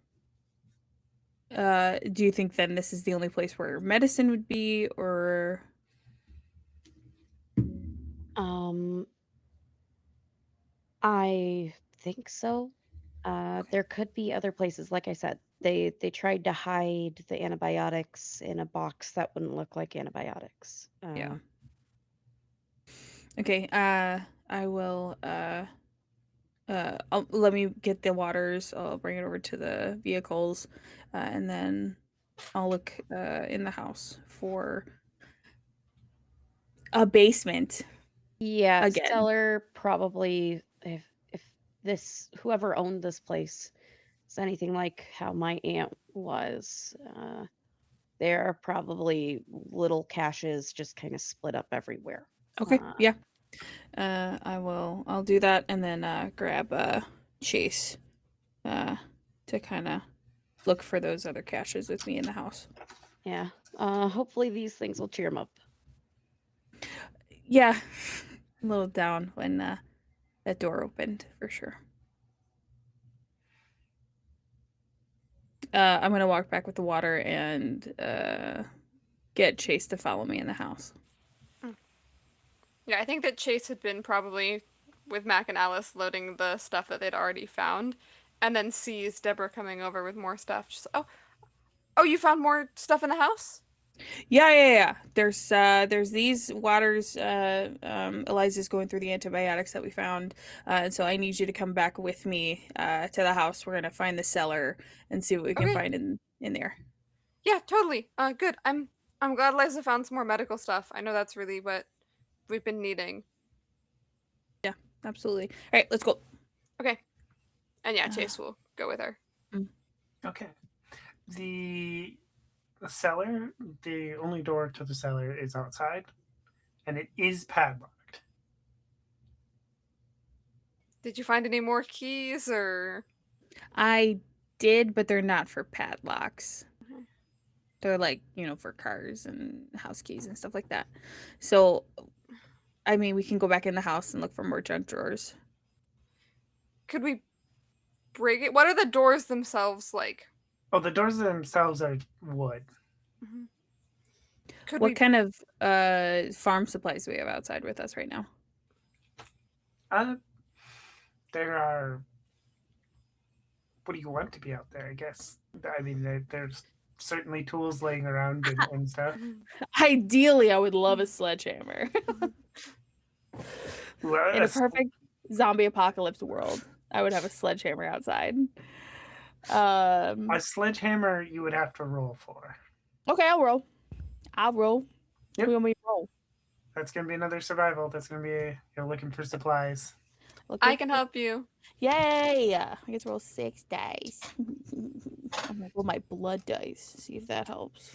do you think then this is the only place where medicine would be, or Um, I think so. There could be other places. Like I said, they tried to hide the antibiotics in a box that wouldn't look like antibiotics. yeah. Okay. I will let me get the waters. I'll bring it over to the vehicles, and then I'll look in the house for a basement Yeah, again. seller probably if this whoever owned this place is anything like how my aunt was, there are probably little caches just kind of split up everywhere. Okay. Uh, Yeah. I'll do that, and then grab Chase to kind of look for those other caches with me in the house. yeah. Hopefully these things will cheer him up. Yeah. A little down when that door opened for sure. I'm gonna walk back with the water and get Chase to follow me in the house. Yeah, I think that Chase had been probably with Mac and Alice loading the stuff that they'd already found, and then sees Deborah coming over with more stuff. She's oh, you found more stuff in the house? Yeah. There's these waters. Eliza's going through the antibiotics that we found, and so I need you to come back with me to the house. We're gonna find the cellar and see what we can Okay. find in there. Yeah, totally. Good. I'm glad Liza found some more medical stuff. I know that's really what we've been needing. Yeah, absolutely. All right, let's go. Okay. And yeah, Uh, Chase will go with her. Okay. The cellar, the only door to the cellar is outside, and it is padlocked. Did you find any more keys or? I did, but they're not for padlocks. Mhm. They're like, for cars and house keys and stuff like that. So, I mean, we can go back in the house and look for more junk drawers. Could we break it? What are the doors themselves like? Oh, the doors themselves are wood. Mhm. Could What we? kind of farm supplies do we have outside with us right now? There are. What do you want to be out there? I guess. I mean, there's certainly tools laying around and stuff. Ideally, I would love a sledgehammer. Well, In a perfect zombie apocalypse world, I would have a sledgehammer outside. a sledgehammer you would have to roll for. Okay, I'll roll. Yep. Who want me to roll? That's gonna be another survival. That's gonna be you're looking for supplies. I can help you. Yay! I get to roll 6 dice. I'm gonna roll my blood dice. See if that helps.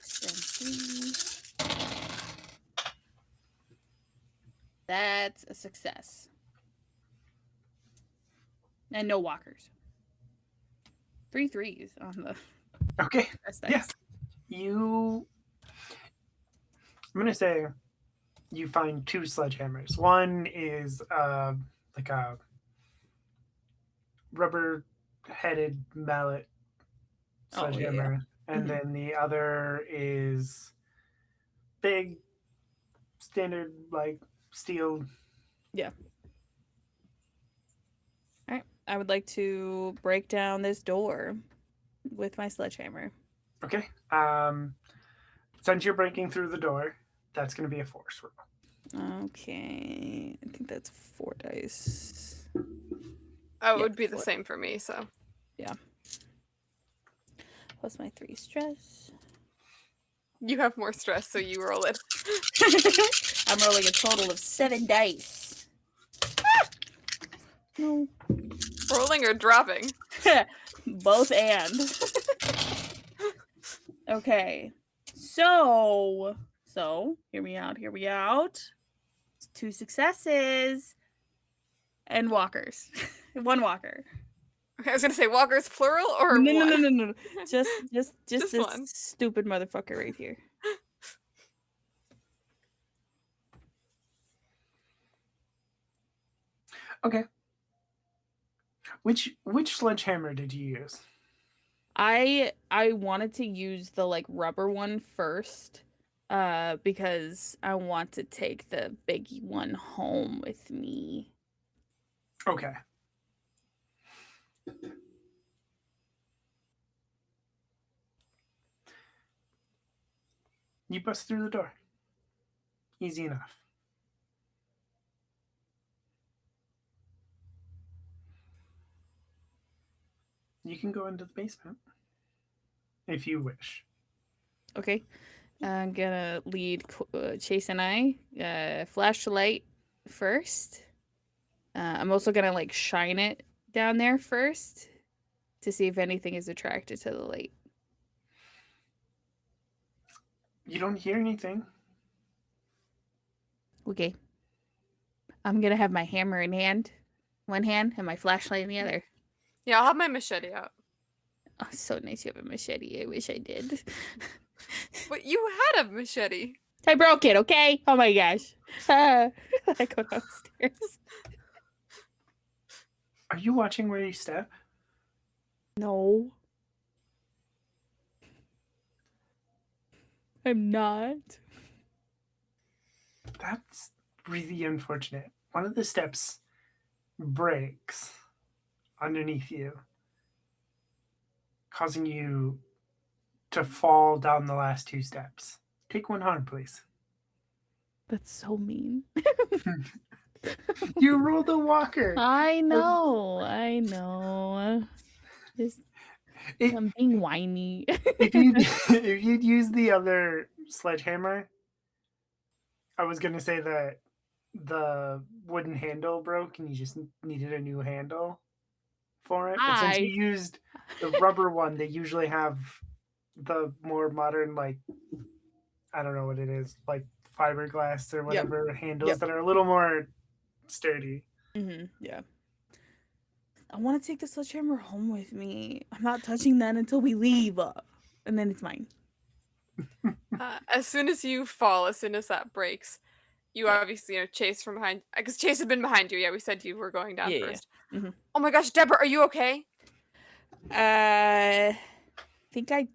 6 and 3. That's a success. And no walkers. 3 3s on the Okay. best dice. Yes. I'm gonna say you find 2 sledgehammers. One is like a rubber-headed mallet sledgehammer, and Mhm. then the other is big, standard like steel. Yeah. All right. I would like to break down this door with my sledgehammer. Okay. Since you're breaking through the door, that's gonna be a force roll. Okay. I think that's 4 dice. Oh, it Yeah, would be the 4. same for me, so. Plus my 3 stress. You have more stress, so you roll it. I'm rolling a total of 7 dice. No. Rolling or dropping? Both and. Okay. So, hear me out. 2 successes. And walkers. 1 walker. Okay, I was gonna say walkers plural or No. one? Just Just this one. stupid motherfucker right here. Okay. Which sledgehammer did you use? I wanted to use the like rubber one first, because I want to take the big one home with me. Okay. You bust through the door. Easy enough. You can go into the basement if you wish. Okay. I'm gonna lead Chase and I flashlight first. I'm also gonna like shine it down there first to see if anything is attracted to the light. You don't hear anything. Okay. I'm gonna have my hammer in one hand, and my flashlight in the other. Yeah, I'll have my machete out. Oh, so nice you have a machete. I wish I did. But you had a machete. I broke it, okay? Oh my gosh. I go downstairs. Are you watching where you step? No. I'm not. That's really unfortunate. One of the steps breaks underneath you, causing you to fall down the last 2 steps. Take 1 harm, please. That's so mean. You rolled a walker. I know. Just, If, I'm being whiny. if you'd use the other sledgehammer, I was gonna say that the wooden handle broke and you just needed a new handle for it. But since you used the rubber one, they usually have the more modern, like, I don't know what it is, like fiberglass or whatever handles that are a little more sturdy. Yeah. I want to take the sledgehammer home with me. I'm not touching that until we leave. And then it's mine. As soon as you fall, as soon as that breaks, you obviously chase from behind. Because Chase had been behind you. Yeah, we said you were going down first. Yeah. Mm-hmm. Oh my gosh, Deborah, are you okay? I think I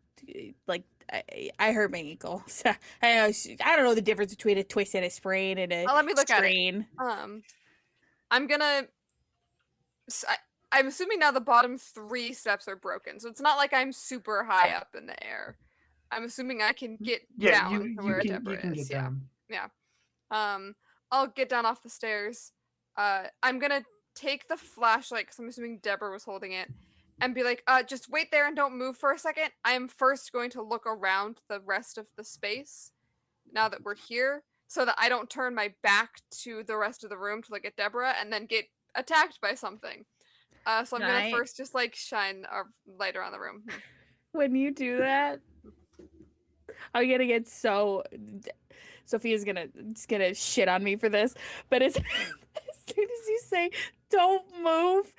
hurt my ankle. So, I don't know the difference between a twist and a sprain and a Let me look strain. at it. I'm gonna. I'm assuming now the bottom 3 steps are broken, so it's not like I'm super high up in the air. I'm assuming I can get down to where Deborah is. Get down. Yeah. I'll get down off the stairs. I'm gonna take the flashlight because I'm assuming Deborah was holding it, and be like, just wait there and don't move for a second. I am first going to look around the rest of the space now that we're here, so that I don't turn my back to the rest of the room to look at Deborah and then get attacked by something. So I'm gonna first just like shine a light around the room. When you do that, I'm gonna get so. Sophia's gonna shit on me for this, but as soon as you say "don't move,"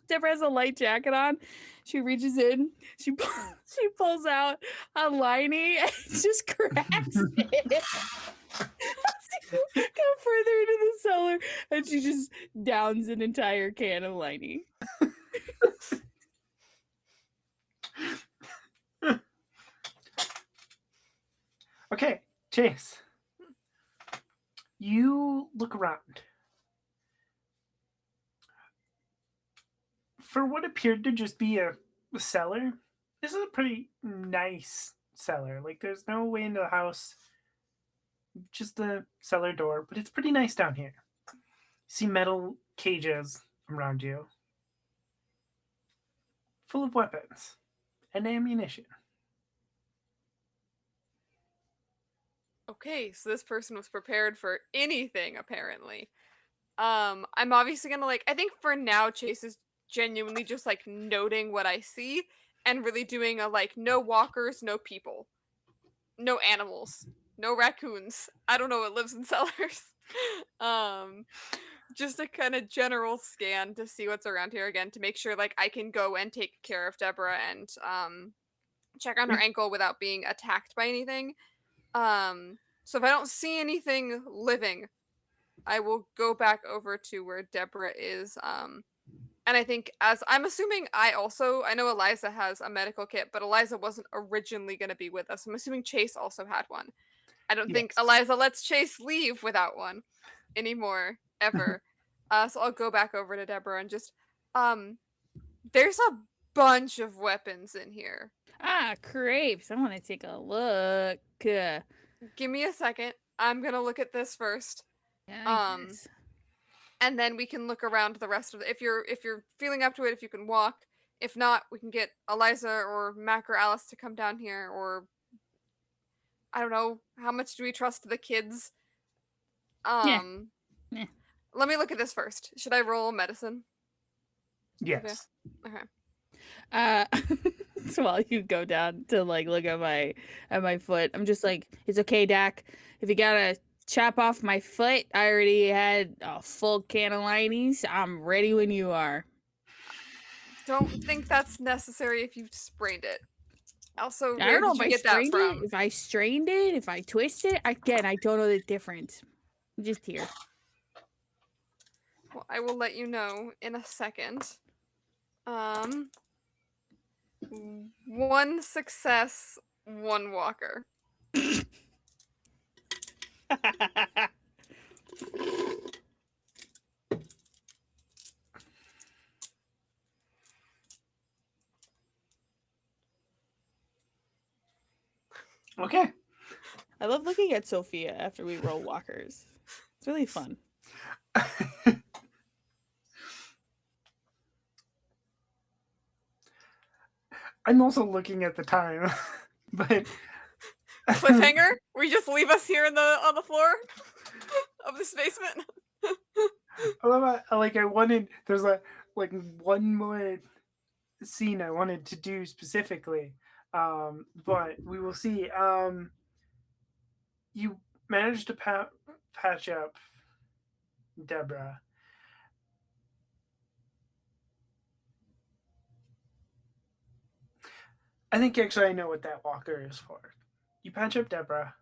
Deborah has a light jacket on. She reaches in, she pulls out a liney and just cracks it. Go further into the cellar, and she just downs an entire can of liney. Okay, Chase. You look around. For what appeared to just be a cellar, this is a pretty nice cellar. Like, there's no way into the house, just the cellar door, but it's pretty nice down here. You see metal cages around you, full of weapons and ammunition. Okay, so this person was prepared for anything, apparently. I'm obviously gonna I think for now Chase is genuinely just noting what I see and really doing a no walkers, no people, no animals, no raccoons. I don't know what lives in cellars. Just a kind of general scan to see what's around here again to make sure I can go and take care of Deborah and check on her ankle without being attacked by anything. So if I don't see anything living, I will go back over to where Deborah is. And I think as I'm assuming I know Eliza has a medical kit, but Eliza wasn't originally going to be with us. I'm assuming Chase also had one. I don't think Yes. Eliza lets Chase leave without one anymore, ever. So I'll go back over to Deborah and just, there's a bunch of weapons in here. Ah, crepes. I want to take a look. Give me a second. I'm gonna look at this first. Yeah, I Um, guess. and then we can look around the rest of it. If you're feeling up to it, if you can walk. If not, we can get Eliza or Mac or Alice to come down here, or I don't know, how much do we trust the kids? Yeah. Yeah. Let me look at this first. Should I roll medicine? Yes. Okay. So while you go down to like look at my foot, I'm just like, it's okay, Dak. If you gotta chop off my foot, I already had a full can of Lineys. I'm ready when you are. Don't think that's necessary if you've sprained it. Also, I where don't know did if you I get that strained it, from? if I strained it, if I twisted it. Again, I don't know the difference. I'm just here. Well, I will let you know in a second. One success, one walker. Okay. I love looking at Sophia after we roll walkers. It's really fun. I'm also looking at the time, but Cliffhanger? We just leave us here on the floor of this basement. I love how, like I wanted. There's one more scene I wanted to do specifically, but we will see. You managed to patch up Deborah. I think actually I know what that walker is for. You patch up Deborah.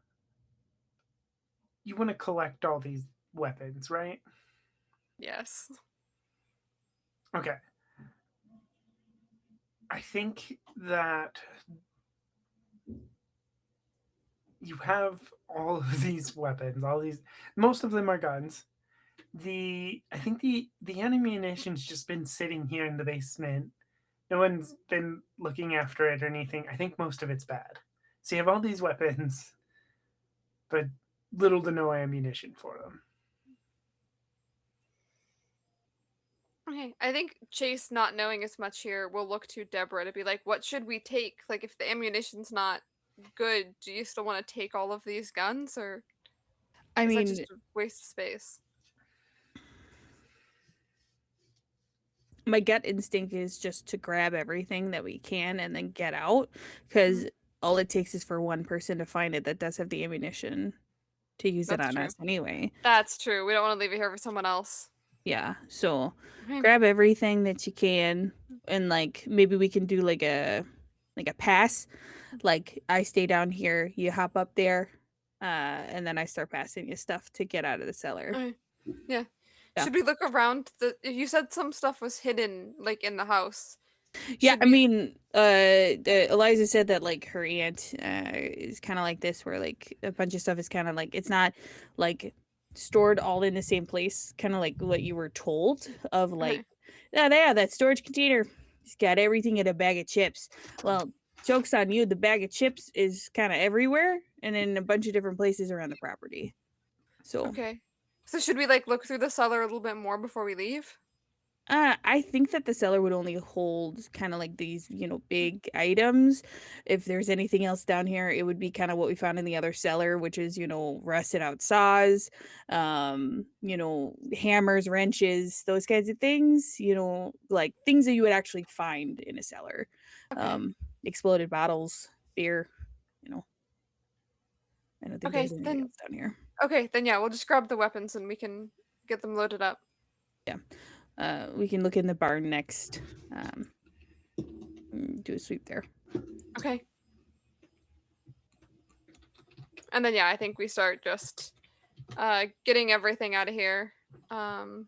You want to collect all these weapons, right? Yes. Okay. I think that you have all of these weapons, most of them are guns. I think the ammunition's just been sitting here in the basement. No one's been looking after it or anything. I think most of it's bad. So you have all these weapons, but little to no ammunition for them. Okay, I think Chase, not knowing as much here, will look to Deborah to be like, what should we take? Like, if the ammunition's not good, do you still want to take all of these guns, or I is that mean, just a waste of space? my gut instinct is just to grab everything that we can and then get out, because all it takes is for one person to find it that does have the ammunition to use it That's on true. us anyway. That's true. We don't want to leave it here for someone else. Yeah, so Okay. grab everything that you can, and like maybe we can do like a pass. Like I stay down here, you hop up there, and then I start passing you stuff to get out of the cellar. Okay. Yeah. Yeah. Should we look around you said some stuff was hidden, like, in the house. Yeah, Should I we- mean, Eliza said that like her aunt is kind of like this, where like a bunch of stuff is kind of like, it's not like stored all in the same place, kind of like what you were told of, like, yeah, there, that storage container, it's got everything in a bag of chips. Well, joke's on you, the bag of chips is kind of everywhere and in a bunch of different places around the property. So Okay. So should we, like, look through the cellar a little bit more before we leave? I think that the cellar would only hold kind of like these, big items. If there's anything else down here, it would be kind of what we found in the other cellar, which is, rusted out saws, hammers, wrenches, those kinds of things, like things that you would actually find in a cellar. Okay. Exploded bottles, beer, I don't think Okay, there's anything else down here. Okay, then yeah, we'll just grab the weapons and we can get them loaded up. Yeah. We can look in the barn next. Do a sweep there. Okay. And then yeah, I think we start just getting everything out of here. And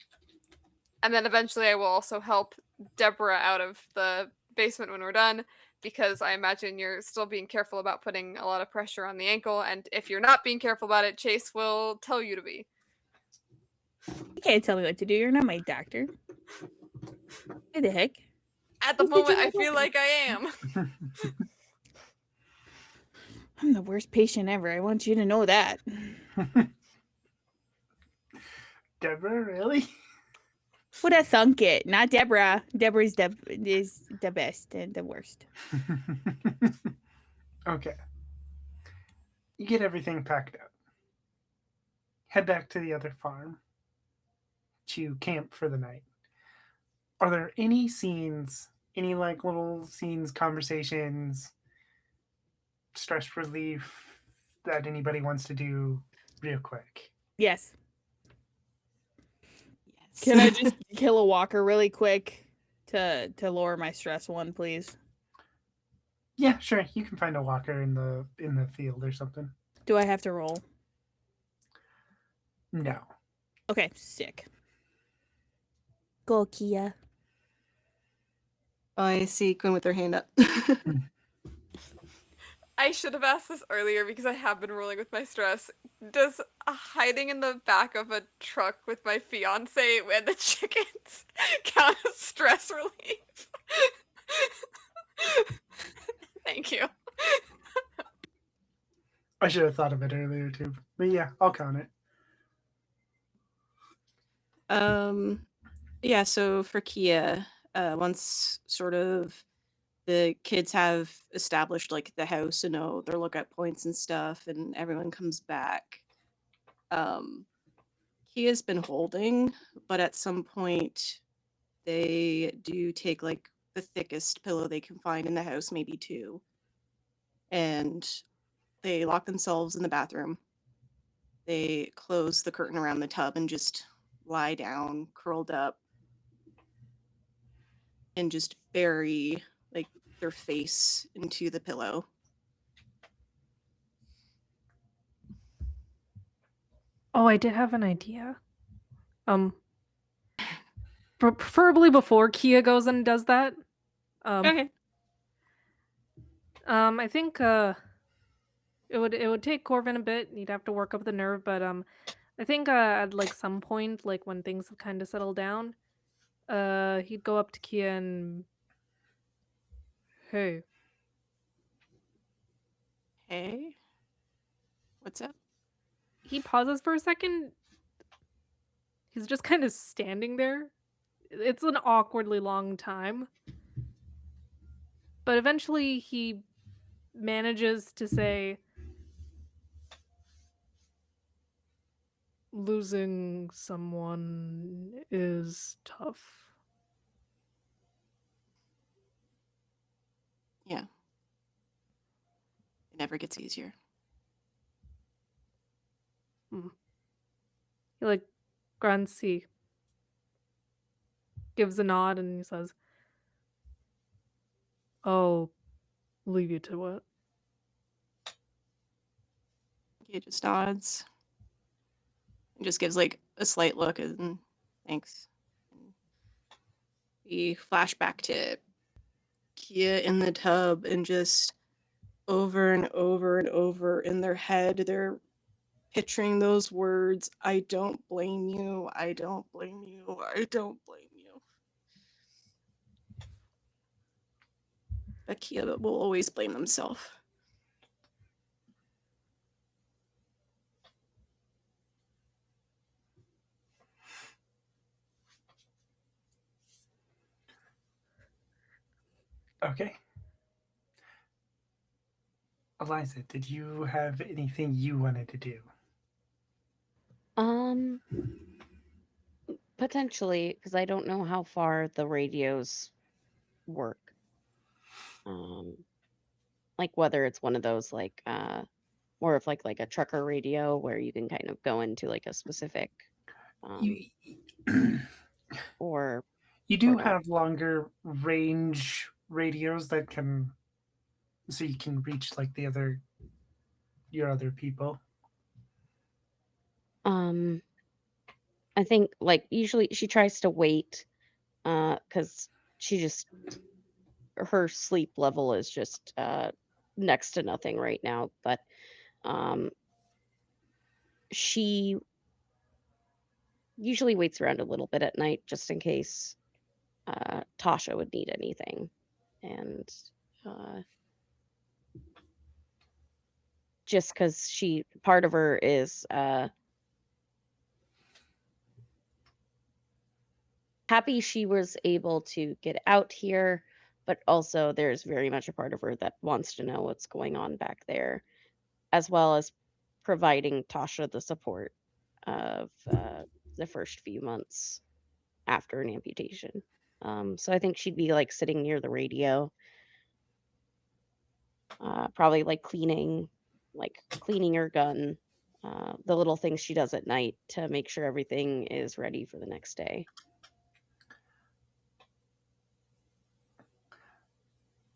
then eventually I will also help Deborah out of the basement when we're done, because I imagine you're still being careful about putting a lot of pressure on the ankle, and if you're not being careful about it, Chase will tell you to be. You can't tell me what to do. You're not my doctor. Who the heck? At the Who said moment, you're I my feel doctor? like I am. I'm the worst patient ever. I want you to know that. Deborah, really? Would have thunk it? Not Deborah. Deborah is the best and the worst. Okay. You get everything packed up. Head back to the other farm to camp for the night. Are there any scenes, any like little scenes, conversations, stress relief that anybody wants to do real quick? Yes. Yes. Can I just kill a walker really quick to lower my stress one, please? Yeah, sure. You can find a walker in the field or something. Do I have to roll? No. Okay, sick. Go, Kia. I see Quinn with her hand up. I should have asked this earlier because I have been rolling with my stress. Does hiding in the back of a truck with my fiance and the chickens count as stress relief? Thank you. I should have thought of it earlier too. But yeah, I'll count it. Yeah, so for Kia, once sort of the kids have established like the house and know their lookout points and stuff, and everyone comes back, Kia's been holding, but at some point they do take like the thickest pillow they can find in the house, maybe two, and they lock themselves in the bathroom. They close the curtain around the tub and just lie down, curled up, and just bury like their face into the pillow. Oh, I did have an idea. Preferably before Kia goes and does that. Okay. I think it would take Corvin a bit. He'd have to work up the nerve, but I think at like some point, like when things have kind of settled down, he'd go up to Kia and, hey, Hey, what's up? he pauses for a second. He's just kind of standing there. It's an awkwardly long time. But eventually he manages to say, losing someone is tough. Yeah. It never gets easier. He like grunts, he gives a nod, and he says, I'll leave you to it. He just nods and just gives like a slight look and thanks. We flash back to Kia in the tub and just over and over and over in their head, they're picturing those words, I don't blame you, I don't blame you, I don't blame you. But Kia will always blame themselves. Okay. Eliza, did you have anything you wanted to do? Potentially, because I don't know how far the radios work. Like whether it's one of those like more of like a trucker radio where you can kind of go into like a specific You, or you do or no. have longer range radios that can, so you can reach like your other people. I think like usually she tries to wait because she just her sleep level is just next to nothing right now. But um, she usually waits around a little bit at night just in case Tasha would need anything. And uh, just because part of her is happy she was able to get out here, but also there's very much a part of her that wants to know what's going on back there, as well as providing Tasha the support of the first few months after an amputation. So I think she'd be like sitting near the radio, probably like cleaning her gun, the little things she does at night to make sure everything is ready for the next day.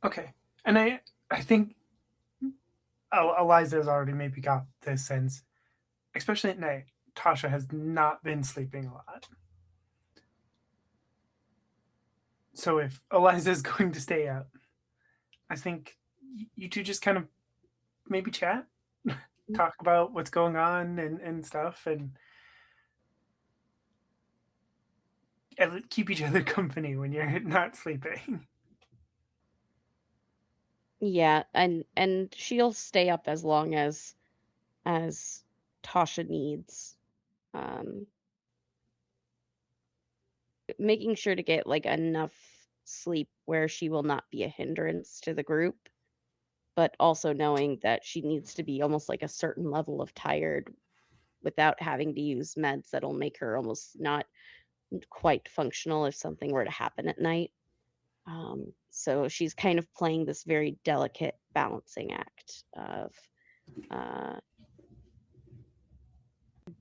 Okay. And I think Eliza's already maybe got this sense, especially at night. Tasha has not been sleeping a lot. So if Eliza's going to stay out, I think you two just kind of maybe chat, talk about what's going on and stuff, and keep each other company when you're not sleeping. Yeah, and she'll stay up as long as Tasha needs. Um, Making sure to get like enough sleep where she will not be a hindrance to the group, but also knowing that she needs to be almost like a certain level of tired without having to use meds that'll make her almost not quite functional if something were to happen at night. So she's kind of playing this very delicate balancing act of uh,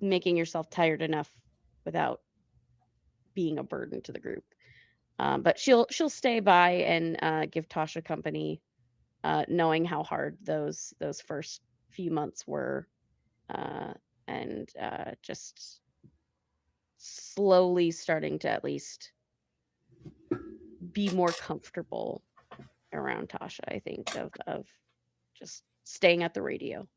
making yourself tired enough without being a burden to the group. But she'll stay by and give Tasha company, knowing how hard those first few months were, and just slowly starting to at least be more comfortable around Tasha. I think of just staying at the radio.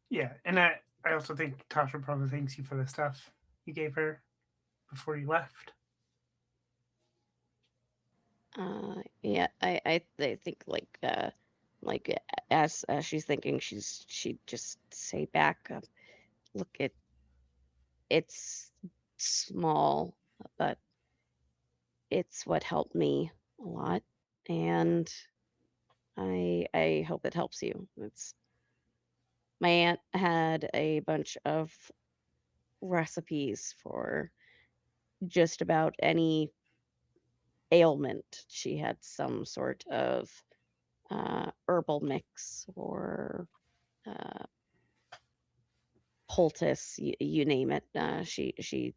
Yeah, and I also think Tasha probably thanks you for the stuff you gave her before you left. Yeah, I think like as she's thinking, she'd just say back, look, it's small, but it's what helped me a lot, and I hope it helps you. It's my aunt had a bunch of recipes for just about any ailment. She had some sort of herbal mix or uh, poultice, you name it. She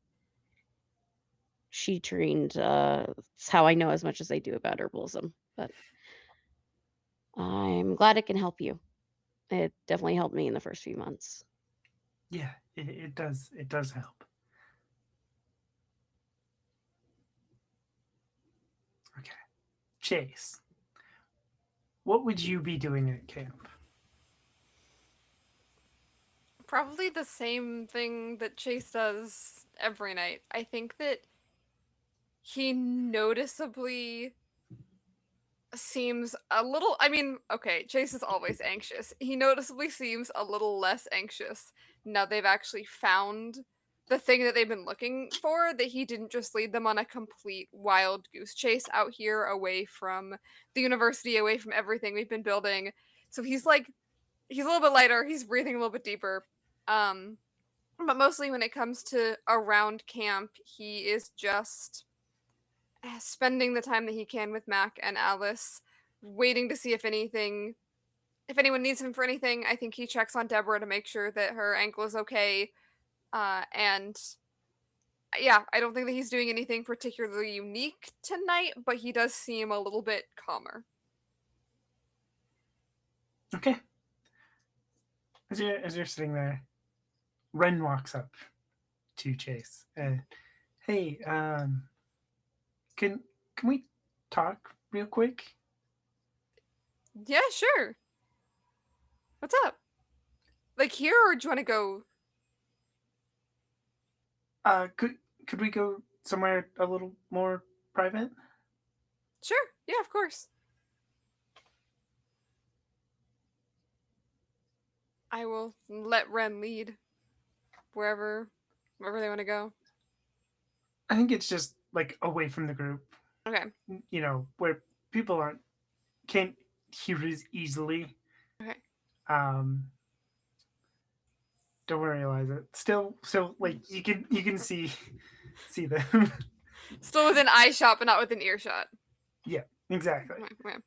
trained. It's how I know as much as I do about herbalism. But I'm glad it can help you. It definitely helped me in the first few months. Yeah, it does. It does help. Okay, Chase, what would you be doing at camp? Probably the same thing that Chase does every night. I think that he noticeably seems a little, I mean, okay, Chase is always anxious. He noticeably seems a little less anxious now they've actually found the thing that they've been looking for, that he didn't just lead them on a complete wild goose chase out here away from the university, away from everything we've been building. So he's like, he's a little bit lighter, he's breathing a little bit deeper. Um but mostly when it comes to around camp, he is just spending the time that he can with Mac and Alice, waiting to see if anyone needs him for anything. I think he checks on Deborah to make sure that her ankle is okay. And yeah, I don't think that he's doing anything particularly unique tonight, but he does seem a little bit calmer. Okay. as you're sitting there, Ren walks up to Chase and, hey, can can we talk real quick? Yeah, sure. What's up? Like here, or do you want to go? Could we go somewhere a little more private? Sure. Yeah, of course. I will let Ren lead wherever they want to go. I think it's just like away from the group, Okay. where people can't hear as easily. Okay. Um, don't worry, Eliza. Still, like you can see them. Still within eye shot, but not within earshot. Yeah, exactly. Okay.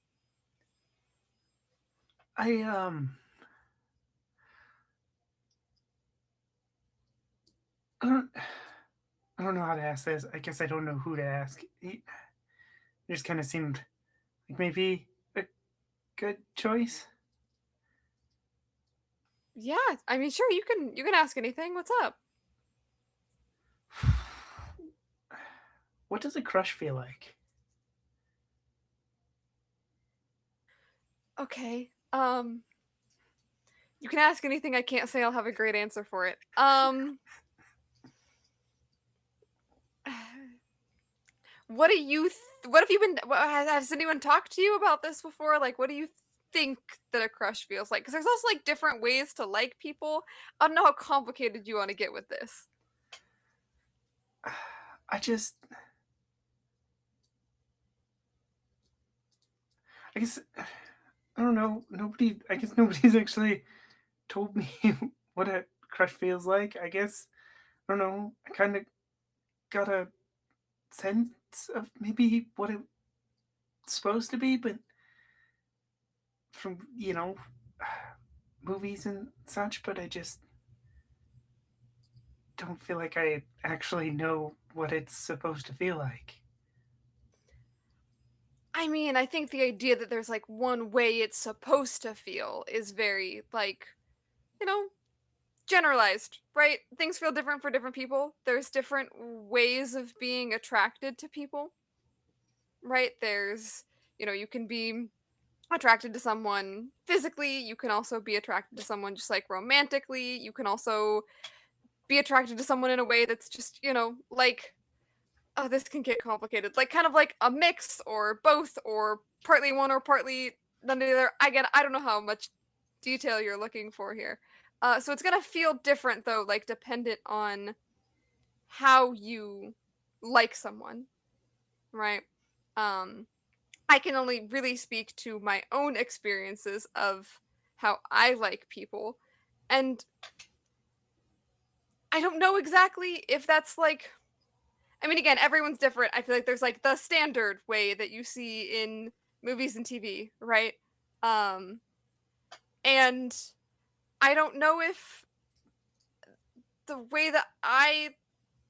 I I don't I don't know how to ask this. I guess I don't know who to ask. He just kind of seemed like maybe a good choice. Yeah, I mean, sure. You can ask anything. What's up? What does a crush feel like? Okay. You can ask anything. I can't say I'll have a great answer for it. What do you? What have you been? Has anyone talked to you about this before? Like, what do you think that a crush feels like? Because there's also like different ways to like people. I don't know how complicated you want to get with this. I just I guess I don't know. I guess nobody's actually told me what a crush feels like. I guess I don't know. I kind of got a sense of maybe what it's supposed to be, but from movies and such. But I just don't feel like I actually know what it's supposed to feel like. I mean, I think the idea that there's like one way it's supposed to feel is very like, you know, generalized, right? Things feel different for different people. There's different ways of being attracted to people, right? You can be attracted to someone physically, you can also be attracted to someone just like romantically, you can also be attracted to someone in a way that's just, like, oh, this can get complicated. Like kind of like a mix or both or partly one or partly none of the other. I don't know how much detail you're looking for here. So it's gonna feel different though, like dependent on how you like someone, right? Um, I can only really speak to my own experiences of how I like people, and I don't know exactly if that's like. I mean, again, everyone's different. I feel like there's like the standard way that you see in movies and TV, right? Um, and I don't know if the way that I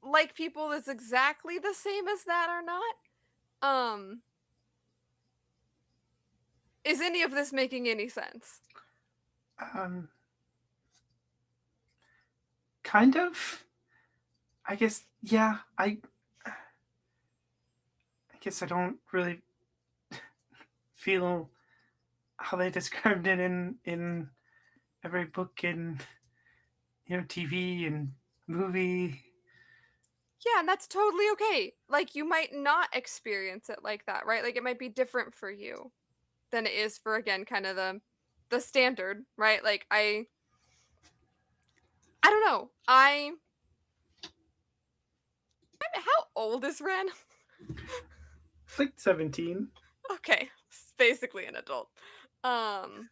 like people is exactly the same as that or not. Um, is any of this making any sense? Um, kind of. I guess yeah. I guess I don't really feel how they described it in every book and TV and movie. Yeah, and that's totally okay. Like you might not experience it like that, right? Like it might be different for you than it is for again kind of the standard, right? Like I don't know. How old is Ren? Like 17. Okay, it's basically an adult. Um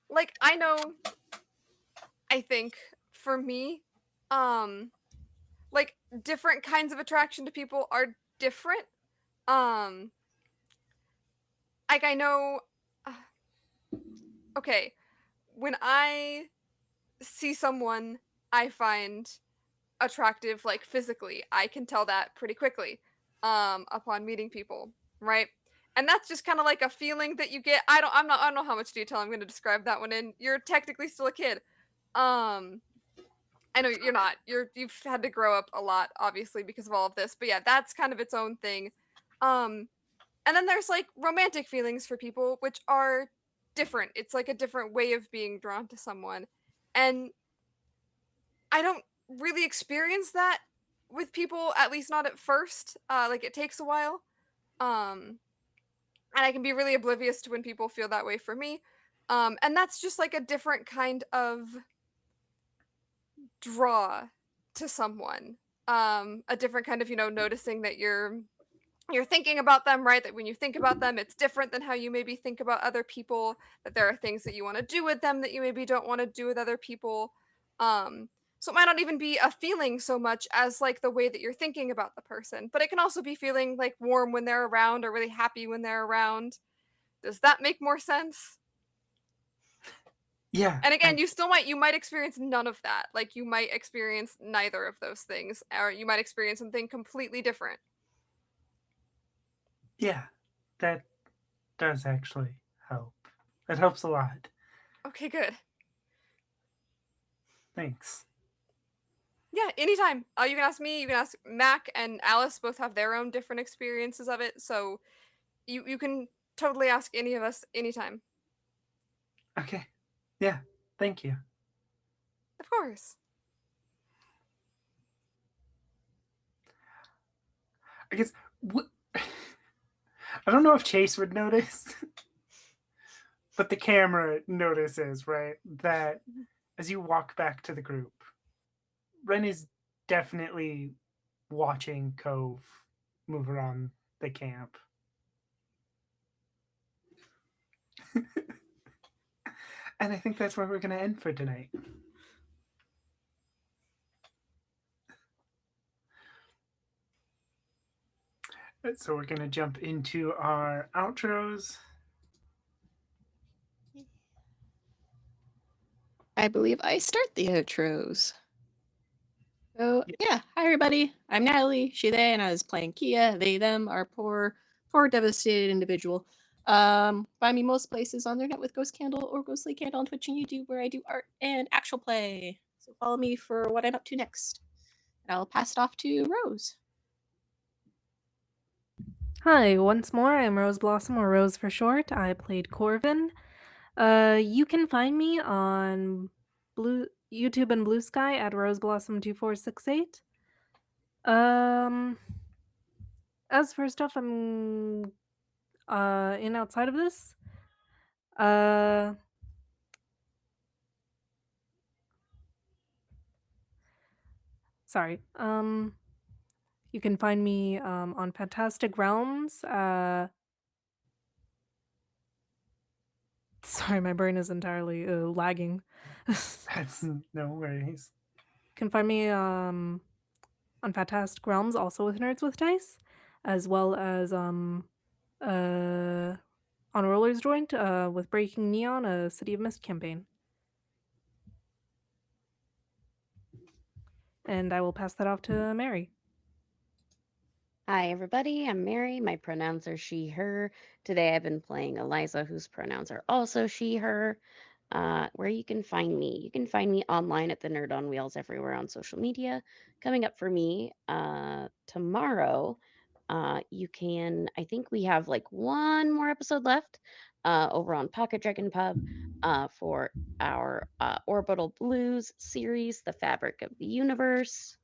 like I know I think for me um like different kinds of attraction to people are different. Um like I know uh, okay, when I see someone I find attractive like physically, I can tell that pretty quickly upon meeting people, right? And that's just kind of like a feeling that you get. I don't know how much detail I'm going to describe that one in. You're technically still a kid. Um I know you're not. You've had to grow up a lot obviously because of all of this. But yeah, that's kind of its own thing. Um and then there's like romantic feelings for people which are different. It's like a different way of being drawn to someone. And I don't really experience that with people, at least not at first. Like it takes a while. Um and I can be really oblivious to when people feel that way for me. And that's just like a different kind of draw to someone. A different kind of, noticing that you're thinking about them, right? That when you think about them, it's different than how you maybe think about other people, that there are things that you want to do with them that you maybe don't want to do with other people. So it might not even be a feeling so much as like the way that you're thinking about the person, but it can also be feeling like warm when they're around or really happy when they're around. Does that make more sense? Yeah, And again, you might experience none of that. Like you might experience neither of those things, or you might experience something completely different. yeah, that does actually help. That helps a lot. Okay, good. Thanks. Yeah, anytime. You can ask me, you can ask Mac and Alice both have their own different experiences of it, so you can totally ask any of us anytime. Okay. Yeah, thank you. Of course. I guess. I don't know if Chase would notice, but the camera notices, right? That as you walk back to the group, Ren is definitely watching Cove move around the camp. And I think that's where we're going to end for tonight. So we're going to jump into our outros. I believe I start the outros. So yeah, hi everybody. I'm Natalie, she, they, and I was playing Kia, they, them, our poor devastated individual. Find me most places on the internet with Ghost Candle or Ghostly Candle on Twitch and YouTube where I do art and actual play. So follow me for what I'm up to next. And I'll pass it off to Rose. Hi, once more, I'm Rose Blossom, or Rose for short. I played Corvin. You can find me on YouTube and Blue Sky at roseblossom2468. As for stuff I'm in outside of this, sorry. You can find me on Fantastic Realms. Sorry, my brain is entirely lagging. That's no worries. Can find me on Fantastic Realms, also with Nerds with Dice, as well as on Roller's Joint with Breaking Neon, a City of Mist campaign. And I will pass that off to Mary. Hi, everybody. I'm Mary. My pronouns are she, her. Today I've been playing Eliza, whose pronouns are also she, her. Where you can find me. You can find me online at the Nerd on Wheels everywhere on social media. Coming up for me tomorrow, I think we have like one more episode left over on Pocket Dragon Pub for our Orbital Blues series, The Fabric of the Universe.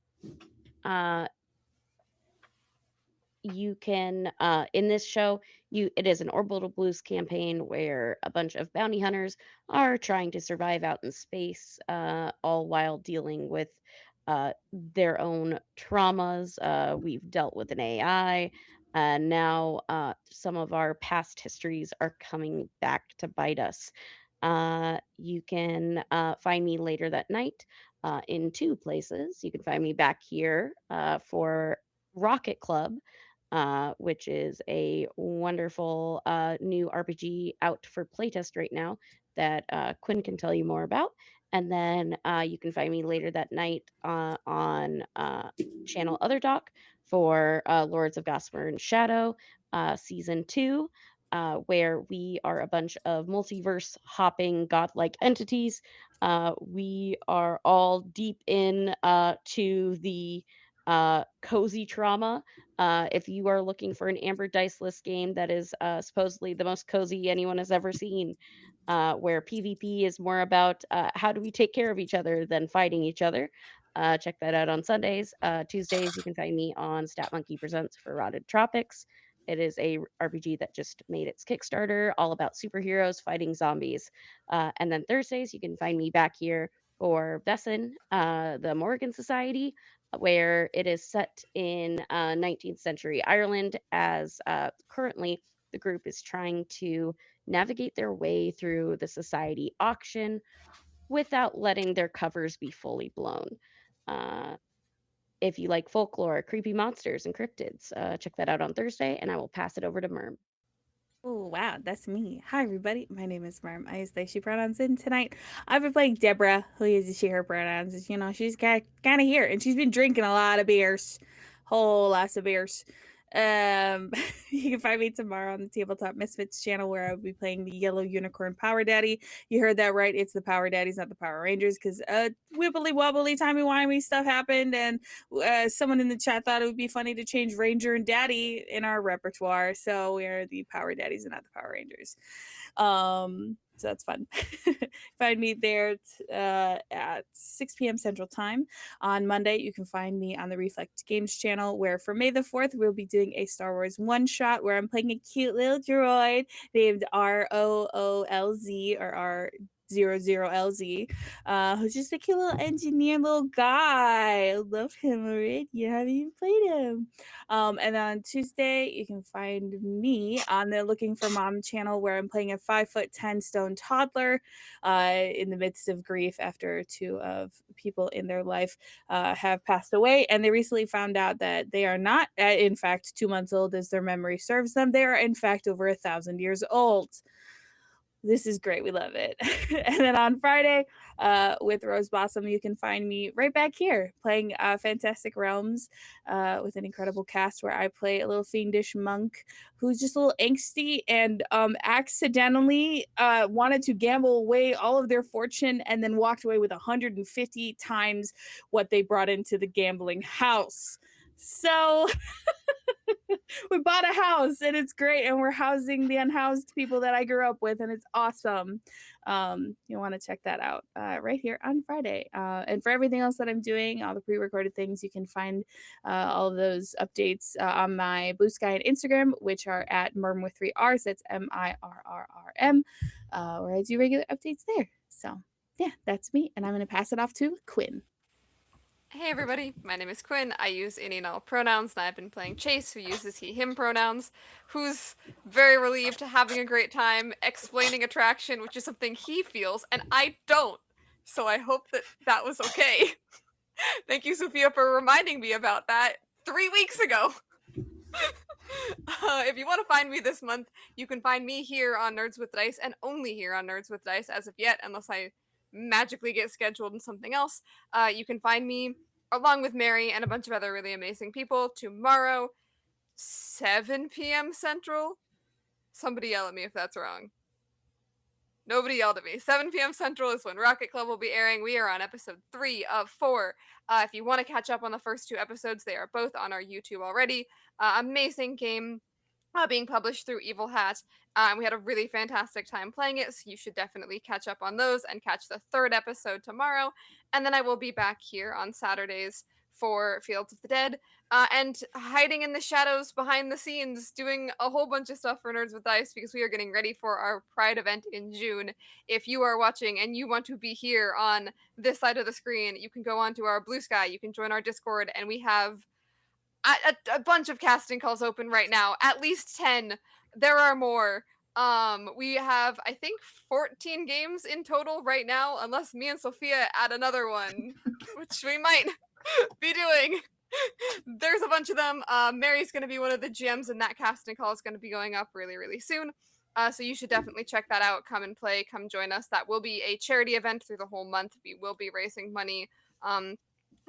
You can in this show it is an orbital blues campaign where a bunch of bounty hunters are trying to survive out in space all while dealing with their own traumas. We've dealt with an AI, and now some of our past histories are coming back to bite us. You can find me later that night in two places. You can find me back here for Rocket Club, which is a wonderful new RPG out for playtest right now that Quinn can tell you more about. And then you can find me later that night on channel Other Doc for Lords of Gossamer and Shadow Season 2, where we are a bunch of multiverse hopping godlike entities. We are all deep in to the cozy trauma. If you are looking for an Amber Diceless game that is supposedly the most cozy anyone has ever seen, where PvP is more about how do we take care of each other than fighting each other. Check that out on Sundays. Tuesdays, you can find me on Stat Monkey Presents for Rotted Tropics. It is a RPG that just made its Kickstarter, all about superheroes fighting zombies. And then Thursdays, you can find me back here for Vesson, the Morgan Society, where it is set in 19th century Ireland, as currently the group is trying to navigate their way through the society auction without letting their covers be fully blown. Uh, if you like folklore, creepy monsters, and cryptids, check that out on Thursday, and I will pass it over to Merm. Oh, wow, that's me. Hi, everybody. My name is Merm. I use they, she pronouns, and tonight I've been playing Deborah, who uses she, her pronouns. You know, she's kind of here, and she's been drinking a lot of beers, whole lots of beers. You can find me tomorrow on the Tabletop Misfits channel, where I'll be playing the Yellow Unicorn Power Daddy. You heard that right. It's the Power Daddies, not the Power Rangers, because wibbly wobbly, timey-wimey stuff happened, and someone in the chat thought it would be funny to change Ranger and Daddy in our repertoire. So we are the Power Daddies and not the Power Rangers. So that's fun. Find me there at 6 p.m. Central Time. On Monday, you can find me on the Reflect Games channel, where for May the 4th, we'll be doing a Star Wars one-shot where I'm playing a cute little droid named ROOLZ, or R00LZ, who's just a cute little engineer little guy. I love him already. You haven't even played him. And then on Tuesday, you can find me on the Looking for Mom channel, where I'm playing a 5'10" toddler in the midst of grief after two of people in their life have passed away. And they recently found out that they are not, in fact, 2 months old as their memory serves them. They are, in fact, over 1,000 years old. This is great. We love it. And then on Friday, with Rose Blossom, you can find me right back here playing Fantastic Realms with an incredible cast, where I play a little fiendish monk who's just a little angsty and accidentally wanted to gamble away all of their fortune and then walked away with 150 times what they brought into the gambling house. So we bought a house and it's great, and we're housing the unhoused people that I grew up with, and it's awesome. You want to check that out right here on Friday. And for everything else that I'm doing, all the pre-recorded things, you can find all of those updates on my Blue Sky and Instagram, which are at Merm with 3 R's. That's MIRRRM, where I do regular updates there. So yeah, that's me, and I'm going to pass it off to Quinn. Hey everybody, my name is Quinn. I use any and all pronouns, and I've been playing Chase, who uses he, him pronouns, who's very relieved, having a great time, explaining attraction, which is something he feels, and I don't. So I hope that that was okay. Thank you, Sophia, for reminding me about that 3 weeks ago. If you want to find me this month, you can find me here on Nerds with Dice, and only here on Nerds with Dice as of yet, unless I magically get scheduled in something else. You can find me along with Mary and a bunch of other really amazing people tomorrow, 7 p.m. Central. Somebody yell at me if that's wrong. Nobody yelled at me. 7 p.m. Central is when Rocket Club will be airing. We are on episode 3 of 4. If you want to catch up on the first 2 episodes, they are both on our YouTube already. Amazing game. Being published through Evil Hat. And we had a really fantastic time playing it, so you should definitely catch up on those and catch the 3rd episode tomorrow. And then I will be back here on Saturdays for Fields of the Dead, and hiding in the shadows behind the scenes, doing a whole bunch of stuff for Nerds with Dice, because we are getting ready for our Pride event in June. If you are watching and you want to be here on this side of the screen, you can go onto our Blue Sky, you can join our Discord, and we have a bunch of casting calls open right now. At least 10. There are more. We have, I think, 14 games in total right now, unless me and Sophia add another one, which we might be doing. There's a bunch of them. Mary's going to be one of the GMs, and that casting call is going to be going up really, really soon. So you should definitely check that out. Come and play. Come join us. That will be a charity event through the whole month. We will be raising money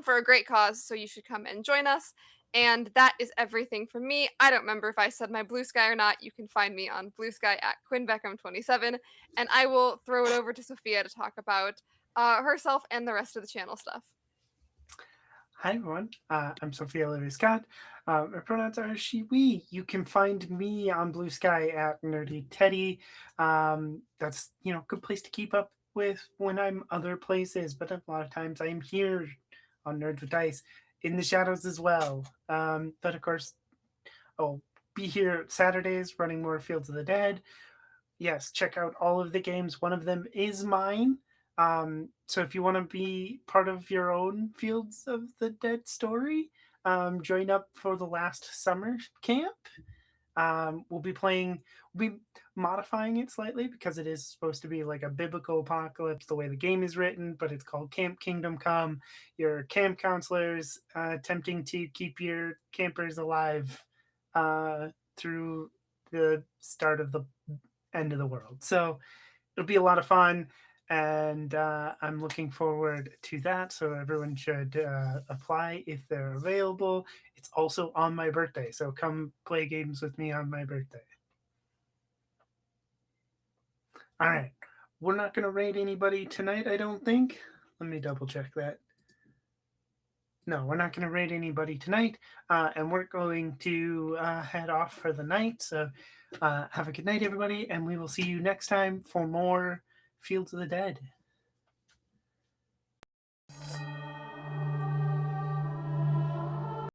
for a great cause, so you should come and join us. And that is everything from me. I don't remember if I said my Blue Sky or not. You can find me on Blue Sky at QuinnBeckham27, and I will throw it over to Sophia to talk about herself and the rest of the channel stuff. Hi everyone, I'm Sophia Olivia Scott. My pronouns are she, we. You can find me on Blue Sky at Nerdy Teddy. That's, good place to keep up with when I'm other places, but a lot of times I'm here on Nerds with Dice in the shadows as well. But of course, I'll be here Saturdays running more Fields of the Dead. Yes, check out all of the games. One of them is mine. So if you want to be part of your own Fields of the Dead story, join up for the last summer camp. We'll be modifying it slightly because it is supposed to be like a biblical apocalypse the way the game is written, but it's called Camp Kingdom Come. Your camp counselors attempting to keep your campers alive through the start of the end of the world. So it'll be a lot of fun, and I'm looking forward to that. So everyone should apply if they're available. It's also on my birthday, so come play games with me on my birthday. All right, we're not going to raid anybody tonight, I don't think. Let me double check that. No, we're not going to raid anybody tonight, and we're going to head off for the night. So have a good night, everybody, and we will see you next time for more Fields of the Dead.